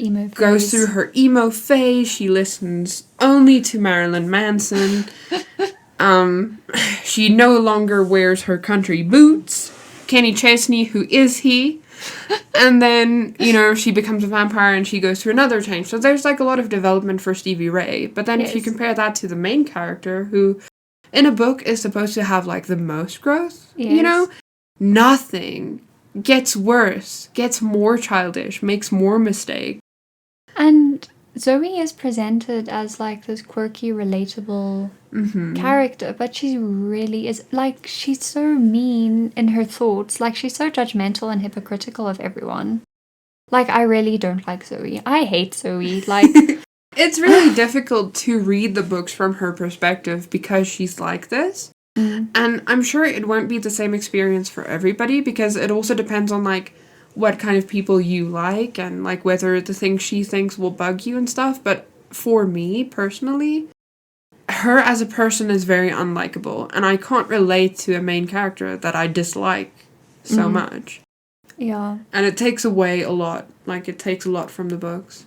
emo phase. She listens only to Marilyn Manson. She no longer wears her country boots. Kenny Chesney, who is he? And then, you know, she becomes a vampire and she goes through another change. So there's, like, a lot of development for Stevie Ray. But then if you compare that to the main character, who in a book is supposed to have, like, the most growth, you know, nothing. Gets worse, gets more childish, makes more mistakes. And Zoe is presented as, like, this quirky, relatable character, but she really is, like, she's so mean in her thoughts. Like, she's so judgmental and hypocritical of everyone. Like, I really don't like Zoe. I hate Zoe. Like, it's really difficult to read the books from her perspective because she's like this. And I'm sure it won't be the same experience for everybody because it also depends on, like, what kind of people you like and, like, whether the things she thinks will bug you and stuff. But for me, personally, her as a person is very unlikable. And I can't relate to a main character that I dislike so much. yeah. And it takes away a lot. Like, it takes a lot from the books.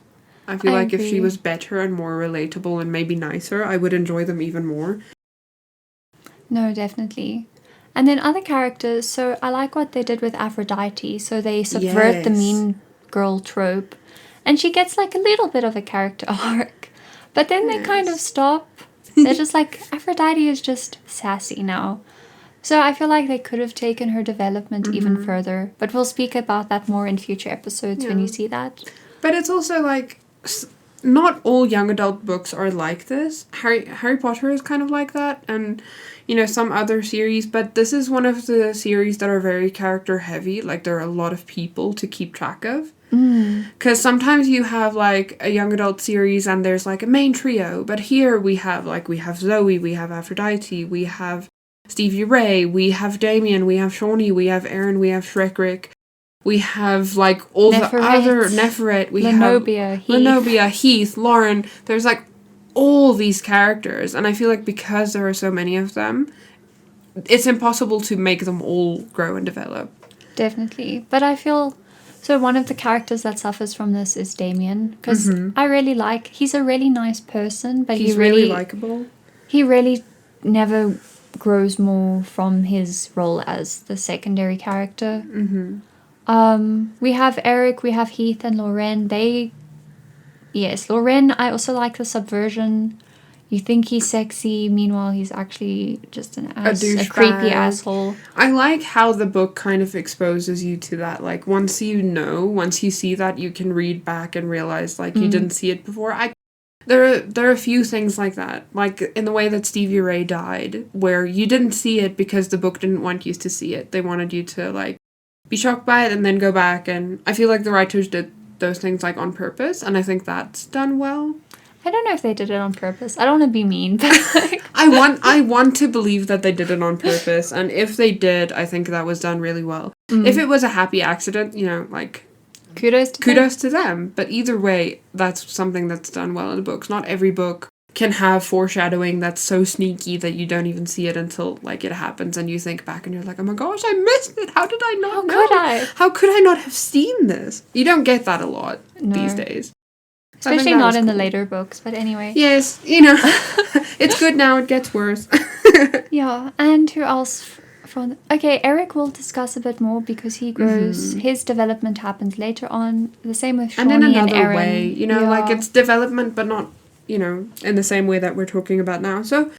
I feel like if she agree. was better and more relatable and maybe nicer, I would enjoy them even more. No, definitely. And then other characters, so I like what they did with Aphrodite. So they subvert the Yes. mean girl trope. And she gets like a little bit of a character arc. But then they kind of stop. They're just like, Aphrodite is just sassy now. So I feel like they could have taken her development even further. But we'll speak about that more in future episodes when you see that. But it's also like, not all young adult books are like this. Harry Potter is kind of like that, and, you know, some other series, but this is one of the series that are very character heavy. Like, there are a lot of people to keep track of. Because sometimes you have, like, a young adult series and there's, like, a main trio, but here we have Zoe, we have Aphrodite, we have Stevie Ray, we have Damien, we have Shawnee, we have Aaron, we have Shrek, we have, like, all the other... Neferet, we Lenobia, have... Lenobia, Heath, Lauren. There's, like, all these characters. And I feel like because there are so many of them, it's impossible to make them all grow and develop. Definitely. But I feel... So one of the characters that suffers from this is Damien. Because I really like... He's a really nice person, but He's really likable. He really never grows more from his role as the secondary character. We have Eric, we have Heath and Lauren. Yes, Lauren, I also like the subversion. You think he's sexy, meanwhile he's actually just a creepy asshole. I like how the book kind of exposes you to that. Like, once you see that, you can read back and realize, like, you didn't see it before. There are a few things like that. Like, in the way that Stevie Ray died, where you didn't see it because the book didn't want you to see it. They wanted you to, like, be shocked by it and then go back, and I feel like the writers did those things, like, on purpose, and I think that's done well. I don't know if they did it on purpose. I don't want to be mean, but like... I want to believe that they did it on purpose, and if they did, I think that was done really well. If it was a happy accident, you know, like, kudos to them. But either way, that's something that's done well in the books. Not every book can have foreshadowing that's so sneaky that you don't even see it until, like, it happens and you think back and you're like, oh my gosh, I missed it. How did I not know? How could I not have seen this? You don't get that a lot these days. Especially not in the later books, but anyway. Yes, you know, it's good now, it gets worse. Yeah, and who else from... Okay, Eric will discuss a bit more because he grows... His development happens later on. The same with Shawnee and and in another Aaron. way, you know, like, it's development, but not, you know, in the same way that we're talking about now. So,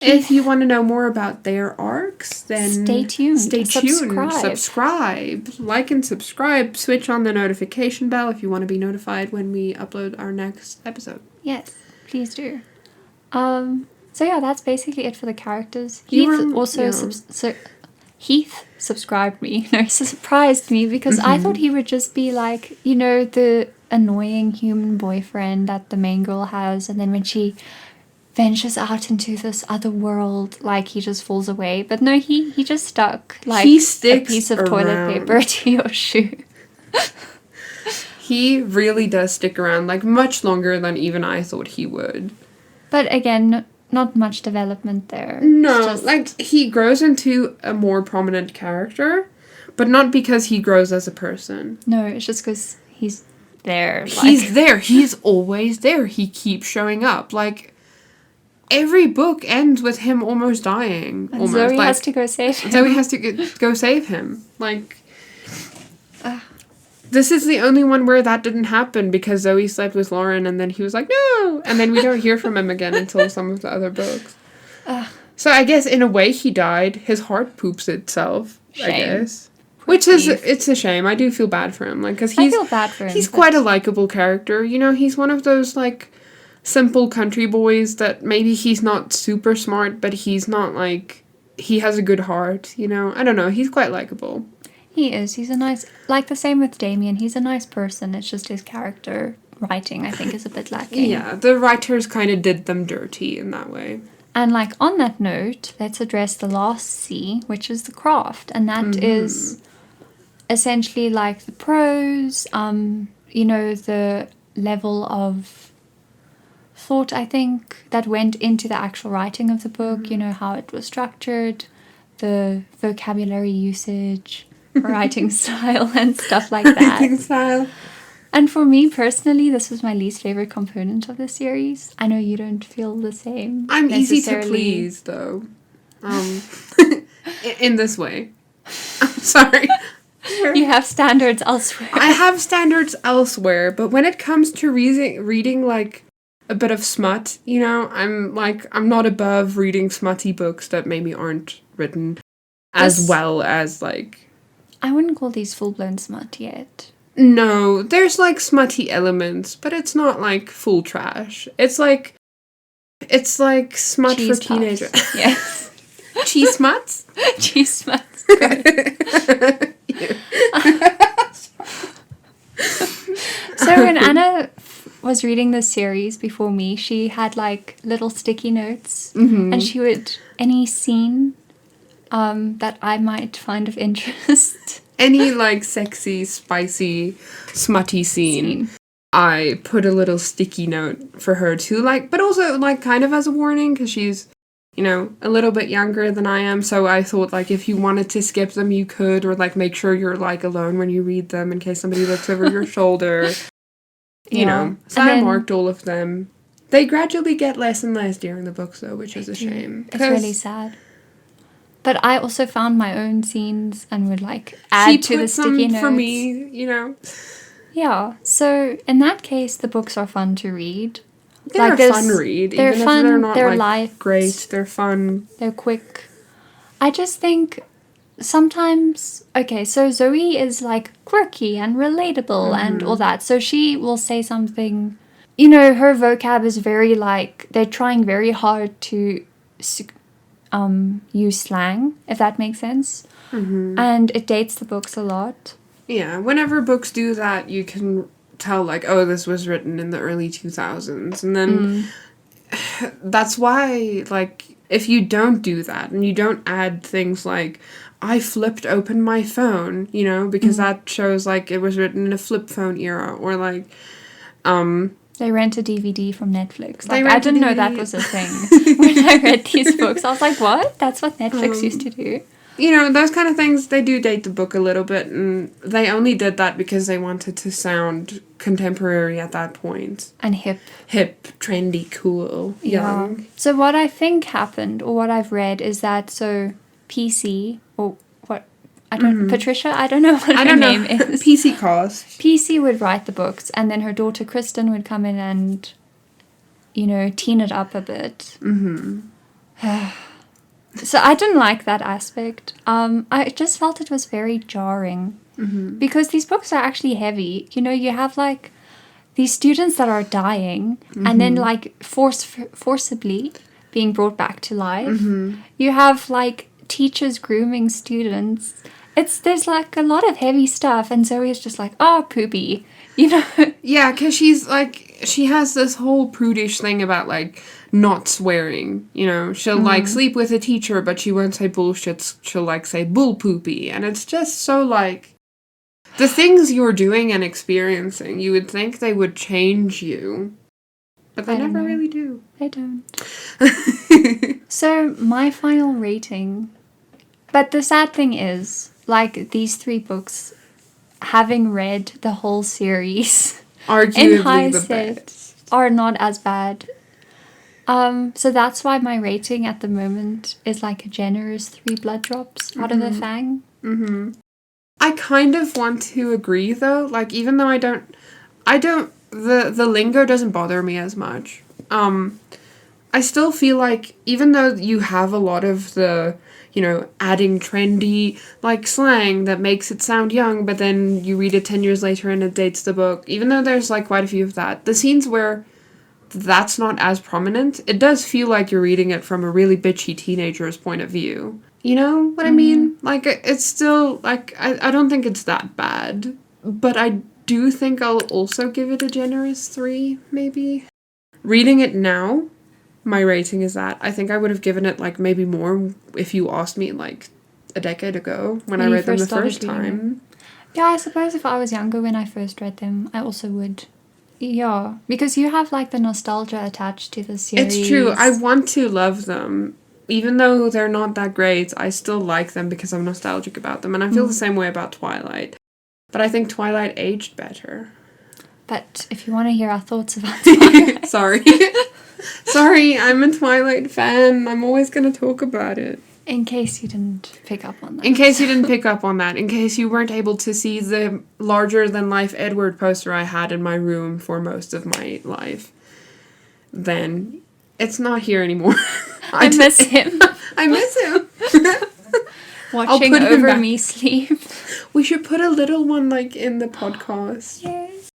if you want to know more about their arcs, then... Stay tuned. Subscribe. Like and subscribe. Switch on the notification bell if you want to be notified when we upload our next episode. Yes, please do. So yeah, that's basically it for the characters. Heath subscribed me. No, surprised me because I thought he would just be like, you know, the annoying human boyfriend that the main girl has, and then when she ventures out into this other world, like, he just falls away. But no, he just stuck like he sticks a piece of around. toilet paper to your shoe. He really does stick around, like, much longer than even I thought he would. But again, not much development there. No, like, he grows into a more prominent character, but not because he grows as a person. No, it's just because he's there. He's there. He's always there. He keeps showing up. Like, every book ends with him almost dying. And Zoe has to go save him. Zoe has to go save him. Like, this is the only one where that didn't happen because Zoe slept with Lauren and then he was like, no! And then we don't hear from him again until some of the other books. So I guess in a way he died. His heart poops itself, Shame. I guess. Which is, it's a shame. I do feel bad for him. Like, 'cause I feel bad for him. He's quite a likable character. You know, he's one of those, like, simple country boys that maybe he's not super smart, but he's not like, he has a good heart, you know? I don't know, he's quite likable. He is. He's a nice, like the same with Damien. He's a nice person. It's just his character writing, I think, is a bit lacking. Yeah, the writers kind of did them dirty in that way. And like on that note, let's address the last C, which is the craft. And that is essentially like the prose, you know, the level of thought, I think, that went into the actual writing of the book, you know, how it was structured, the vocabulary usage, writing style and stuff like that. Writing style. And for me personally, this was my least favorite component of the series. I know you don't feel the same. I'm easy to please, though. In this way. I'm sorry. You have standards elsewhere. I have standards elsewhere, but when it comes to reading like a bit of smut, you know, I'm not above reading smutty books that maybe aren't written as well as like... I wouldn't call these full-blown smut yet. No, there's like smutty elements, but it's not like full trash. It's like smut Cheese for teenagers. puffs. Yes. Cheese smuts? Cheese smuts. So when Anna was reading this series before me, she had like little sticky notes, and she would, any scene that I might find of interest. Any like sexy, spicy, smutty scene, I put a little sticky note for her to like, but also like kind of as a warning because she's, you know, a little bit younger than I am. So I thought like if you wanted to skip them, you could, or like make sure you're like alone when you read them in case somebody looks over your shoulder. You know, so I marked all of them. They gradually get less and less during the books though, which is a shame. It's really sad. But I also found my own scenes and would like add to the sticky notes. For me, you know. Yeah. So in that case, the books are fun to read. They're a fun read. They're even fun. If they're not they're like light. Great. They're fun. They're quick. I just think sometimes, okay, so Zoe is like quirky and relatable and all that. So she will say something, you know, her vocab is very like, they're trying very hard to use slang, if that makes sense. And it dates the books a lot. Yeah, whenever books do that, you can tell like, oh, this was written in the early 2000s. And then that's why, like, if you don't do that and you don't add things like, I flipped open my phone, you know, because that shows like it was written in a flip phone era, or like they rent a DVD from Netflix. Like, I didn't know that was a thing. When I read these books, I was like, what? That's what Netflix used to do. You know, those kind of things, they do date the book a little bit, and they only did that because they wanted to sound contemporary at that point. And hip. Hip, trendy, cool, young. So what I think happened, or what I've read, is that so PC, or what, I don't, Patricia, I don't know what her name is. PC Cast. PC would write the books, and then her daughter Kristin would come in and, you know, teen it up a bit. So I didn't like that aspect. I just felt it was very jarring. Because these books are actually heavy. You know, you have like these students that are dying and then like forcibly being brought back to life. You have like teachers grooming students. There's like a lot of heavy stuff, and Zoe's just like, oh, poopy, you know. Yeah, because she's like, she has this whole prudish thing about like not swearing, you know. She'll like sleep with a teacher, but she won't say bullshit. She'll like say bull poopy, and it's just so like, the things you're doing and experiencing, you would think they would change you, but they never really do. They don't. So my final rating, but the sad thing is, like, these 3 books, having read the whole series, arguably in the best, are not as bad. So that's why my rating at the moment is like a generous 3 blood drops out of the fang. I kind of want to agree though, like, even though the lingo doesn't bother me as much. I still feel like, even though you have a lot of the, you know, adding trendy, like, slang that makes it sound young, but then you read it 10 years later and it dates the book, even though there's, like, quite a few of that, the scenes where that's not as prominent. It does feel like you're reading it from a really bitchy teenager's point of view. You know what I mean? Like, it's still, like, I don't think it's that bad. But I do think I'll also give it a generous 3, maybe. Reading it now, my rating is that. I think I would have given it, like, maybe more if you asked me, like, a decade ago when I read them the first time. Yeah, I suppose if I was younger when I first read them, I also would. Yeah, because you have, like, the nostalgia attached to the series. It's true. I want to love them. Even though they're not that great, I still like them because I'm nostalgic about them. And I feel the same way about Twilight. But I think Twilight aged better. But if you want to hear our thoughts about Twilight... Sorry. Sorry, I'm a Twilight fan. I'm always going to talk about it. In case you didn't pick up on that. In case you didn't pick up on that. In case you weren't able to see the larger-than-life Edward poster I had in my room for most of my life. Then it's not here anymore. I miss him. I miss him. Watching over me sleep. We should put a little one, like, in the podcast. Yes.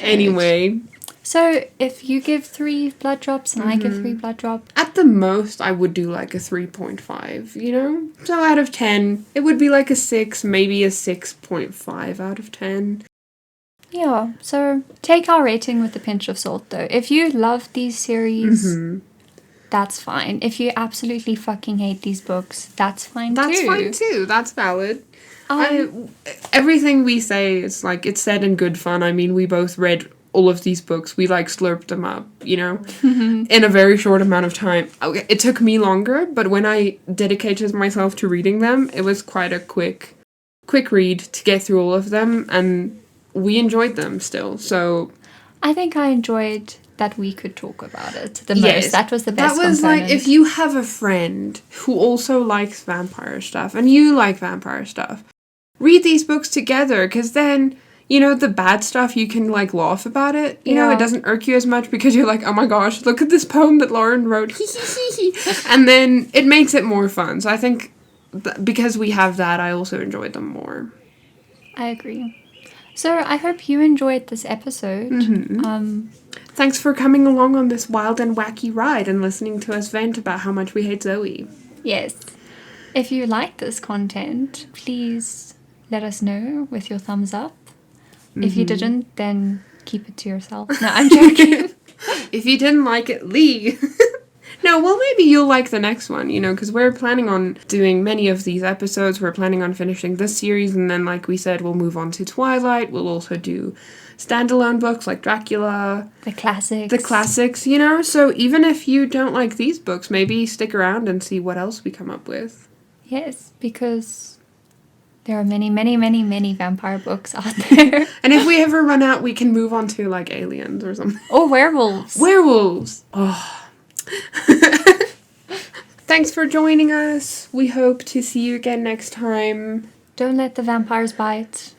Anyway. So, if you give 3 blood drops and I give 3 blood drops... At the most, I would do, like, a 3.5, you know? So, out of 10, it would be, like, a 6, maybe a 6.5 out of 10. Yeah, so take our rating with a pinch of salt, though. If you love these series, that's fine. If you absolutely fucking hate these books, that's fine too. That's fine too. That's valid. Everything we say is, like, it's said in good fun. I mean, we both read all of these books. We, like, slurped them up, you know, in a very short amount of time. Okay, it took me longer, but when I dedicated myself to reading them, it was quite a quick read to get through all of them, and we enjoyed them still, so... I think I enjoyed that we could talk about it the most. That was the best That was component. like, if you have a friend who also likes vampire stuff, and you like vampire stuff, read these books together, because then, you know, the bad stuff, you can, like, laugh about it. You know, it doesn't irk you as much, because you're like, oh my gosh, look at this poem that Lauren wrote. And then it makes it more fun. So I think because we have that, I also enjoyed them more. I agree. So I hope you enjoyed this episode. Thanks for coming along on this wild and wacky ride and listening to us vent about how much we hate Zoe. Yes. If you like this content, please let us know with your thumbs up. If you didn't, then keep it to yourself. No, I'm joking. If you didn't like it, leave. No, well, maybe you'll like the next one, you know, because we're planning on doing many of these episodes. We're planning on finishing this series, and then, like we said, we'll move on to Twilight. We'll also do standalone books like Dracula. The classics. The classics, you know? So even if you don't like these books, maybe stick around and see what else we come up with. Yes, because there are many, many, many, many vampire books out there. And if we ever run out, we can move on to, like, aliens or something. Or werewolves. Werewolves! Oh. Thanks for joining us. We hope to see you again next time. Don't let the vampires bite.